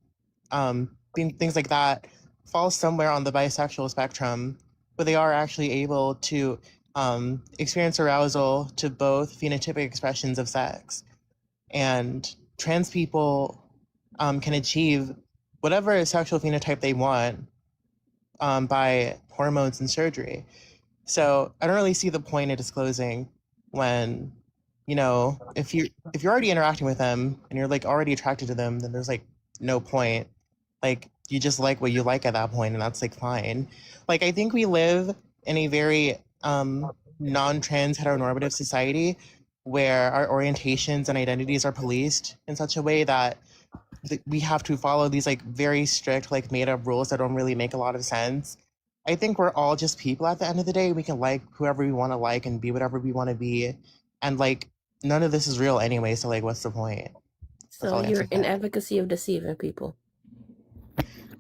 things like that, fall somewhere on the bisexual spectrum, but they are actually able to experience arousal to both phenotypic expressions of sex. And trans people can achieve whatever sexual phenotype they want by hormones and surgery. So I don't really see the point of disclosing when, if you're already interacting with them and you're like already attracted to them, then there's like no point. Like you just like what you like at that point, and that's like fine. Like I think we live in a very non-trans heteronormative society where our orientations and identities are policed in such a way that we have to follow these like very strict like made up rules that don't really make a lot of sense. I think we're all just people at the end of the day. We can like whoever we want to like and be whatever we want to be, and like none of this is real anyway, so like what's the point? That's all So I have you're to in say. advocacy of deceiving people.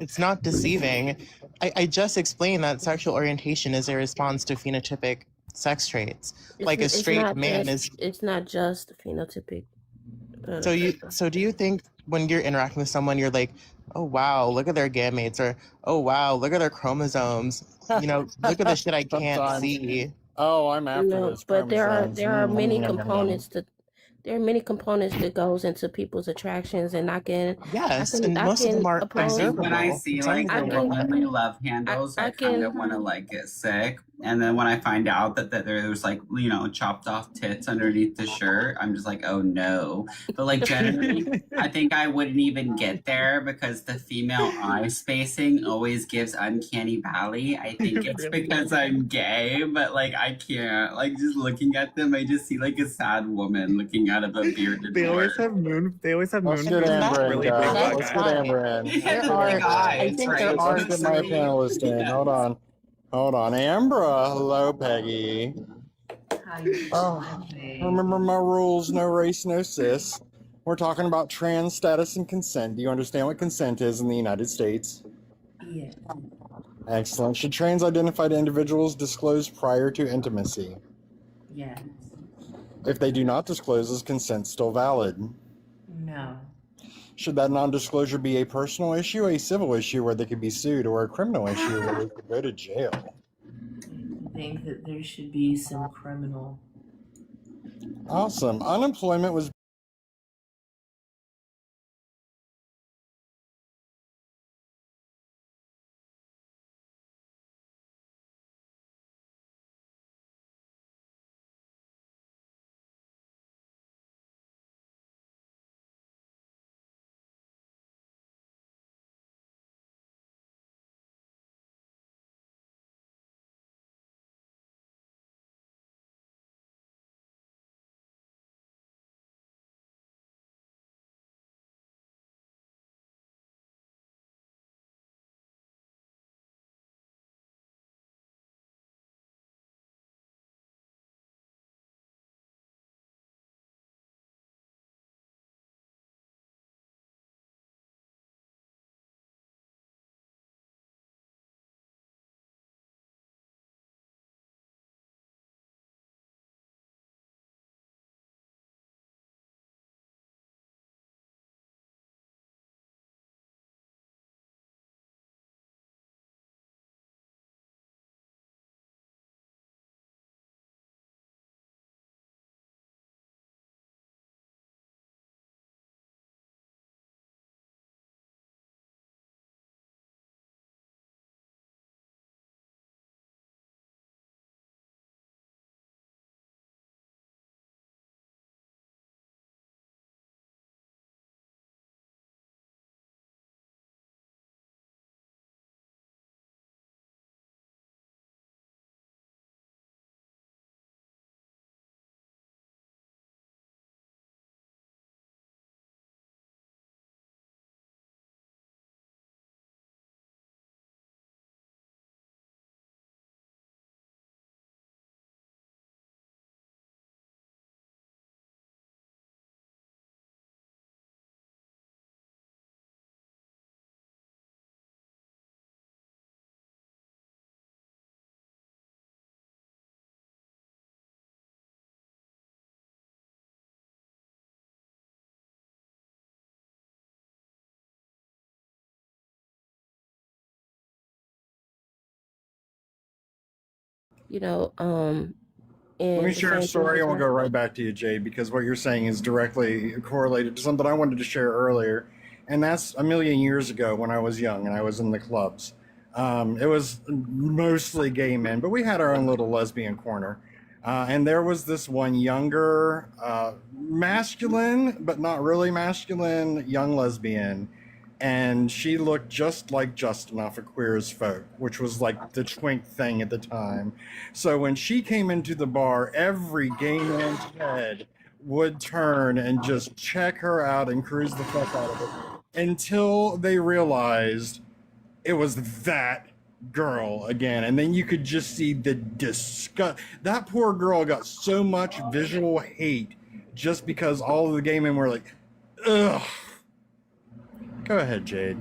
It's not deceiving. I just explained that sexual orientation is a response to phenotypic sex traits. Like a straight man is. It's not just phenotypic. So do you think when you're interacting with someone, you're like, oh wow, look at their gametes, or oh wow, look at their chromosomes. Look at the shit I can't Sometimes. see. Oh, I'm after No, those but there are chromosomes. many Yum, yum, yum, yum. components that goes into people's attractions, and I can most of them are oppose. I think when I see like I the can- womanly love handles, I kind of want to like get sick. And then when I find out that there's like, chopped off tits underneath the shirt, I'm just like, oh no. But like generally, I think I wouldn't even get there because the female eye spacing always gives uncanny valley. I think it's because I'm gay, but like I can't. Like just looking at them, I just see like a sad woman looking out of a bearded They always dwarf. have moon. They always have Let's moon. get Amber in, really big guys. black Let's eyes. get Amber in. There are I think there are. Let's get my panelist in. Hold on. Ambra. Hello, Peggy. Oh, remember my rules: no race, no cis. We're talking about trans status and consent. Do you understand what consent is in the United States? Yeah. Excellent. Should trans identified individuals disclose prior to intimacy? Yes. If they do not disclose, is consent still valid? No. Should that non-disclosure be a personal issue, a civil issue where they could be sued, or a criminal issue where they could go to jail? I think that there should be some criminal. Awesome. Unemployment was Let And me the share a same thing story with and we'll go her. right back to you, Jay, because what you're saying is directly correlated to something I wanted to share earlier. And that's a million years ago when I was young and I was in the clubs. It was mostly gay men, but we had our own little lesbian corner. And there was this one younger, masculine, but not really masculine, young lesbian. And she looked just like Justin off of Queer as Folk, which was like the twink thing at the time. So when she came into the bar, every gay man's head would turn and just check her out and cruise the fuck out of it until they realized it was that girl again. And then you could just see the disgust. That poor girl got so much visual hate just because all of the gay men were like, ugh. Go ahead, Jade.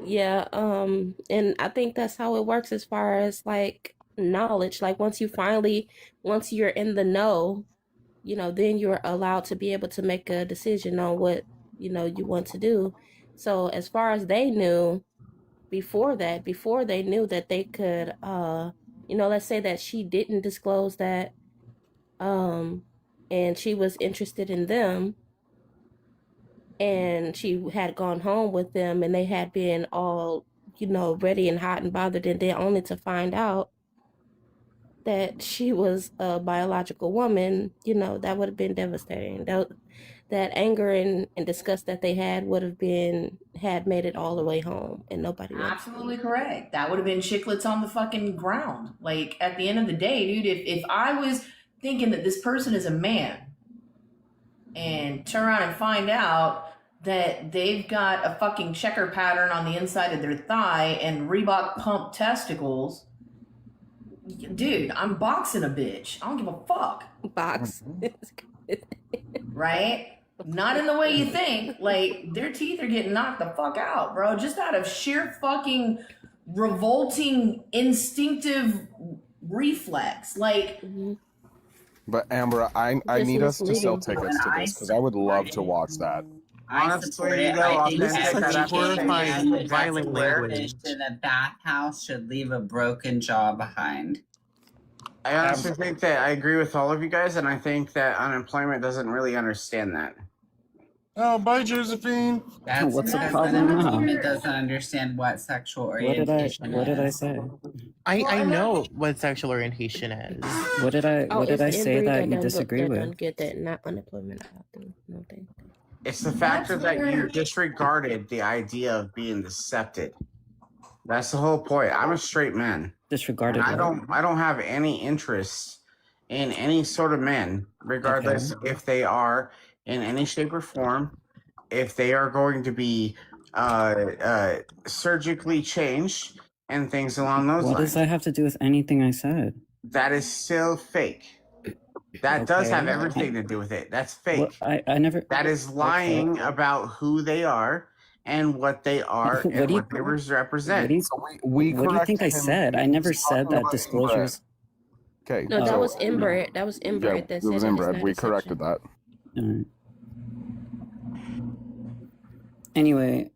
Yeah, and I think that's how it works as far as like knowledge. Like once you're in the know, then you're allowed to be able to make a decision on what, you want to do. So as far as they knew before they knew that they could, let's say that she didn't disclose that, and she was interested in them, and she had gone home with them and they had been all, ready and hot and bothered, and then only to find out that she was a biological woman, that would have been devastating. That anger and disgust that they had had made it all the way home, and nobody would have seen Absolutely it. correct. That would have been chiclets on the fucking ground. Like at the end of the day, dude, if I was thinking that this person is a man and turn around and find out that they've got a fucking checker pattern on the inside of their thigh and Reebok pump testicles, dude, I'm boxing a bitch. I don't give a fuck. Box. Right? Not in the way you think. Like, their teeth are getting knocked the fuck out, bro. Just out of sheer fucking revolting, instinctive reflex. Like, But Amber, I This need us to misleading. sell tickets to this because I would love to watch that. I support it. I think This is every such man horrifying, that violent gets language. in a bathhouse should leave a broken jaw behind. I honestly think that I agree with all of you guys, and I think that unemployment doesn't really understand that. Oh, bye, Josephine. That's What's the because problem now? unemployment doesn't understand what sexual What did orientation what did I is. say? I know what sexual orientation is. What did I Oh, it's say inbreed that you don't disagree that with? don't get that, not unemployment. No thing. It's the factor that you weird. disregarded the idea of being decepted. That's the whole point. I'm a straight man. Disregarded And what? I don't have any interest in any sort of men, regardless if they are in any shape or form, if they are going to be surgically changed and things along those What lines. does that have to do with anything I said? That is still fake. That does have Okay. everything to do with it. That's fake. Well, I never. That is lying about who they are and what they are What and do you- what they represent. What do you, what do you think I said? I never said that disclosures. Okay. No, that so- was inbred. That was inbred. Yeah, that it said was that it's inbred. not We deception. corrected that. Anyway,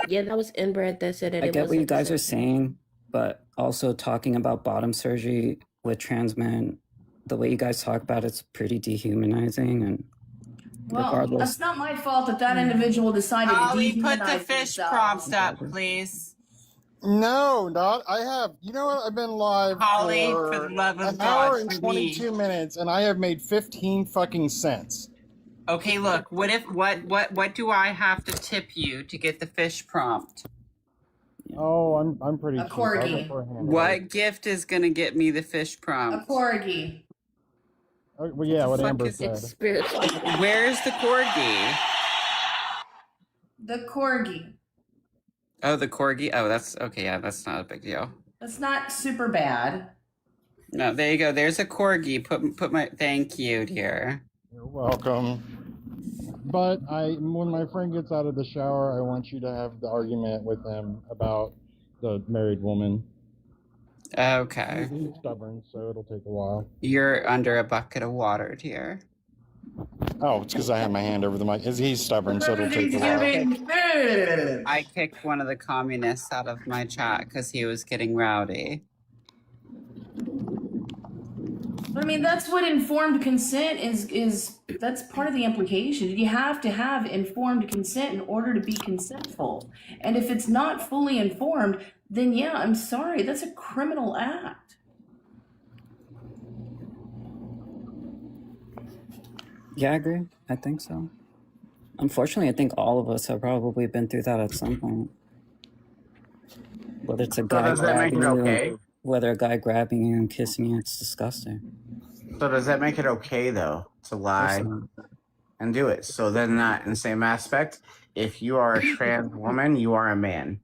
Yeah, that was inbred that said that I it get what you wasn't guys are deception. saying, but also talking about bottom surgery with trans men, the way you guys talk about it's pretty dehumanizing, and well, regardless, that's not my fault that individual decided to Holly, put the dehumanize fish themselves. prompts up, please. No, not. I have. You know what? I've been live Holly, for for the love of an hour God, and for 22 minutes, and I have made 15 fucking cents. Okay, look. What do I have to tip you to get the fish prompt? Oh, I'm pretty. A cheap. I'll go corgi. for a handle. What gift is gonna get me the fish A prompt? corgi. Oh, well, yeah, what fuck Amber is said. It's spiritual. Where's the corgi? The corgi. Oh, the corgi. Oh, that's okay. Yeah, that's not a big deal. That's not super bad. No, there you go. There's a corgi. Put my thank you, dear. You're welcome. But when my friend gets out of the shower, I want you to have the argument with him about the married woman. Okay. He's stubborn, so it'll take a while. You're under a bucket of water, dear. Oh, it's because I have my hand over the mic. He's stubborn, so it'll take a while. I kicked one of the communists out of my chat because he was getting rowdy. But I mean, that's what informed consent is that's part of the implication. You have to have informed consent in order to be consentful. And if it's not fully informed, then yeah, I'm sorry, that's a criminal act. Yeah, I agree. I think so. Unfortunately, I think all of us have probably been through that at some point. Whether it's a guy does that make grabbing it you, okay? whether a guy grabbing you and kissing you, it's disgusting. So does that make it okay though to lie and do it? So then, that in the same aspect, if you are a trans woman, you are a man.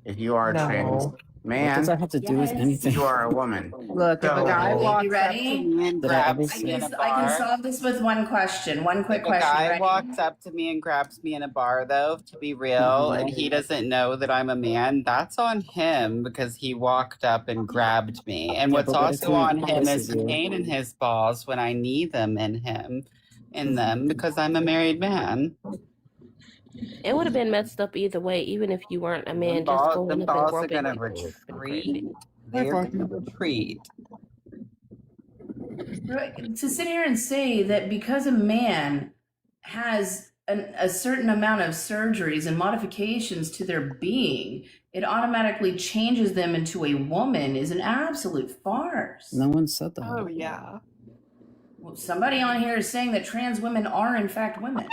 If you are a trans What man, does that have to do with anything? you are a woman. Look, if a guy So- walks You up ready? to me and Did I ever grabs see me in a I can bar, solve this with one question. One quick if a question. guy Ready? walks up to me and grabs me in a bar, though, to be real, and he doesn't know that I'm a man, that's on him because he walked up and grabbed me. And Yeah, what's but what if also he on him is kisses the you? pain in his balls when I knee them in them because I'm a married man. It would have been messed up either way, even if you weren't a man, just Balls, going them up and balls are groping gonna people. retreat. They're gonna retreat. Right, to sit here and say that because a man has a certain amount of surgeries and modifications to their being, it automatically changes them into a woman is an absolute farce. No one said that. Oh, yeah. Well, somebody on here is saying that trans women are in fact women.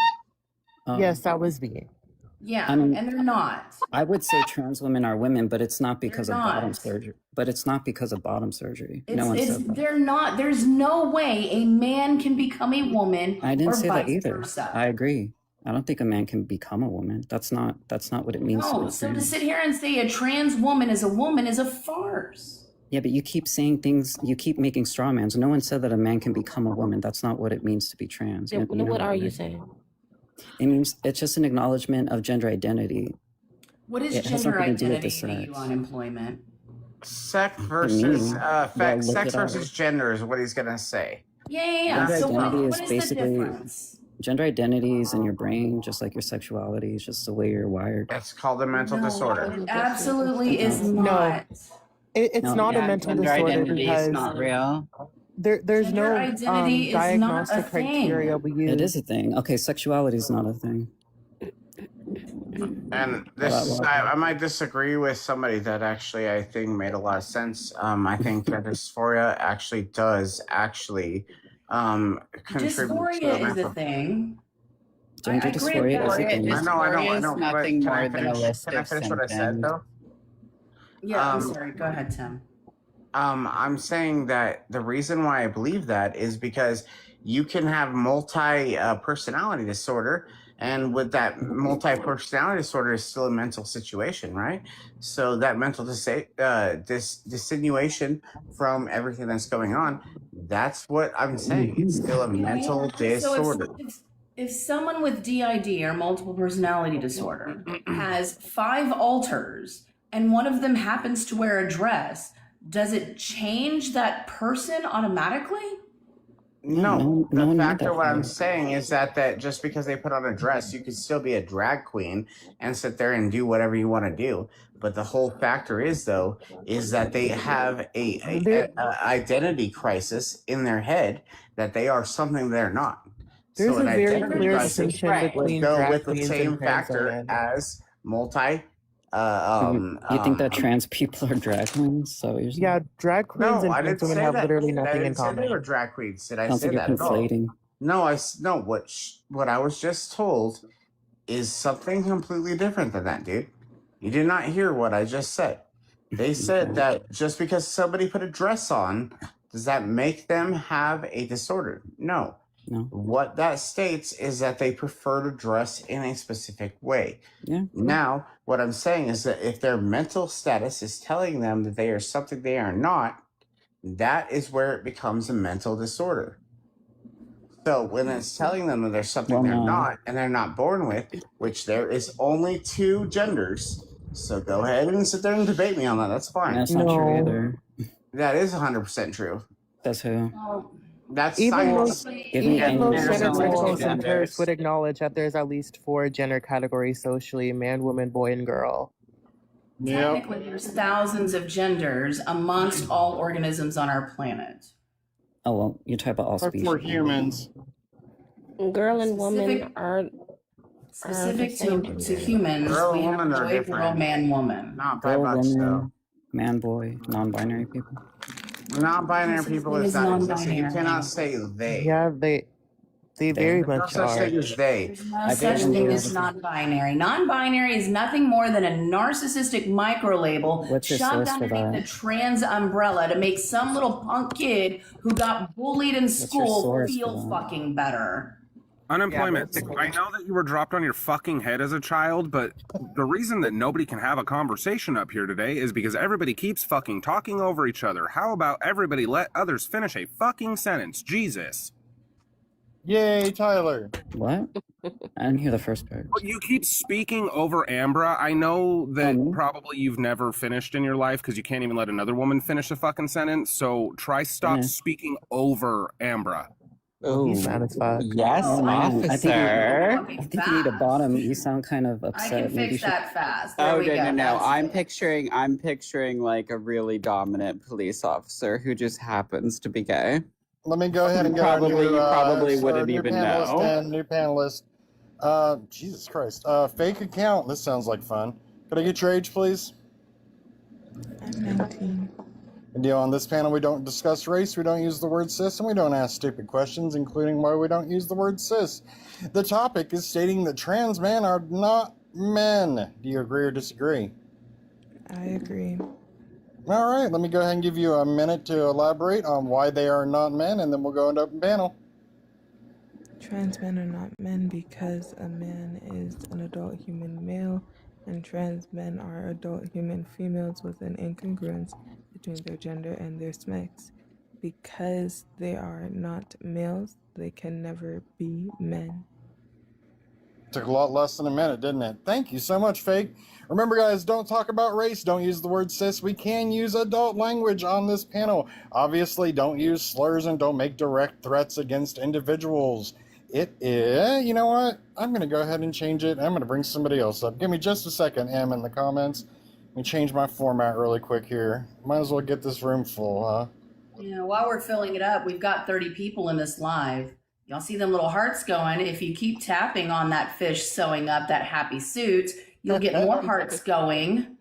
Yes, that was me. Yeah, I mean- and they're not. I would say trans women are women, but it's not because They're of bottom not. surgery. But it's not because of bottom surgery. It's, No one it's said that. they're not. There's no way a man can become a woman. I didn't or say that vice either. versa. I agree. I don't think a man can become a woman. That's not what it means to No, be so to trans. sit here and say a trans woman is a farce. Yeah, but you keep saying things. You keep making straw mans. No one said that a man can become a woman. That's not what it means to be trans. Then You know what that, are you right? saying? It means it's just an acknowledgement of gender identity. What is It has gender something to do with identity the to you sex. on employment? sex versus Well, look sex it up. versus gender is what he's gonna say. Yeah. Gender So what identity is is the basically difference? gender identity is in your brain, just like your sexuality is just the way you're wired. That's called a mental No, disorder. it absolutely is No. not. It's No. not a Yeah, mental gender disorder identity because is not real. there's Gender no identity is not a diagnostic thing. criteria we use. It is a thing. Okay, sexuality is not a thing. And this, I might disagree with somebody that actually I think made a lot of sense. I think that dysphoria actually does contribute to the Dysphoria is a mental. thing. Gender I grant dysphoria is a that. thing. I know. Dysphoria is But nothing can I more than a finish? list Can I of finish what I said symptoms. though? Yeah, I'm Um, sorry. Go ahead, Tim. I'm saying that the reason why I believe that is because you can have multi personality disorder, and with that multi personality disorder is still a mental situation, right? So that mental dissimulation from everything that's going on, that's what I'm saying. It's still a mental So disorder. if someone with DID or multiple personality disorder has 5 alters and one of them happens to wear a dress, does it change that person automatically? No, No the one made factor that what I'm claim. saying is that just because they put on a dress, you could still be a drag queen and sit there and do whatever you want to do. But the whole factor is though is that they have a identity crisis in their head that they are something they're not. There's So an a very identity clear crisis distinction would between go drag with the queens same and trans factor women. as multi. You think that trans people are drag queens? So you're saying? Yeah, drag queens No, and I trans didn't women say have that. literally I nothing in didn't say they common. were drag queens. Did I Sounds say like you're that at all? conflating. No, no. What I was just told is something completely different than that, dude. You did not hear what I just said. They said that just because somebody put a dress on, does that make them have a disorder? No. No. What that states is that they prefer to dress in a specific way. Yeah. Now, what I'm saying is that if their mental status is telling them that they are something they are not, that is where it becomes a mental disorder. So when it's telling them that there's something Well, they're no. not and they're not born with, which there is only 2 genders. So go ahead and sit there and debate me on that. That's fine. That's not true No. either. That is 100% true. That's who. That's Even science. most, Give me even any most There's gender only critical 2 centers genders. would acknowledge that there's at least 4 gender categories socially: man, woman, boy, and girl. Technically, there's thousands of genders amongst all organisms on our planet. Oh well, you type about all Or species. for humans. Girl and woman Specific- are Specific the same to humans, Girl, we have woman are boy, girl, different. man, woman. Not by Girl, much though. woman, man, boy, non-binary people. Non-binary Such people thing is as not existing. You non-binary. cannot say they. Yeah, they very There's no much such are. thing as they. There's no I such think thing we're- as non-binary. Non-binary is nothing more than a narcissistic micro-label What's your shoved source for underneath that? the trans umbrella to make some little punk kid who got bullied in your school source feel for that? fucking better. Unemployment. I know that you were dropped on your fucking head as a child, but the reason that nobody can have a conversation up here today is because everybody keeps fucking talking over each other. How about everybody let others finish a fucking sentence? Jesus. Yay, Tyler. What? I didn't hear the first part. But you keep speaking over Ambra. I know that probably you've never finished in your life because you can't even let another woman finish a fucking sentence. So try stop speaking over Ambra. Oh, He's mad as fuck. Yes, Oh, man. officer. I think you need a bottom. You sound kind of I upset. can Maybe you fix should. that fast. There Oh we no, go. no, no! That's I'm picturing like a really dominant police officer who just happens to be gay. Let me go ahead and get Probably- our new, you probably our wouldn't new even panelist know. and new panelist. Jesus Christ. Fake account. This sounds like fun. Could I get your age, please? I'm 19. Good deal. On this panel, we don't discuss race, we don't use the word cis, and we don't ask stupid questions, including why we don't use the word cis. The topic is stating that trans men are not men. Do you agree or disagree? I agree. All right, let me go ahead and give you a minute to elaborate on why they are not men, and then we'll go into open panel. Trans men are not men because a man is an adult human male, and trans men are adult human females with an incongruence between their gender and their sex. Because they are not males, they can never be men. Took a lot less than a minute, didn't it? Thank you so much, Fake. Remember, guys, don't talk about race. Don't use the word cis. We can use adult language on this panel. Obviously, don't use slurs and don't make direct threats against individuals. It is, you know what? I'm going to go ahead and change it. I'm going to bring somebody else up. Give me just a second, M, in the comments. Let me change my format really quick here. Might as well get this room full, huh? You know, while we're filling it up, we've got 30 people in this live. Y'all see them little hearts going. If you keep tapping on that fish sewing up that happy suit, you'll get more hearts going.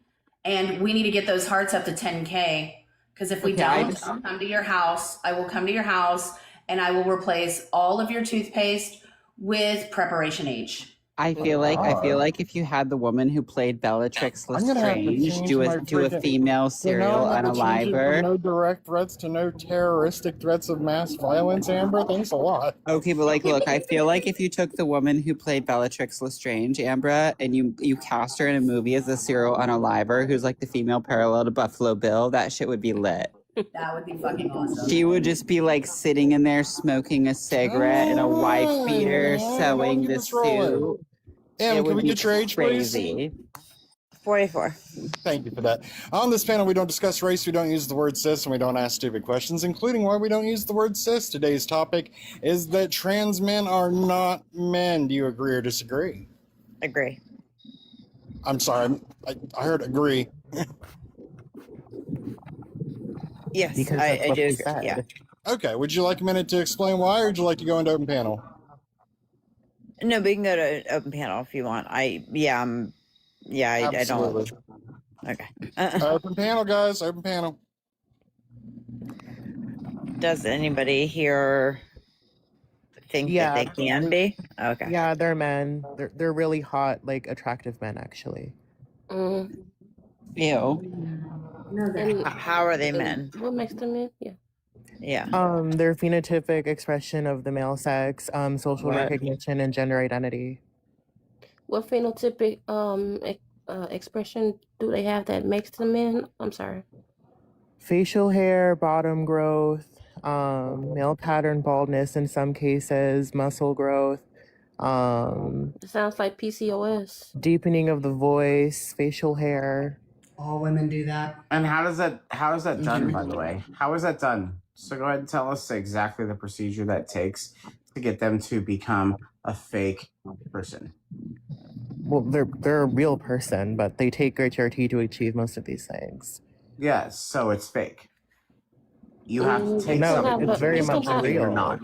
And we need to get those hearts up to 10K. Because if we Okay, I don't, just- I'll come to your house. I will come to your house and I will replace all of your toothpaste with Preparation H. I feel like if you had the woman who played Bellatrix I'm gonna have to Lestrange change do my a freaking- female So now serial I'm gonna change it from unaliver. no direct threats to no terroristic threats of mass violence, Amber. Thanks a lot. Okay, but like, look, I feel like if you took the woman who played Bellatrix Lestrange, Ambra, and you cast her in a movie as a serial unaliver, who's like the female parallel to Buffalo Bill, that shit would be lit. That would be fucking awesome. She would just be like sitting in there smoking a cigarette in a wife beater, sewing the suit. Em, It can would we be get your age, crazy. please? 44. Thank you for that. On this panel, we don't discuss race, we don't use the word cis, and we don't ask stupid questions, including why we don't use the word cis. Today's topic is that trans men are not men. Do you agree or disagree? Agree. I'm sorry, I heard agree. Yes, Because I that's what do. he Agree. said. Yeah. Okay, would you like a minute to explain why, or would you like to go into open panel? No, we can go to open panel if you want. I don't. Absolutely. Okay. Open panel, guys, open panel. Does anybody here think that they can be? Okay. Yeah, they're men. They're really hot, like attractive men, actually. Ew. How are they men? What makes them men? Yeah. Yeah. Their phenotypic expression of the male sex, social What? recognition, and gender identity. What phenotypic expression do they have that makes them men? I'm sorry. Facial hair, bottom growth, male pattern baldness in some cases, muscle growth, It sounds like PCOS. deepening of the voice, facial hair. All women do that. And how is that done, by the way? How is that done? So go ahead and tell us exactly the procedure that takes to get them to become a fake person. Well, they're a real person, but they take great HRT to achieve most of these things. Yes, so it's fake. You have to take No, something it's very to be much something you're real. not.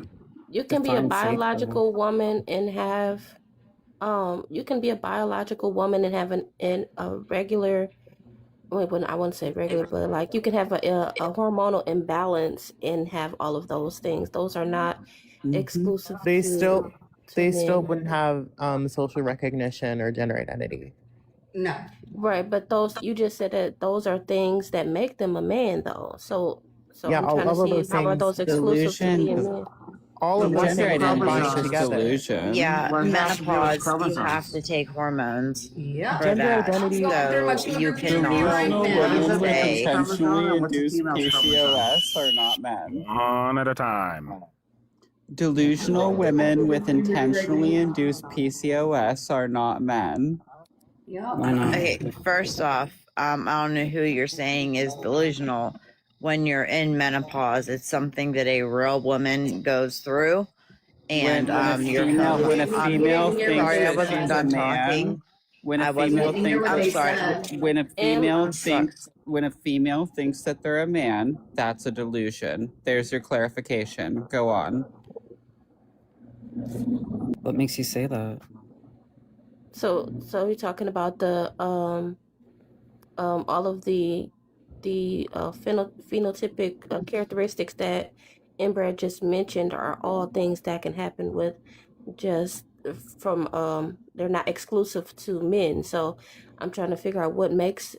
You can be a Define faithful. biological woman and have you can be a biological woman and have a regular wait, when I wouldn't say regular, but like you can have a hormonal imbalance and have all of those things. Those are not exclusive They to still they still men. wouldn't have social recognition or gender identity. No. Right, but those you just said that those are things that make them a man though. So Yeah, I'm trying to all of see those how are things, those exclusive to being men? all of those Gender things identity combined is together. delusion. Yeah, What has to do with menopause, you chromosomes? have to take hormones Yeah. for Gender that. identity. So you cannot What is a man's say chromosome and what's a induced female's chromosome? PCOS are not men. One at a time. Delusional women with intentionally induced PCOS are not men. Yeah. Why not? Okay, first off, I don't know who you're saying is delusional. When you're in menopause, it's something that a real woman goes through. And When a you're female, when a female thinks sorry, I that wasn't she's done a talking. man, when I a wasn't. female thinks I'm that sorry. when a And female thinks when a female thinks that they're a man, that's a delusion. There's your clarification. Go on. What makes you say that? So you're talking about the all of the phenotypic characteristics that Inbred just mentioned are all things that can happen with just from they're not exclusive to men. So I'm trying to figure out what makes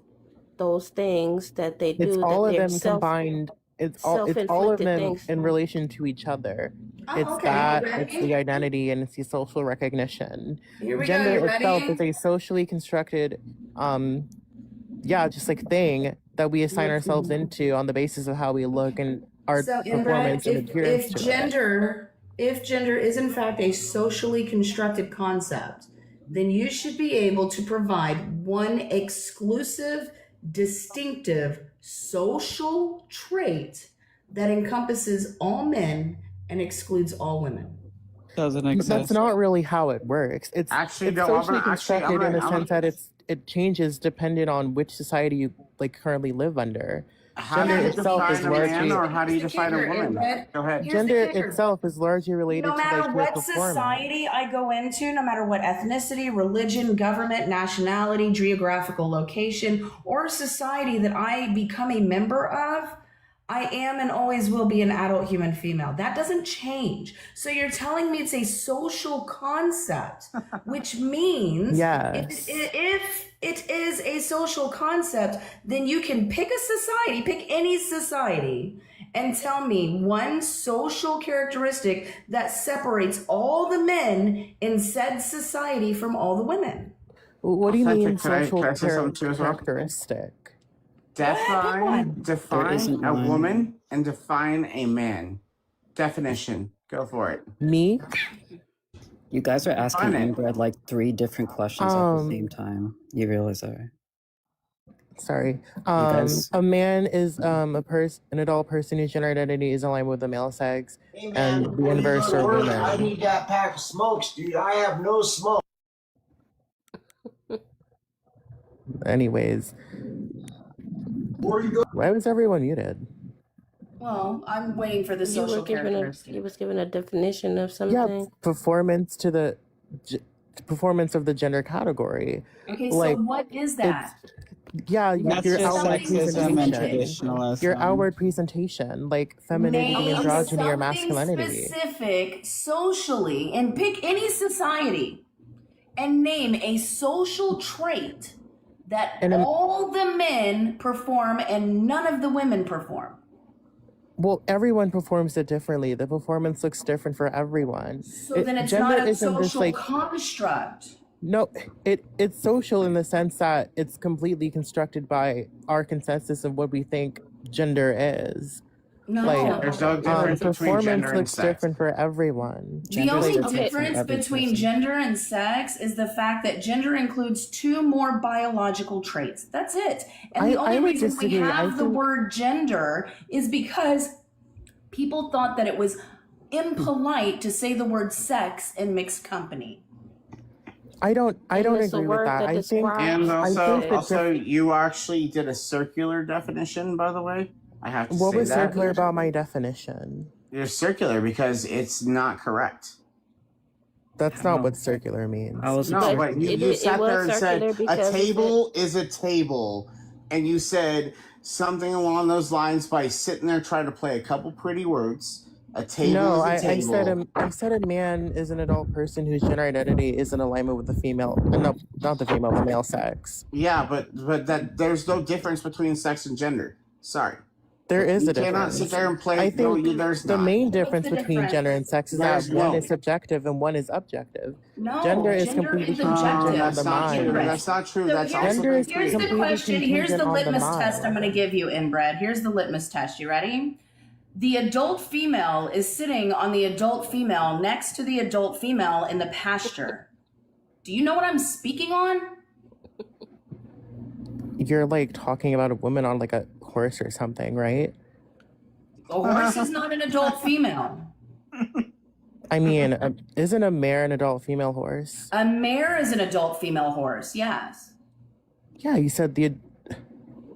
those things that they do It's that all of they're them combined. It's all of self-inflicted them things. in relation to each other. Oh, It's okay. that, You it's ready? the identity, and it's the social recognition. Here we go. Gender You itself ready? is a socially constructed, just like thing that we assign ourselves into on the basis of how we look and our So, Inbred, performance and adherence if to it. gender is in fact a socially constructed concept, then you should be able to provide one exclusive, distinctive social trait that encompasses all men and excludes all women. Doesn't But that's exist. not really how it works. It's Actually, it's no, socially constructed in the I'm sense gonna, that it changes depending on which society you currently live under. how do Gender you itself is define a man largely or how do you Here's the define a kicker, woman? Inbred. Go ahead. Here's the gender kicker. itself is largely related No to matter your what performance. society I go into, no matter what ethnicity, religion, government, nationality, geographical location, or society that I become a member of, I am and always will be an adult human female. That doesn't change. So you're telling me it's a social concept, which means Yes. if it is a social concept, then you can pick a society, pick any society, and tell me one social characteristic that separates all the men in said society from all the women. What do you mean Authentic, social can I say something too as well? characteristic? Define isn't a one. woman and define a man. Definition. Go for it. Me? You guys are asking Define it. Inbred like 3 different questions at the same time. You realize that, right? Sorry. guys- A man is an adult person whose gender identity is aligned with the male sex, Hey man, and the when you inverse go to are work, women. I need that pack of smokes, dude. I have no smoke. Anyways, why was everyone muted? Well, I'm waiting for the You were social given characteristic. you was given a definition of Yeah, something. performance of the gender category. Okay, Like, so what is that? That's your just outward sexism and presentation. traditionalism. Your outward presentation, like femininity, Name androgyny, or something masculinity. specific socially, and pick any society and name a social trait that And a- all the men perform and none of the women perform. Well, everyone performs it differently. The performance looks different for everyone. So then it's not a isn't this social like construct. no, it's social in the sense that it's completely constructed by our consensus of what we think gender is. No. Like There's no difference between performance gender and looks sex. different for everyone. The Gender only is different from difference every between person. gender and sex is the fact that gender includes 2 more biological traits. That's it. And the I only would reason we disagree. I have the think- word gender is because people thought that it was impolite to say the word sex in mixed company. I don't And it's a agree with word that. that I think describes And I also, think that you actually did a circular definition, by the way. I have to What say was that. circular about my definition? You're circular because it's not correct. That's not what circular means. No, but you sat there and said a table is a table, and you said something along those lines by sitting there trying to play a couple pretty words. A table No, is a table. I said a man is an adult person whose gender identity is in alignment with the female, no, not the female, the male sex. Yeah, but that there's no difference between sex and gender. Sorry. There is You a cannot difference. sit there and play. I think No, there's the not. main difference between gender and sex is that There's one no. is subjective and one is objective. No, Gender is gender completely is contingent objective. on That's the not true. mind. That's not true. So That's here's, also Gender is here's the completely question. Here's the contingent on the litmus test I'm mind. going to give you, inbred. Here's the litmus test. You ready? The adult female is sitting on the adult female next to the adult female in the pasture. Do you know what I'm speaking on? You're like talking about a woman on like a horse or something, right? A horse is not an adult female. I mean, isn't a mare an adult female horse? A mare is an adult female horse, yes. Yeah, you said the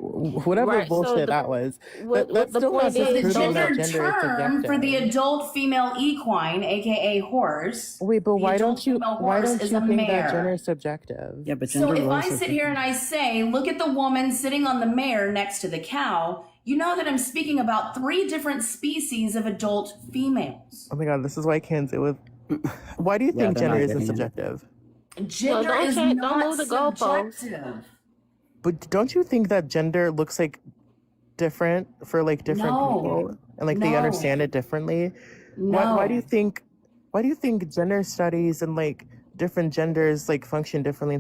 whatever Right, so bullshit the- that was. what That's the still not point is- The proving that gender gender is term for the subjective. adult female equine, aka horse. Wait, but the why adult don't you female why horse don't is you a think that mare. gender is subjective? Yeah, but So if I sit here and I say, look at the woman sitting on the mare next to the cow, you know that I'm speaking about 3 different species of adult females. Oh my god, this is why I can't do with. Why do you Yeah, think they're gender not isn't getting it. subjective? Gender don't is change- don't not move the goalposts. subjective. But don't you think that gender looks like different for like different No. people and like they No. understand it differently? Why do No. you think gender studies and like different genders like function differently?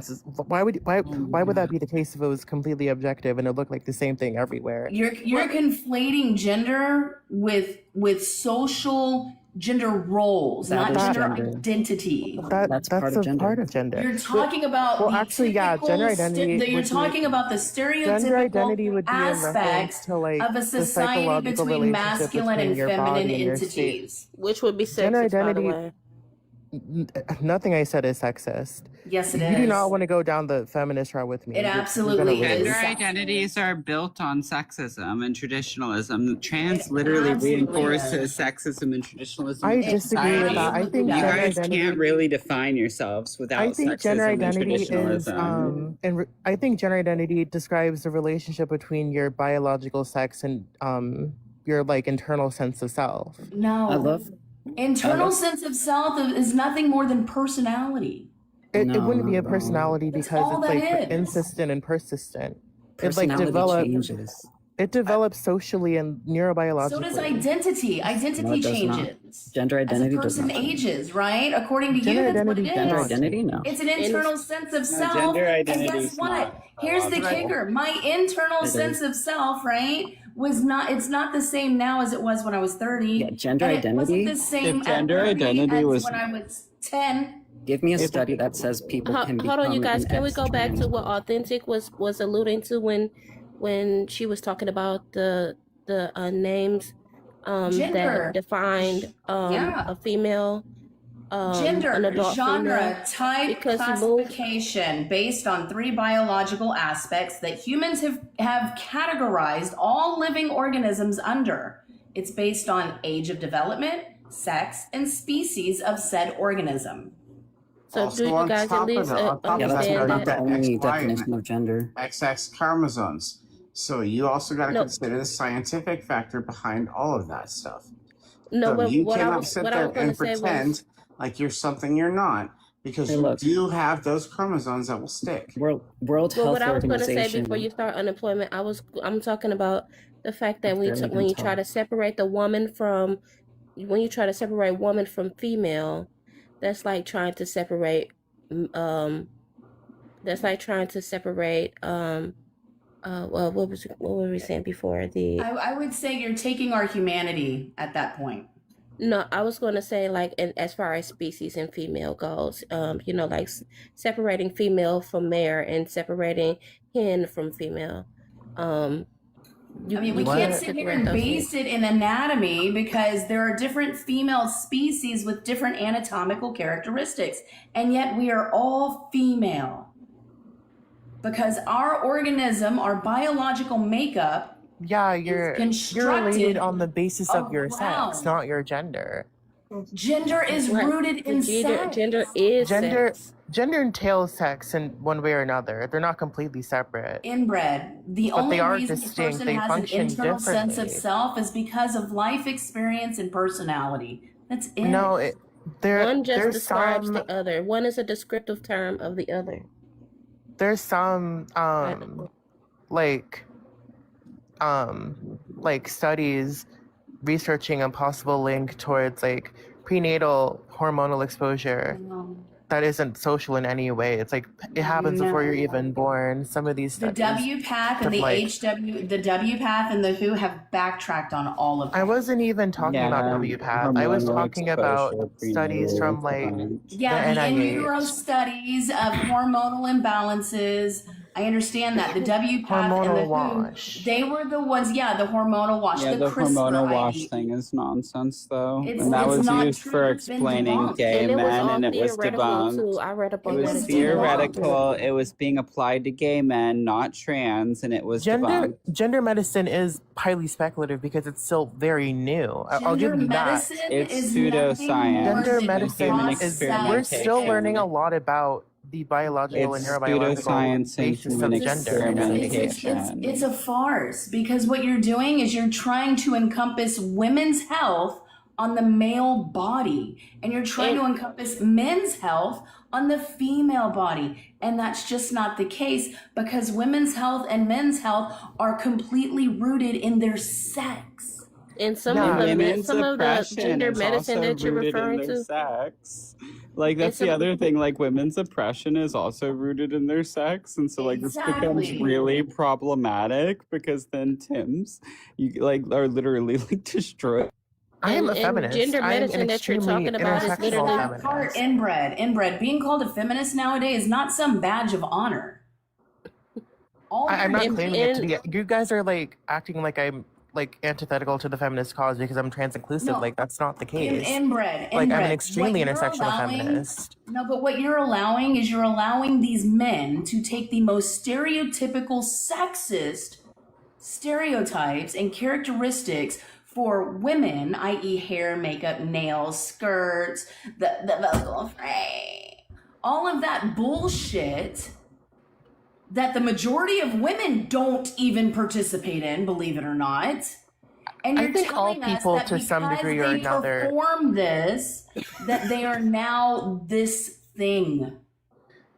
Why would that be the case if it was completely objective and it looked like the same thing everywhere? You're conflating gender with social gender roles, That not is gender gender. identity. That's part of a gender. part of gender. You're talking about well, the actually, yeah, typical gender identity. you're would be- talking about the Gender identity stereotypical would be in reference aspects to like of a the society psychological between relationship masculine between and your feminine body and your state. entities. Which would be Gender sexist, by the identity. way. Nothing I said is sexist. Yes, it You do is. not want to go down the feminist route with me. It You're absolutely gonna is. lose. Gender Sexist. identities are built on sexism and traditionalism. Trans literally absolutely reinforces sexism and traditionalism. I in disagree with that. I society. think You gender guys identity. can't really define yourselves without I think gender sexism and identity is traditionalism. I think gender identity describes the relationship between your biological sex and your like internal sense of self. No. I love. Internal sense of self is nothing more than personality. It No, wouldn't be a no. personality That's because all it's that like is. insistent and persistent. It like Personality develops. changes. It develops socially and neurobiologically. So does identity. Identity No, it does not. changes. Gender As a identity does person not. ages, right? According to Gender you, that's what it identity is. Gender does. identity, no. It's an internal sense of self. gender And identity guess is what? not Here's the biological. kicker. My internal It sense is. of self, right, it's not the same now as it was when I was 30. Yeah, gender and it wasn't identity. the same If gender at 30 identity as was- when I was 10. Give me a study that says people can become. Hold on, you guys. an Can we go back to ex-trans. what Authentic was alluding to when she was talking about the names Gender. that defined Yeah. a female Gender, an adult genre, female? type, Because you move- classification based on 3 biological aspects that humans have categorized all living organisms under. It's based on age of development, sex, and species of said organism. So Also, do you on guys top at of least that- on top of that, Yeah, that's you understand got not that? the that only XY definition of gender. XX chromosomes. So you also got to No. consider the scientific factor behind all of that stuff. No, So but you what I cannot was sit what I there was going and to say pretend was like you're something you're not, because Hey, you look. do have those chromosomes that will stick. World well, Health what I was going to say Organization. before you start unemployment, I'm talking about the fact that I barely when can you try talk. to separate the woman from when you try to separate woman from female, that's like trying to separate that's like trying to separate well, what were we saying before? I would say you're taking our humanity at that point. No, I was going to say like as far as species and female goes, you know, like separating female from male and separating hen from female. We can't sit here and base it in anatomy because there are different female species with different anatomical characteristics, and yet we are all female. Because our organism, our biological makeup Yeah, is you're constructed related on the basis of your sex, around. not your gender. Gender is Right. rooted in Gender, sex. gender is Gender sex. gender entails sex in one way or another. They're not completely separate. Inbred. The But they only are reason a distinct. person They has an function internal sense of differently. self is because of life experience and personality. That's it. No, One just there's describes some the other. One is a descriptive term of the other. there's some like studies researching a possible link towards like prenatal hormonal exposure that isn't social in any way. It's like it happens before you're even born. Some of these The studies WPATH and of, the like, the WPATH and the WHO have backtracked on all of that. I wasn't even talking about Yeah, WPATH. I was hormonal talking about exposure, studies from like prenatal Yeah, the in utero NIH. studies of hormonal imbalances. I understand that. The WPATH and the Hormonal WHO, wash. they were the ones, yeah, the hormonal wash, Yeah, the the CRISPR hormonal wash ID. thing is nonsense, though, It's and that it's was not used true. for It's been explaining debunked. gay And it was men, all and it was theoretical debunked. too. I read up It on It that. was was It's all debunked. theoretical. It was being applied to gay men, not trans, and it was debunked. Gender medicine is highly speculative because it's still very new. I'll Gender give you that. medicine It's is nothing pseudoscience. more Gender than medicine human is we're still experimentation. learning a lot about the biological and It's neurobiological pseudoscience and basis human of gender. experimentation. It's a farce because what you're doing is you're trying to encompass women's health on the male body and you're trying to encompass men's health on the female body, and that's just not the case because women's health and men's health are completely rooted in their sex. And some Yeah. of the Women's some of the oppression gender is medicine also that you're rooted in referring their to. sex. Like that's It's the a, other thing. Like women's oppression is also rooted in their sex, and so like this becomes Exactly. really problematic because then Tim's you like are literally like destroyed. I am a and feminist. gender I am an medicine that you're extremely talking about is intersectional literally That part, feminist. inbred. Being called a feminist nowadays is not some badge of honor. All I'm not you're claiming it to doing- be. You guys are like acting like I'm like antithetical to the feminist cause because I'm trans inclusive. No. Like that's not the case. Inbred. Like I'm an What extremely you're intersectional allowing- feminist. No, but what you're allowing is you're allowing these men to take the most stereotypical sexist stereotypes and characteristics for women, i.e., hair, makeup, nails, skirts, the vocal fray, all of that bullshit that the majority of women don't even participate in, believe it or not. And I you're think all telling us people that to some because degree or they another. perform this, that they are now this thing.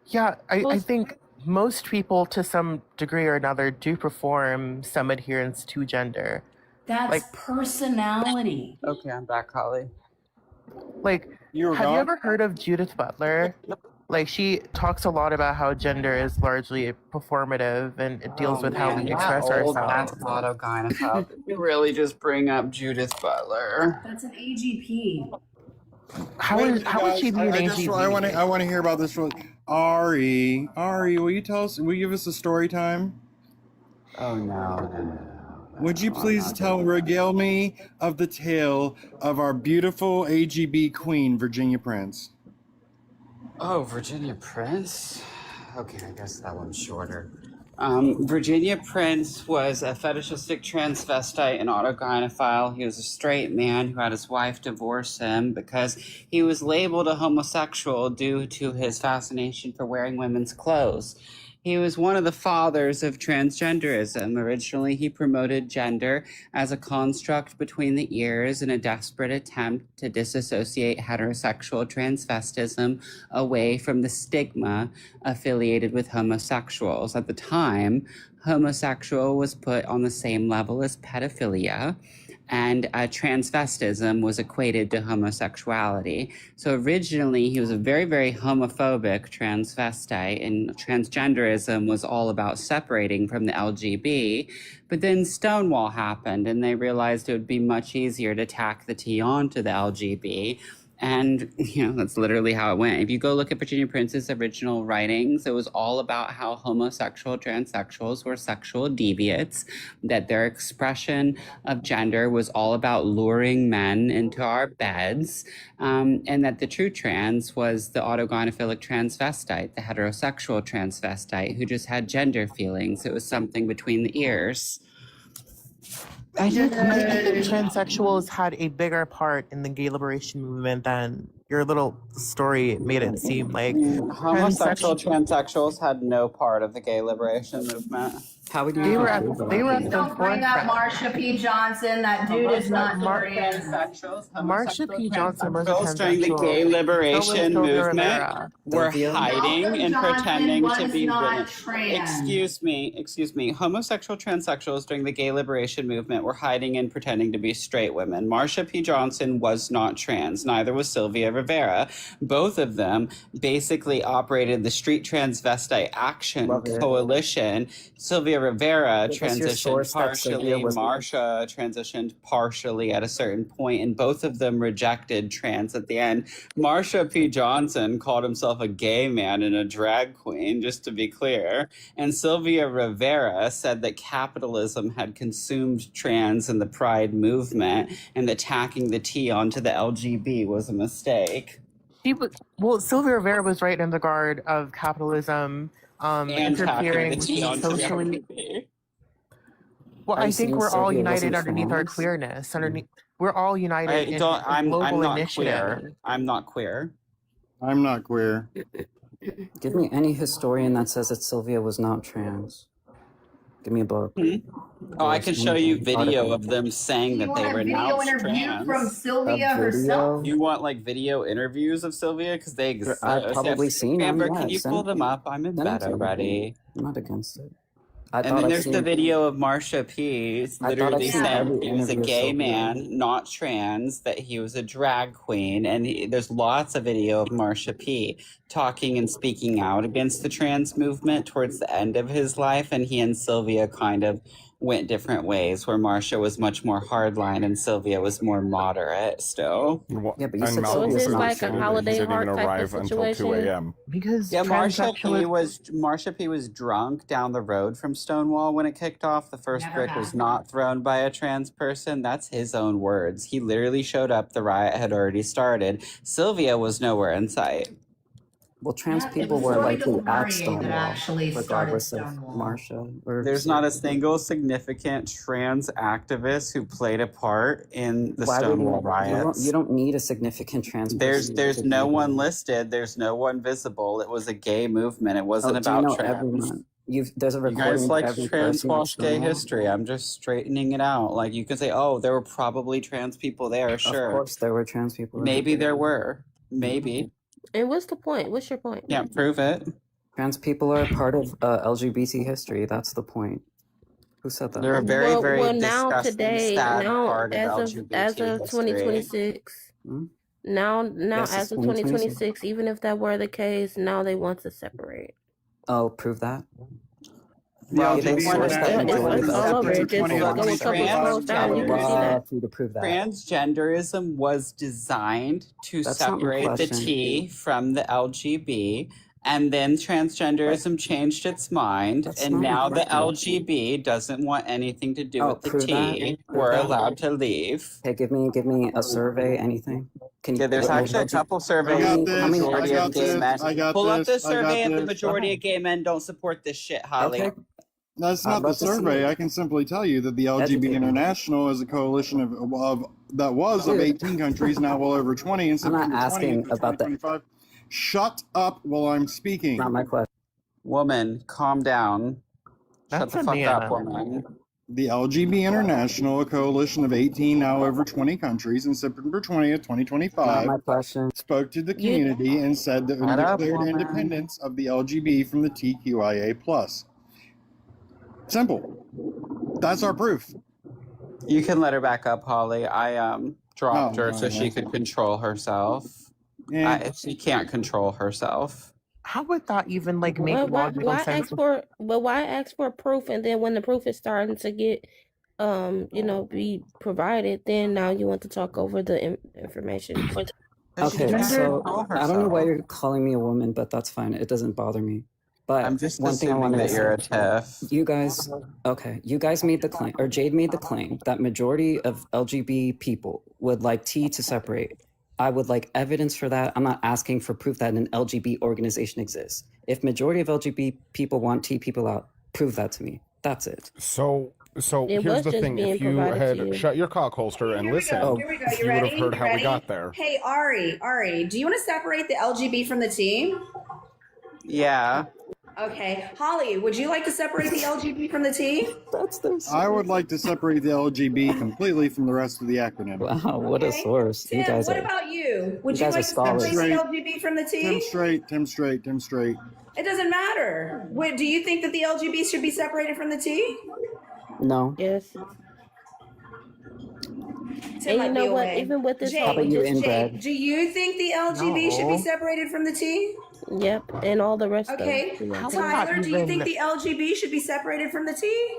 Yeah, I think most people to some degree or another do perform some adherence to gender. That's Like- personality. Okay, I'm back, Holly. Like, have you gone? ever heard of Judith Butler? Like, she talks a lot about how gender is largely performative and it deals with how we express ourselves. That's autogynecologist. You really just bring up Judith Butler. That's an AGP. How Wait, is she guys, being AGP? I want to hear about this. Ari, will you tell us? Will you give us a story time? Oh no. Would you please regale me of the tale of our beautiful AGB queen, Virginia Prince? Oh, Virginia Prince? Okay, I guess that one's shorter. Virginia Prince was a fetishistic transvestite and autogynephile. He was a straight man who had his wife divorce him because he was labeled a homosexual due to his fascination for wearing women's clothes. He was one of the fathers of transgenderism. Originally, he promoted gender as a construct between the ears in a desperate attempt to disassociate heterosexual transvestism away from the stigma affiliated with homosexuals. At the time, homosexual was put on the same level as pedophilia, and transvestism was equated to homosexuality. So originally, he was a very, very homophobic transvestite, and transgenderism was all about separating from the LGB. But then Stonewall happened, and they realized it would be much easier to tack the T onto the LGB. And, that's literally how it went. If you go look at Virginia Prince's original writings, it was all about how homosexual transsexuals were sexual deviates, that their expression of gender was all about luring men into our beds, and that the true trans was the autogynephilic transvestite, the heterosexual transvestite who just had gender feelings. It was something between the ears. I think transsexuals had a bigger part in the gay liberation movement than your little story made it seem like. Homosexual transsexuals had no part of the gay liberation movement. How would you They were even at, prove they that? were at the Don't bring up forefront. Marsha P. Johnson. That dude is not trans. Marsha P. Johnson was a Girls during the transsexual. gay So was liberation Sylvia movement Rivera. were Sylvia? hiding Malcolm and Johnson pretending to was be not women. trans. Excuse me. Homosexual transsexuals during the gay liberation movement were hiding and pretending to be straight women. Marsha P. Johnson was not trans. Neither was Sylvia Rivera. Both of them basically operated the Street Transvestite Action Love it. Coalition. Sylvia Rivera Give us your transitioned source that Sylvia partially. was. Marsha transitioned partially at a certain point, and both of them rejected trans at the end. Marsha P. Johnson called himself a gay man and a drag queen, just to be clear. And Sylvia Rivera said that capitalism had consumed trans and the pride movement, and that tacking the T onto the LGB was a mistake. Sylvia Rivera was right in the guard of capitalism And tacking interfering the with T onto the socially. LGB. Well, Are I you think saying we're all Sylvia united wasn't underneath our trans? queerness. We're all united I in don't. a I'm global not initiative. queer. I'm not queer. I'm not queer. Give me any historian that says that Sylvia was not trans. Give me a book. Oh, I can show you video Article. of them saying You that they want a video renounced interview trans. from Sylvia A herself? video? You want like video interviews of Sylvia because they exist. I've probably seen them. Amber, Yeah, can you send pull it them to me. up? I'm in Send it bed to me. already. I'm not against it. I And thought then I've there's the seen. video of Marsha P. I thought I've literally seen saying every he was a interview of gay Sylvia. man, not trans, that he was a drag queen. And there's lots of video of Marsha P. talking and speaking out against the trans movement towards the end of his life. And he and Sylvia kind of went different ways, where Marsha was much more hardline and Sylvia was more moderate still. Yeah, but you So said is Sylvia's this not like a trans. holiday didn't even heart type arrive of until 2 situation? a.m. Because Yeah, transsexual Marsha P was drunk down the road from Stonewall when it kicked off. The first Never brick was happened. not thrown by a trans person. That's his own words. He literally showed up. The riot had already started. Sylvia was nowhere in sight. Well, trans Yeah, it people was were Zoe likely at DeLaurier that Stonewall, actually started regardless of Stonewall. Marsha. Or There's not a Sylvia. single significant trans activist who played a part in the Why would Stonewall you riots. don't need a significant trans There's person there's to no be one here. listed. There's no one visible. It was a gay movement. It wasn't Oh, do you about know trans. everyone? There's a You recording guys of like every person at transwash gay Stonewall. history. I'm just straightening it out. Like you can say, oh, there were probably trans people there. Of Sure. course, there were trans people there. Maybe there were. Maybe. And what's the point? What's your point? Can't prove it. Trans people are part of LGBT history. That's the point. Who said They're a that? very, very Well, now disgusting, today, sad now part of as LGBT of history. 2026, Hmm? now Yes, as it's of 2026. 2026, even if that were the case, now they want to separate. Oh, prove that. The Well, Give me they a LGBT want source that to. majority It's of all over. LGBT Just people go a want couple to separate. scrolls down, I you would can see that. love for you to prove that. Transgenderism was designed to That's not my separate the question. T from the LGB, and then transgenderism changed its mind, That's and not my now the question. LGB doesn't want anything to do Oh, with the prove that. T. Prove We're that. allowed to leave. Okay, give me a survey. Anything? Can Yeah, you? there's What actually a LG couple I surveys. got The this. I majority got of gay this. men. I got Pull up the this. I got survey, and the this. majority of gay men don't support this shit, Holly. Okay, That's I'd not the love to see survey. it. I can simply tell you that the LGBT Educate me. International is a coalition of that was of Dude, 18 countries, now well over 20 in I'm not September 20th asking of about the. 2025. Shut up while I'm Not speaking. my question. Woman, calm down. Shut That's the a fuck up, man. woman. The LGBT International, a coalition of 18, now over 20 countries, in September 20th, Not 2025, my question. spoke to the You community and said that we Shut up, declared woman. independence of the LGB from the TQIA+. Simple. That's our proof. You can let her back up, Holly. I dropped Oh, her so she okay. could control herself. Yeah. She can't control herself. How would that even like make Why logical sense? why ask for proof, and then when the proof is starting to get be provided, then now you want to talk over the information. But she Okay, can't so control I don't know why herself. you're calling me a woman, but that's fine. It doesn't bother me. I'm But just one thing I assuming wanted to that you're say, a TIFF. you guys made the claim, or Jade made the claim that majority of LGBT people would like T to separate. I would like evidence for that. I'm not asking for proof that an LGBT organization exists. If majority of LGBT people want T people out, prove that to me. That's it. So So It here's was the just thing: being if you provided to had you. shut your cock holster and listened, Here we go. You you would ready? have heard You how we ready? got there. Hey, Ari, do you want to separate the LGB from the team? Yeah. Okay. Holly, would you like to separate the LGB from the team? That's their I would like to separate the LGB completely from the rest of the acronym. Wow, what a source. You Tim, guys what are. about you? Would You you guys are like to separate scholars. the LGB from the team? Tim straight. It doesn't matter. Do you think that the LGB should be separated from the T? No. Yes. Tim And might you be know what? away. Even with this Jake, whole, How about you, Jake, inbred? do you think the LGB should be No. separated from the T? Yep, and all the rest Okay. of it. Tyler, do you think the LGB should be separated from the T?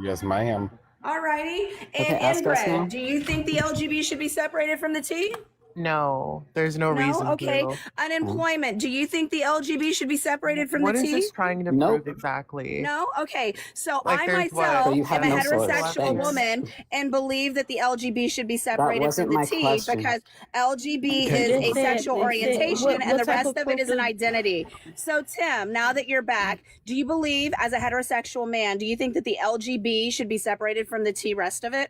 Yes, ma'am. Alrighty. And Okay, ask us now. inbred, do you think the LGB should be separated from the T? No, there's no No? reason Okay. to. Unemployment, do you think the LGB should be separated from What the is T? this trying to Nope. prove exactly? No? Okay. So Like, I there's what? myself So you am have a no source. heterosexual Thanks. woman and believe that the LGB should be separated wasn't from the my T question. because LGB Okay. is They a said- sexual they said- orientation what and the type rest of of it is an proof identity. So Tim, now that you're back, do you believe as a heterosexual man, do you think that the LGB should be separated from the T rest of it?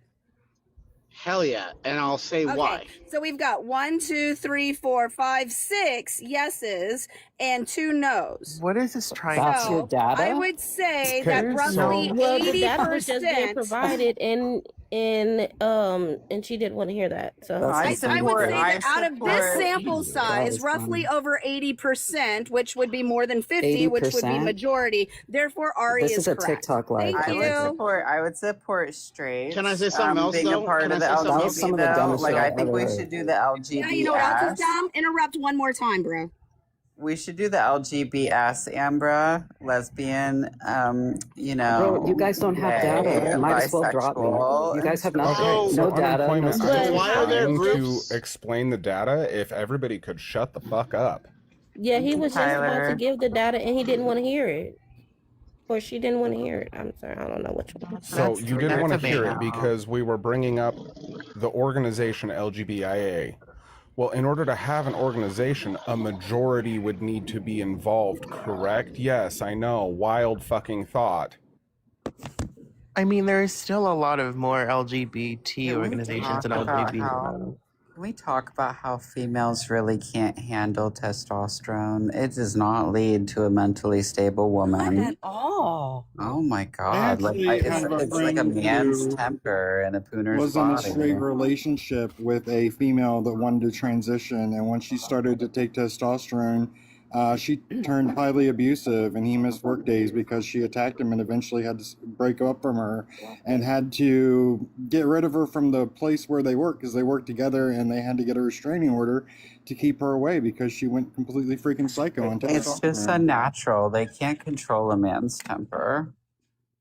Hell yeah. And I'll say why. So we've got 1, 2, 3, 4, 5, 6 yeses and 2 nos. What is this trying That's to? your data? I would say Okay, that roughly Well, the data was just being 80%. provided, and she didn't want to hear that. So That's I would say that out of this support- sample That size, is roughly funny. over 80%, which would be more than 50, which would be 80%? majority. Therefore, Ari This is is a correct. TikTok live. Thank I you. would I would support straight. Can I say something else, being though? a part Can of I the say something That was LGB else? some of the though. dumbest Like shit I I've think ever we heard. should do the LGB Yeah, you know what else is ass. dumb? Interrupt one more time, bro. We should do the LGB ass, Ambra, lesbian, you know. Bro, you guys don't have gay, data. Might as well drop bisexual, me. You guys have and nothing. Okay, so No data. No unemployment. But I'm why are there trying groups? to explain the data. If everybody could shut the fuck up. yeah, he was just about Tyler. to give the data, and he didn't want to hear it, or she didn't want to hear it. I'm sorry, I don't know which one. So That's- you didn't that's want a to hear big it no. because we were bringing up the organization LGBIA. Well, in order to have an organization, a majority would need to be involved, correct? Yes, I know. Wild fucking thought. I mean, there is still a lot of more LGBT Can we organizations and talk about LGBT. how- Can we talk about how females really can't handle testosterone? It does not lead to a mentally stable woman. all. Oh my I god! Like actually it's, have a it's like a friend man's who temper and a pooner's was in a body. straight relationship with a female that wanted to transition, and when she started to take testosterone, she turned highly abusive, and he missed work days because she attacked him and eventually had to break up from her and had to get rid of her from the place where they work because they worked together, and they had to get a restraining order to keep her away because she went completely freaking psycho on It's just testosterone. unnatural. They can't control a man's temper.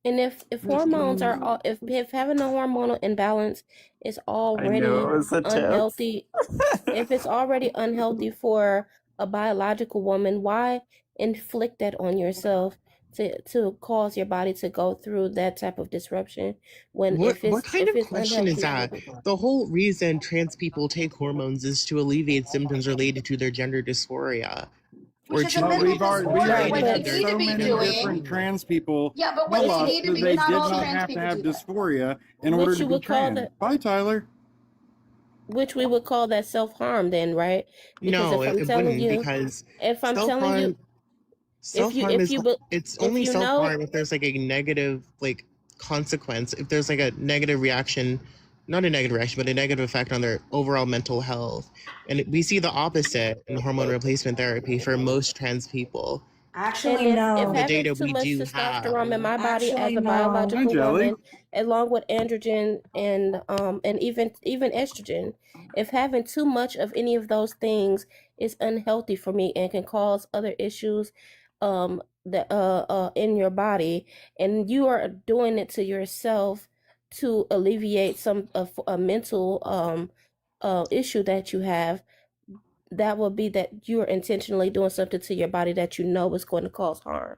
And if hormones are all, if having a hormonal imbalance is already knew it was a tip. unhealthy, if it's already unhealthy for a biological woman, why inflict that on yourself to cause your body to go through that type of disruption when What if it's kind if of it's question is unhealthy? that? The whole reason trans people take hormones is to alleviate symptoms related to their gender dysphoria. Or Which is a to mental We've already disorder. What had you need so to be many doing. different trans people Yeah, but what tell you us need to that be, they not did all not trans have to people have do that. dysphoria in Which order you to be would call trans. that, Bye, Tyler. which we would call that self-harm then, right? Because no, if I'm it telling wouldn't, you, because if I'm telling self-harm you, self-harm if is you be- it's if only you know, self-harm if there's like a negative like consequence, if there's like a negative reaction, not a negative reaction, but a negative effect on their overall mental health. And we see the opposite in hormone replacement therapy for most trans people. and Actually, if no. The having data too we much do have. testosterone in my body as Actually, a no. Hi, biological Jelly. woman, along with androgen and even estrogen, if having too much of any of those things is unhealthy for me and can cause other issues that in your body, and you are doing it to yourself to alleviate some of a mental issue that you have, that will be that you're intentionally doing something to your body that you know is going to cause harm.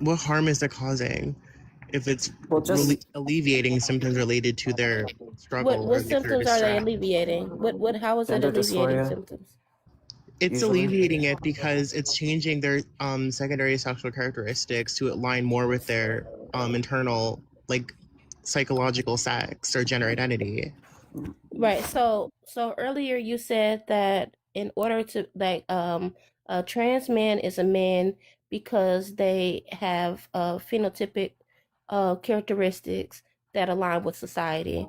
What harm is it causing if it's Well, just alleviating symptoms related to their struggle or What like their symptoms are they distress? alleviating? What how is it gender alleviating dysphoria, symptoms? It's usually. alleviating it because it's changing their secondary sexual characteristics to align more with their internal like psychological sex or gender identity. Right. So earlier you said that in order to a trans man is a man because they have phenotypic characteristics that align with society.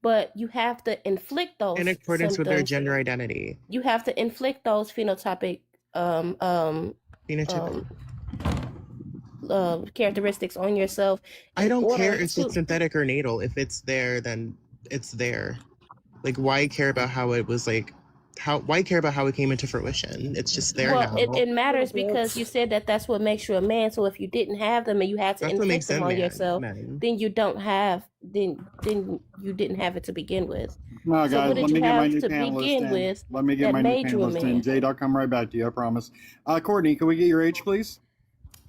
But you have to inflict those In accordance with their symptoms. gender identity. You have to inflict those phenotypic Phenotypic. characteristics on yourself. I in don't care order if to- it's synthetic or natal. If it's there, then it's there. Like, why care about how it was like? Why care about how it came into fruition? It's just there Well, now. it matters because you said that that's what makes you a man. So if you didn't have them and you had to That's what inflict makes them them on yourself, men. then you don't have then you didn't have it to begin with. No, So guys, what did let you me get my have new to panelist begin in. with Let me get that my new made you a panelist in. man? Jade, I'll come right back to you, I promise. Courtney, can we get your age, please?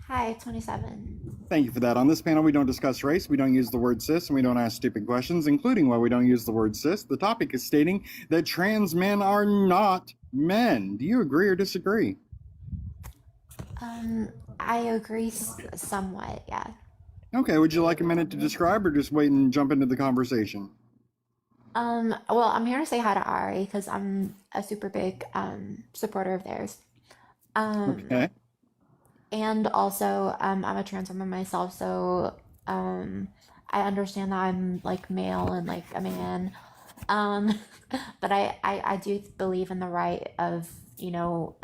Hi, 27. Thank you for that. On this panel, we don't discuss race, we don't use the word cis, and we don't ask stupid questions, including why we don't use the word cis. The topic is stating that trans men are not men. Do you agree or disagree? I agree somewhat, yeah. Okay, would you like a minute to describe or just wait and jump into the conversation? Well, I'm here to say hi to Ari because I'm a super big supporter of theirs. Okay. And also, I'm a trans woman myself, so I understand that I'm like male and like a man. But I do believe in the right of, you know,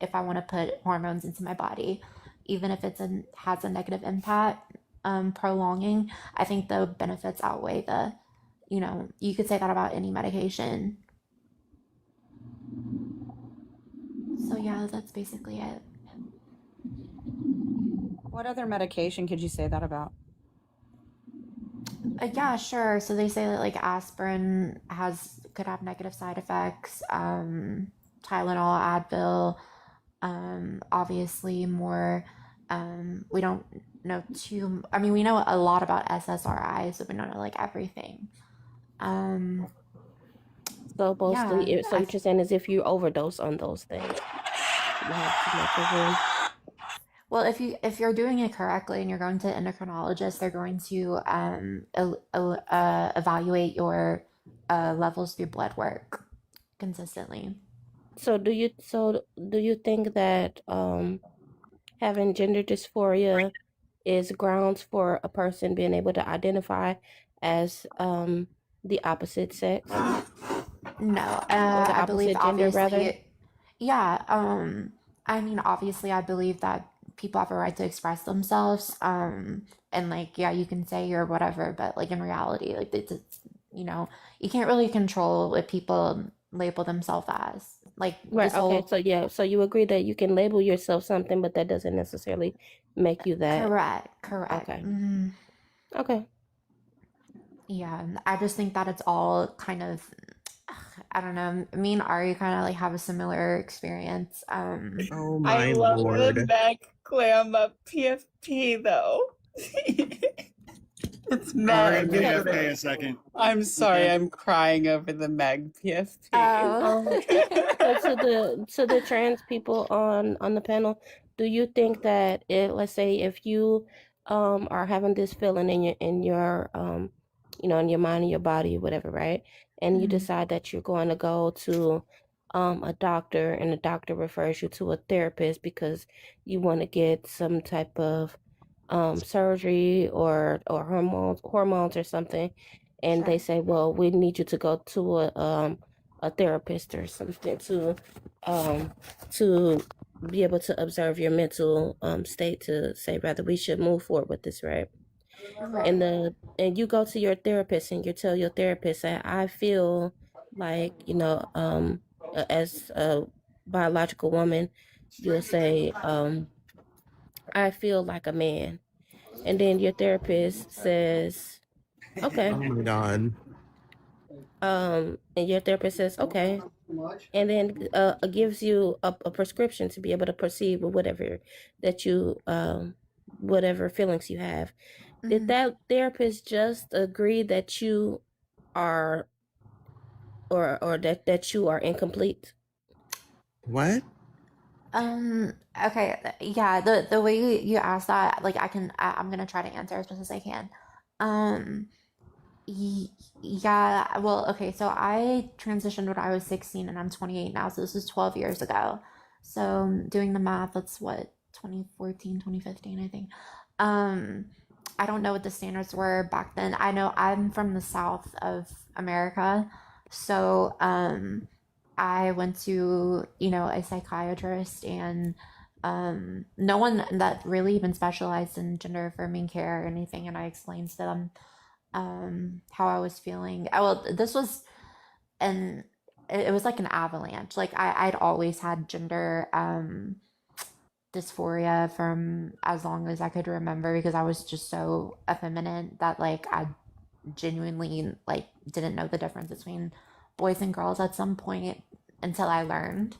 if I want to put hormones into my body, even if has a negative impact, prolonging, I think the benefits outweigh the, you know, you could say that about any medication. So yeah, that's basically it. What other medication could you say that about? Yeah, sure. So they say that like aspirin could have negative side effects. Tylenol, Advil, obviously more. We don't know too. I mean, we know a lot about SSRIs, but we don't know like everything. So mostly, Yeah, so what you're saying is if you overdose on those things, you have too much of them. Well, if you're doing it correctly and you're going to endocrinologist, they're going to evaluate your levels through blood work consistently. So do you think that having gender dysphoria is grounds for a person being able to identify as the opposite sex? No, Or the I believe opposite gender, rather? obviously, yeah. I mean, obviously, I believe that people have a right to express themselves. And like, yeah, you can say or whatever, but like in reality, like it's you know, you can't really control what people label themselves as. Like Right. this Okay. whole So yeah. So you agree that you can label yourself something, but that doesn't necessarily make you that. correct. Okay. Mhm. Okay. Yeah, I just think that it's all kind of, I don't know. Me and Ari kind of like have a similar experience. Oh I my love lord. the Meg Clam PFP though. It's Meg. PFK a second. I'm sorry, I'm crying over the Meg PFP. So to the trans people on the panel, do you think that let's say if you are having this feeling in your you know, in your mind and your body, whatever, right? And you Mhm. decide that you're going to go to a doctor, and the doctor refers you to a therapist because you want to get some type of surgery or hormones or something, and they say, well, we need you to go to a therapist or something to be able to observe your mental state to say whether we should move forward with this, right? And you go to your therapist and you tell your therapist that I feel like, you know, as a biological woman, you'll say, I feel like a man. And then your therapist says, okay. Oh my god. And your therapist says, okay. And then gives you a prescription to be able to proceed with whatever that you, whatever feelings you have. Did that therapist just agree that you are, or that you are incomplete? What? Okay, yeah, the way you asked that, like I'm gonna try to answer as best as I can. Yeah, well, okay, so I transitioned when I was 16 and I'm 28 now, so this is 12 years ago. So doing the math, that's what, 2014, 2015, I think. Um, I don't know what the standards were back then. I know I'm from the south of America, so I went to, a psychiatrist and no one that really even specialized in gender affirming care or anything, and I explained to them how I was feeling. Well, this was an it was like an avalanche. Like I'd always had gender dysphoria from as long as I could remember because I was just so effeminate that like I genuinely like didn't know the difference between boys and girls at some point until I learned.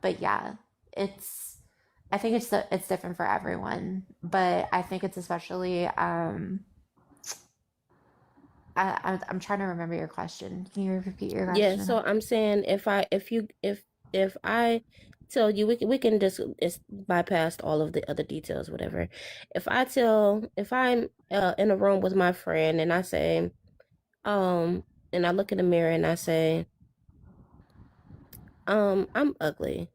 But yeah, I think it's different for everyone, but I think it's especially I'm trying to remember your question. Can you repeat your Yeah, question? so I'm saying if I tell you, we can just bypass all of the other details, whatever. If I'm in a room with my friend and I say, and I look in the mirror and I say, I'm ugly.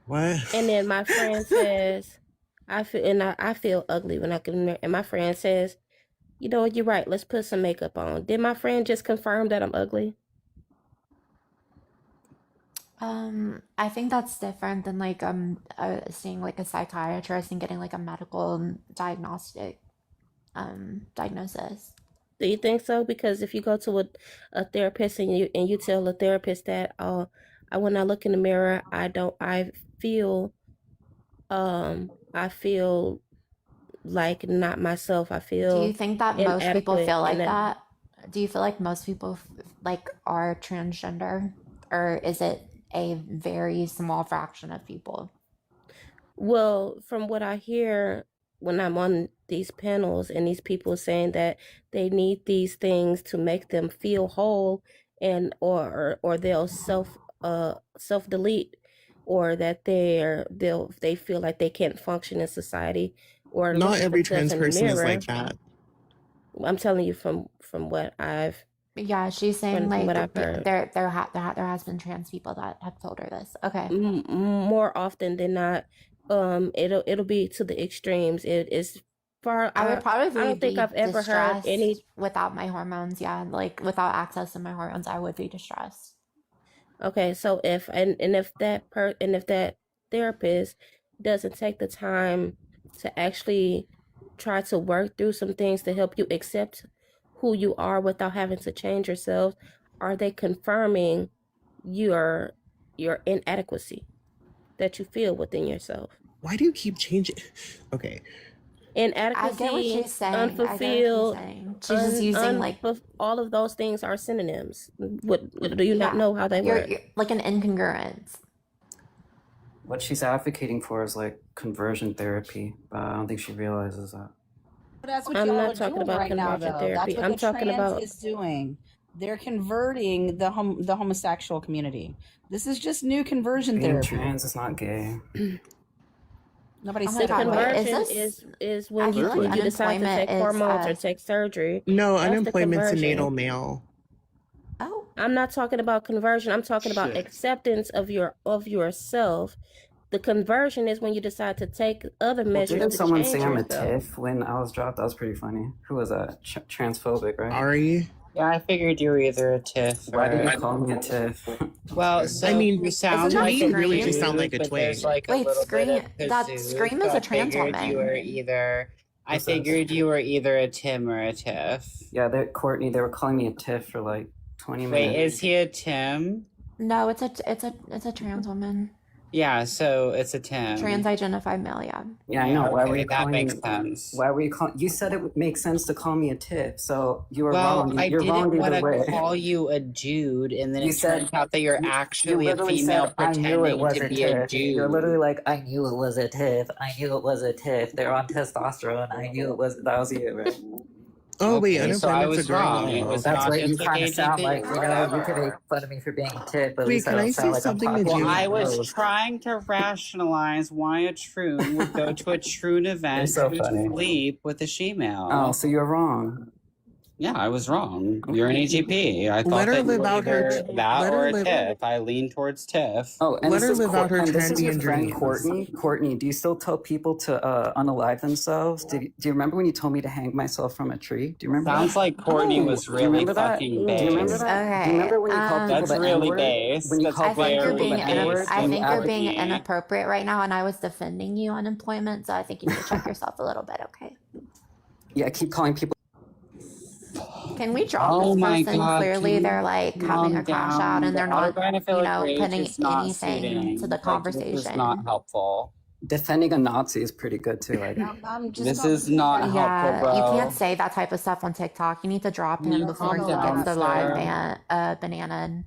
What? And then my friend says, I feel ugly when I look in the mirror, and my friend says, you know what, you're right, let's put some makeup on. Did my friend just confirm that I'm ugly? I think that's different than like seeing like a psychiatrist and getting like a medical diagnosis. Do you think so? Because if you go to a therapist and you tell the therapist that, oh, when I look in the mirror, I feel like not myself. I Do you feel think that most people inadequate, feel like and that? Do you feel like most people like are transgender, or is it a very small fraction of people? well, from what I hear when I'm on these panels and these people saying that they need these things to make them feel whole, and or they'll self delete, or that they feel like they can't function in society, or look Not at every themselves trans in the person is mirror. like that. I'm telling you from what I've Yeah, she's saying like what I've heard. there has been trans people that have told her this. Okay. More often than not, it'll be to the extremes. It is far. I would I probably don't think be I've ever heard any. distressed without my hormones. Yeah, like without access to my hormones, I would be distressed. Okay, so if that therapist doesn't take the time to actually try to work through some things to help you accept who you are without having to change yourself, are they confirming your inadequacy that you feel within yourself? Why do you keep changing? Okay. I get what Inadequacy, she's saying. I get what she's unfulfilled, saying. She's just using like all of those things are synonyms. What do you not yeah, know how they work? you're like an incongruence. What she's advocating for is like conversion therapy, but I don't think she realizes that. But that's what I'm y'all not are talking doing about right now, conversion though. therapy. That's what I'm the talking trans about is doing. They're converting the homosexual community. This is just new conversion Being therapy. trans is not gay. Nobody Oh my said God, it was. wait, conversion is I when feel like you decide to unemployment take is hormones or take surgery. No, That's the unemployment's a natal conversion. male. Oh, I'm not talking about conversion. I'm talking about Shit. acceptance of yourself. The conversion is when you decide to take other Well, measures didn't to someone change say I'm a yourself. TIFF when I was dropped? That was pretty funny. Who was that? Transphobic, right? Ari? Yeah, I figured you were either a TIFF Why did or. you call me a TIFF? Well, so I mean, you sound isn't that like to me, a you really Scream? just sound dude, like a but there's twig. like a Wait, little bit of Scream. That kazoo. Scream So is I a trans figured you were woman. either. I What's this? figured you were either a Tim or a Tiff. Yeah, Courtney, they were calling me a TIFF for like 20 Wait, minutes. is he a Tim? No, it's a trans woman. Yeah, so it's a Tim. Trans identified male, yeah. Yeah, I know. Why were Okay, you that calling makes me? sense. Why were you calling? You said it would make sense to call me a TIFF, so you were Well, wrong. I You're didn't wrong want either to way. call you a dude, and then You it said turns out that you're you actually a literally female said I knew it pretending was to a be a TIFF. You're literally dude. like, I knew it was a TIFF. I knew it was a TIFF. They're on testosterone. I knew it was. That was you, right? Oh wait, Okay, so I was wrong. It was an That's what you autistic kind of sound like. AGP. You know, you could make fun of me for being a kid, but at Wait, least I can I don't say sound like I'm something to talking. Well, June? I was Rose. trying to rationalize why a troon would go to a troon You're event so to funny. sleep with a she-male. Oh, so you're wrong. Yeah, I was wrong. You're an AGP. I thought Let her that you live were out her. either that Let or her a live. TIFF. I lean towards TIFF. Oh, and Let this her is live out her and this is your transient friend dreams. Courtney. Courtney, do you still tell people to unalive themselves? Do you remember when you told me to hang myself from a tree? Do you remember Sounds that? like Courtney Oh, was do you really remember that? fucking Do you remember based. that? Do Okay. you remember when you called people That's the really N-word? based. When you That's called I think black you're very people being the N-word? based. I When you think you're being Courtney. inappropriate right now, and I was defending you on employment, so I think you need to check yourself a little bit. Okay. Yeah, keep calling people. Can we drop Oh this my person? God, Clearly, can they're you like having calm a crash out, down? and The they're not, autogynephilic rage putting is not anything to suiting. the Like, this is conversation. not helpful. Defending a Nazi is pretty good too. I think. I'm just This not is not helpful, Yeah, you can't bro. say that type of stuff on TikTok. You need to drop Can him you before calm he down, gets the live sir? banana.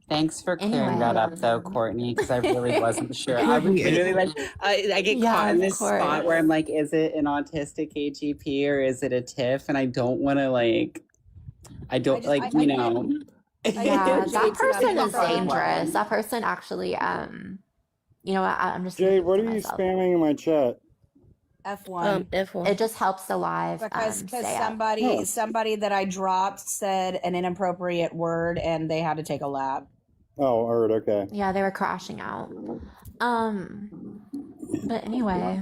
Thanks for clearing that Anyway, up, though, Courtney, because I really wasn't sure. I was Courtney, literally like, I get yeah, caught in of this spot where course. I'm like, is it an autistic AGP or is it a TIFF? And I don't want to like, I don't like, you know. Yeah, that person is Fucking dangerous. That person actually, you know what? I'm just gonna Jade, keep it what to are you myself. spamming in my chat? F1. F1. It just helps the live Because stay up. somebody that I dropped said an inappropriate word and they had to take a lap. Oh, alright, okay. Yeah, they were crashing out. But anyway,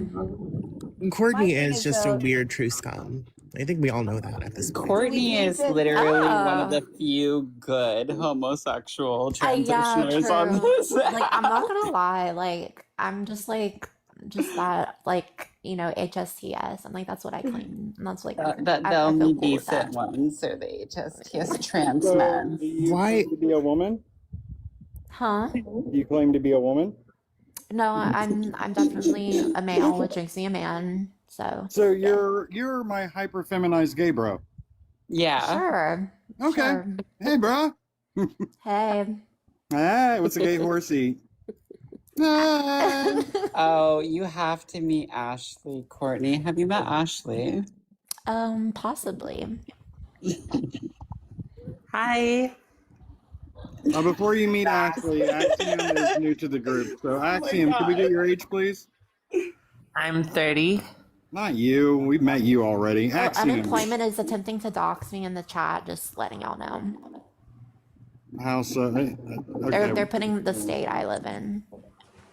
Courtney My thing is is, just a though, weird true scum. I think we all know that at this point. Courtney is literally one of oh, the few good homosexual yeah, transitioners on true. this Like, I'm not app. gonna lie. Like, I'm just that, like, HSTS. I'm like, that's what I claim. And that's like, The I feel only cool with that. decent ones are the HSTS trans So, men. do you Why? claim to be a woman? Huh? Do you claim to be a woman? No, I'm definitely a male, which makes me a man. So So you're my hyper feminized gay bro. Yeah. sure, Okay. sure. Hey, bro. Hey. Hey, what's a gay horse eat? Ah. Oh, you have to meet Ashley, Courtney. Have you met Ashley? Possibly. Hi. Before you meet Ashley, Axiom is new to the group. So, Axiom, can we get your age, please? I'm 30. Not you. We've met you already. Oh, Axiom. unemployment is attempting to dox me in the chat. Just letting y'all know. How so? They're Okay. putting the state I live in.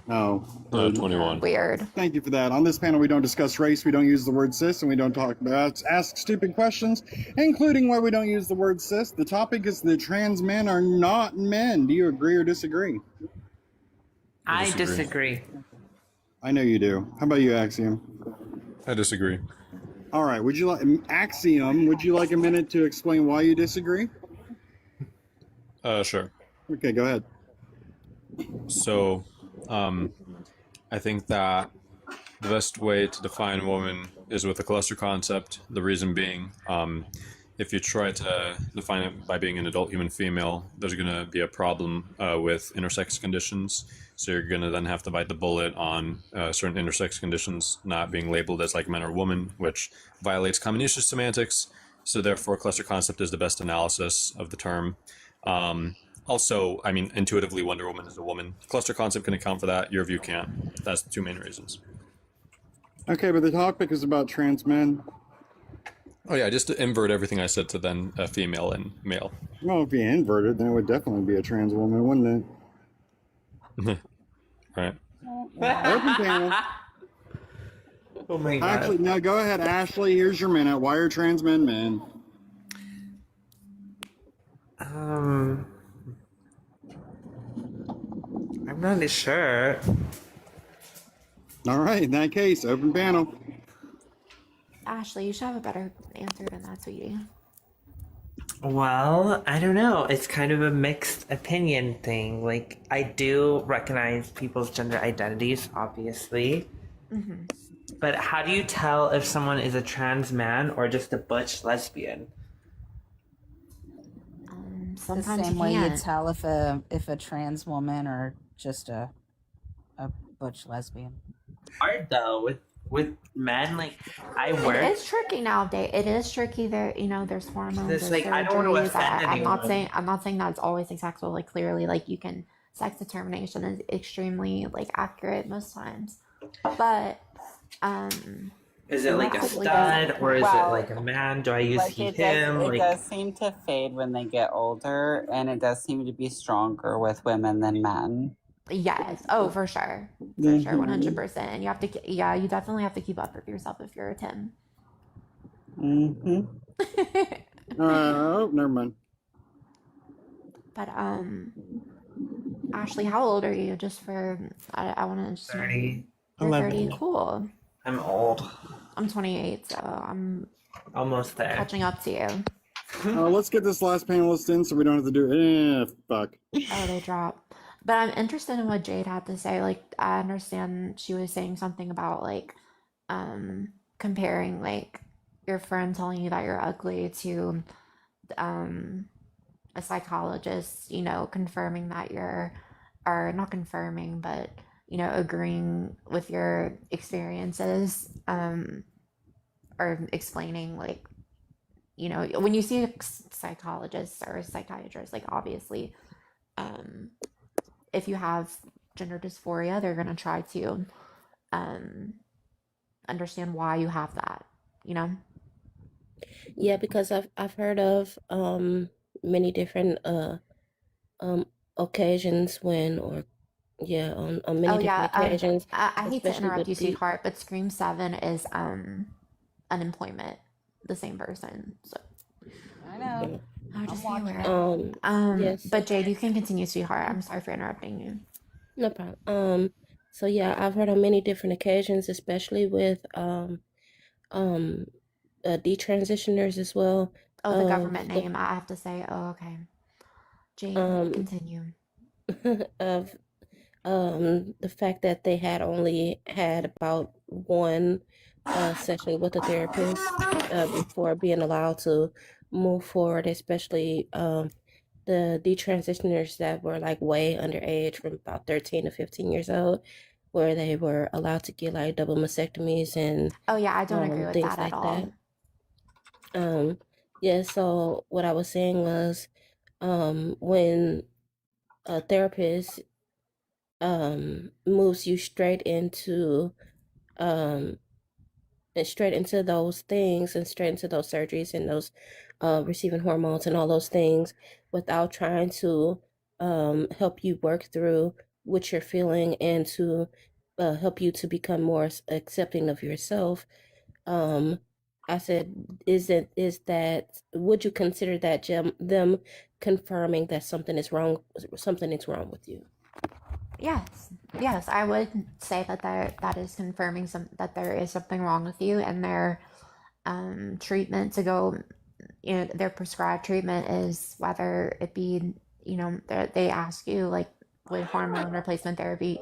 Oh. 21. Weird. Thank you for that. On this panel, we don't discuss race, we don't use the word cis, and we don't talk about ask stupid questions, including why we don't use the word cis. The topic is that trans men are not men. Do you agree or disagree? I disagree. I know you do. How about you, Axiom? I disagree. All right. Would you like Axiom? Would you like a minute to explain why you disagree? Sure. Okay, go ahead. So, I think that the best way to define woman is with a cluster concept. The reason being, if you try to define it by being an adult human female, there's going to be a problem with intersex conditions. So you're going to then have to bite the bullet on certain intersex conditions not being labeled as like man or woman, which violates common usage semantics. So therefore, cluster concept is the best analysis of the term. Also, I mean, intuitively, Wonder Woman is a woman. Cluster concept can account for that. Your view can't. That's the two main reasons. Okay, but the topic is about trans men. Oh yeah, just to invert everything I said to then female and male. Well, if you inverted, then it would definitely be a trans woman, wouldn't it? Right. Open panel. Oh my god. Actually, no, go ahead, Ashley. Here's your minute. Why are trans men men? I'm not sure. All right, in that case, open panel. Ashley, you should have a better answer than that, sweetie. Well, I don't know. It's kind of a mixed opinion thing. Like, I do recognize people's gender identities, obviously. Mm-hmm. But how do you tell if someone is a trans man or just a butch lesbian? Sometimes the same you way you can't. tell if a trans woman or just a butch lesbian. Hard though with men, like I It work. is tricky nowadays. It is tricky. There, there's hormones, This there's like I don't want to surgeries. offend I'm not anyone. saying that it's always successful. Like clearly, like you can sex determination is extremely like accurate most times, but Is it like a possibly stud or is it Well, like a man? Do I use like he it him? does, it Like does seem to fade when they get older, and it does seem to be stronger with women than men. yes. Oh, for sure, for sure, 100%. And you have to, yeah, you definitely have to keep up with yourself if you're a Tim. Mm-hmm. Oh, never mind. But Ashley, how old are you? Just for I want to just know. 30. You're 30. 11. Cool. I'm old. I'm 28, so I'm Almost there. catching up to you. Let's get this last panelist in so we don't have to do fuck. Oh, they drop. But I'm interested in what Jade had to say. Like, I understand she was saying something about like comparing like your friend telling you that you're ugly to a psychologist, confirming that you're, or not confirming, but agreeing with your experiences, or explaining like, when you see a psychologist or a psychiatrist, like obviously, if you have gender dysphoria, they're gonna try to understand why you have that, Yeah, because I've heard of many different occasions when, or yeah, on many Oh different yeah, occasions, I hate to especially interrupt with you, the sweetheart, but Scream 7 is unemployment, the same person. So I know. I'll just be watching aware. yes, But Jade, you can continue, sweetheart. I'm sorry for interrupting you. no problem. So yeah, I've heard on many different occasions, especially with detransitioners as well. Oh, the government the name, I have to say. Oh, okay. Jade, continue. of the fact that they had only had about one session with a therapist before being allowed to move forward, especially the detransitioners that were like way underage, from about 13 to 15 years old, where they were allowed to get like double mastectomies and Oh yeah, I don't agree with things that at like all. that. Yeah, so what I was saying was when a therapist moves you straight into those things and straight into those surgeries and those receiving hormones and all those things without trying to help you work through what you're feeling and to help you to become more accepting of yourself. I said, would you consider that them confirming that something is wrong with you? Yes, I would say that that is confirming that there is something wrong with you, and their treatment to go, their prescribed treatment is whether it be, they ask you like, would hormone replacement therapy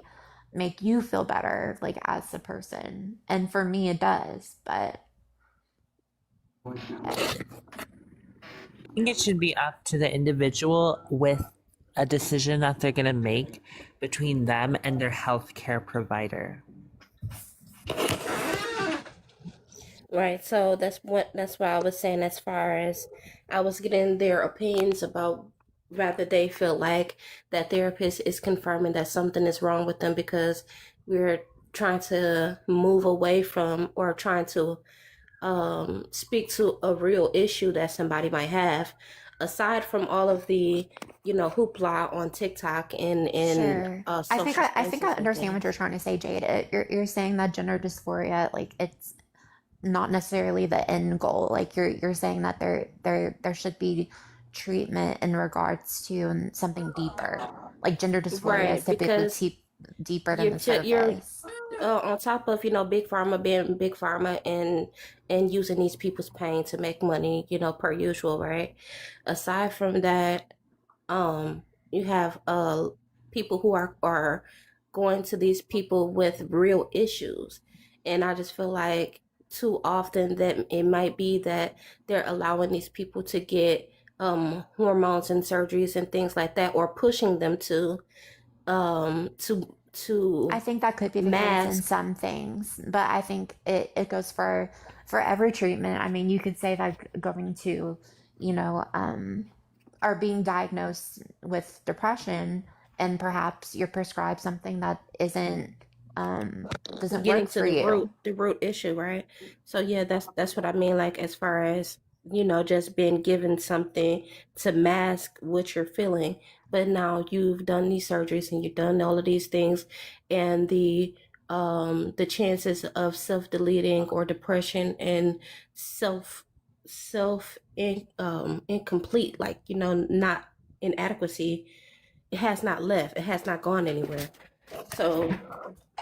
make you feel better, like as a person? And for me, it does, but I think it should be up to the individual with a decision that they're gonna make between them and their healthcare provider. Right. So that's what I was saying, as far as I was getting their opinions about whether they feel like that therapist is confirming that something is wrong with them, because we're trying to move away from, or trying to speak to a real issue that somebody might have, aside from all of the hoopla on TikTok and sure. I social think I spaces and understand what things. you're trying to say, Jade. You're saying that gender dysphoria, like it's not necessarily the end goal. Like you're saying that there should be treatment in regards to something deeper. Like gender dysphoria is Right, typically because deeper than the you're surface. on top of big pharma being big pharma and using these people's pain to make money, per usual, right? Aside from that, you have people who are going to these people with real issues, and I just feel like too often that it might be that they're allowing these people to get hormones and surgeries and things like that, or pushing them to to I think that could be the case in mask. some things, but I think it goes for every treatment. I mean, you could say that going to, you know, or being diagnosed with depression, and perhaps you're prescribed something that isn't doesn't Getting work to for you. the root issue, right? So yeah, that's what I mean. Like as far as just being given something to mask what you're feeling, but now you've done these surgeries and you've done all of these things, and the chances of self-deleting or depression and self incomplete, like not inadequacy, it has not left. It has not gone anywhere. So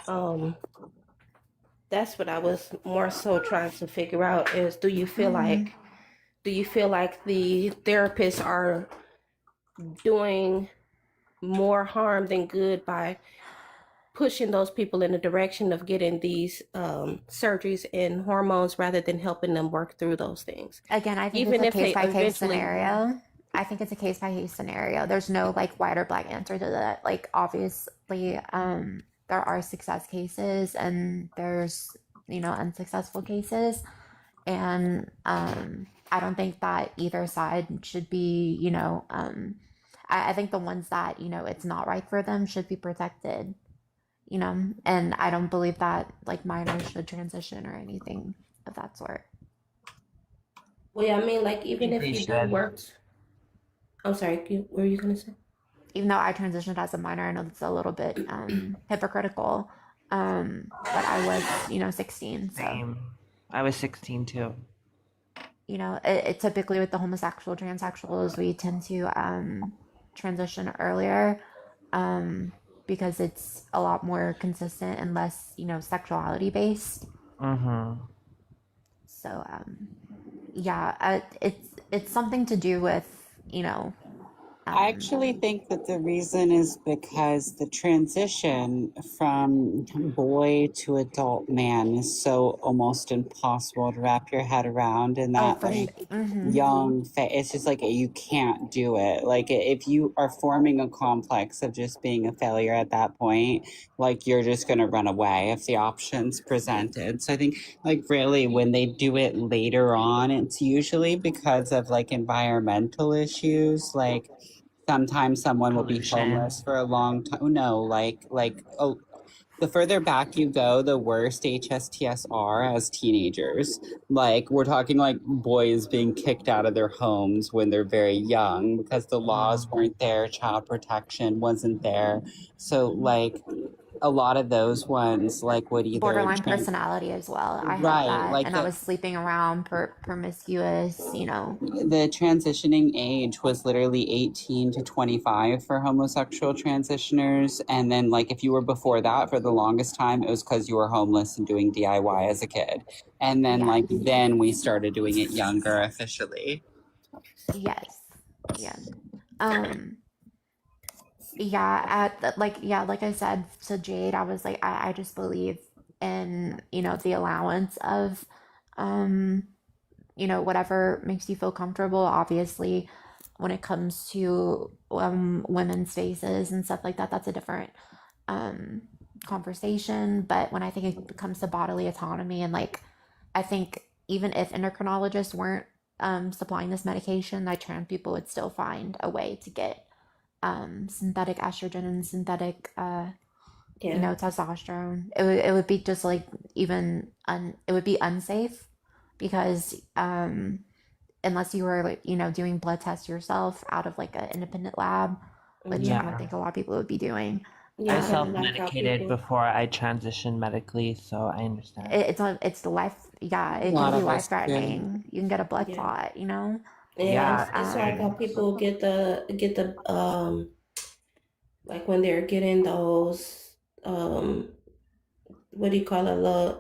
um that's what I was more so trying to figure out is do you feel like the therapists are doing more harm than good by pushing those people in the direction of getting these surgeries and hormones rather than helping them work through those things? Again, I think Even it's a if case they by case eventually scenario. I think it's a case by case scenario. There's no like white or black answer to that. Like obviously, there are success cases and there's unsuccessful cases, and I don't think that either side should be I think the ones that it's not right for them should be protected. And I don't believe that like minors should transition or anything of that sort. well, yeah, I mean, like even if They you do should. work. I'm sorry, what were you gonna say? Even though I transitioned as a minor, I know that's a little bit hypocritical. But I was 16, so Same. I was 16 too. it typically with the homosexual transsexuals we tend to transition earlier, because it's a lot more consistent and less sexuality based. Mm-hmm. So yeah, it's something to do with I actually think that the reason is because the transition from boy to adult man is so almost impossible to wrap your head around in that young phase. It's just like you can't do it. Like if you are forming a complex of just being a failure at that point, like you're just going to run away if the option's presented. So I think like really when they do it later on, it's usually because of like environmental issues, like sometimes someone will be homeless for a long time. No, the further back you go, the worse HSTS are as teenagers. Like we're talking like boys being kicked out of their homes when they're very young because the laws weren't there, child protection wasn't there. So like a lot of those ones like would either borderline personality as well. I had that, like and I was sleeping around promiscuous. The transitioning age was literally 18 to 25 for homosexual transitioners. And then like if you were before that for the longest time, it was because you were homeless and doing DIY as a kid. And then then we started doing it younger officially. Yes. Yeah. Yeah, like I said to Jade, I was like, I just believe in, the allowance of, whatever makes you feel comfortable. Obviously, when it comes to women's faces and stuff like that, that's a different conversation. But when I think it comes to bodily autonomy and like, I think even if endocrinologists weren't supplying this medication, that trans people would still find a way to get synthetic estrogen and synthetic testosterone. It would be just like it would be unsafe because unless you were like doing blood tests yourself out of like an independent lab, which I don't think a lot of people would be doing. I self-medicated before I transitioned medically, so I understand. It's the life. Yeah, it can be life threatening. You can get a blood clot. Yeah, it's like how people get the like when they're getting those what do you call it,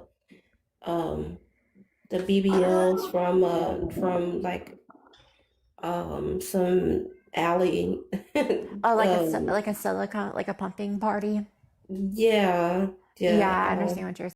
the BBLs from like some alley. Oh, like a silicone, like a pumping party. Yeah. I understand what you're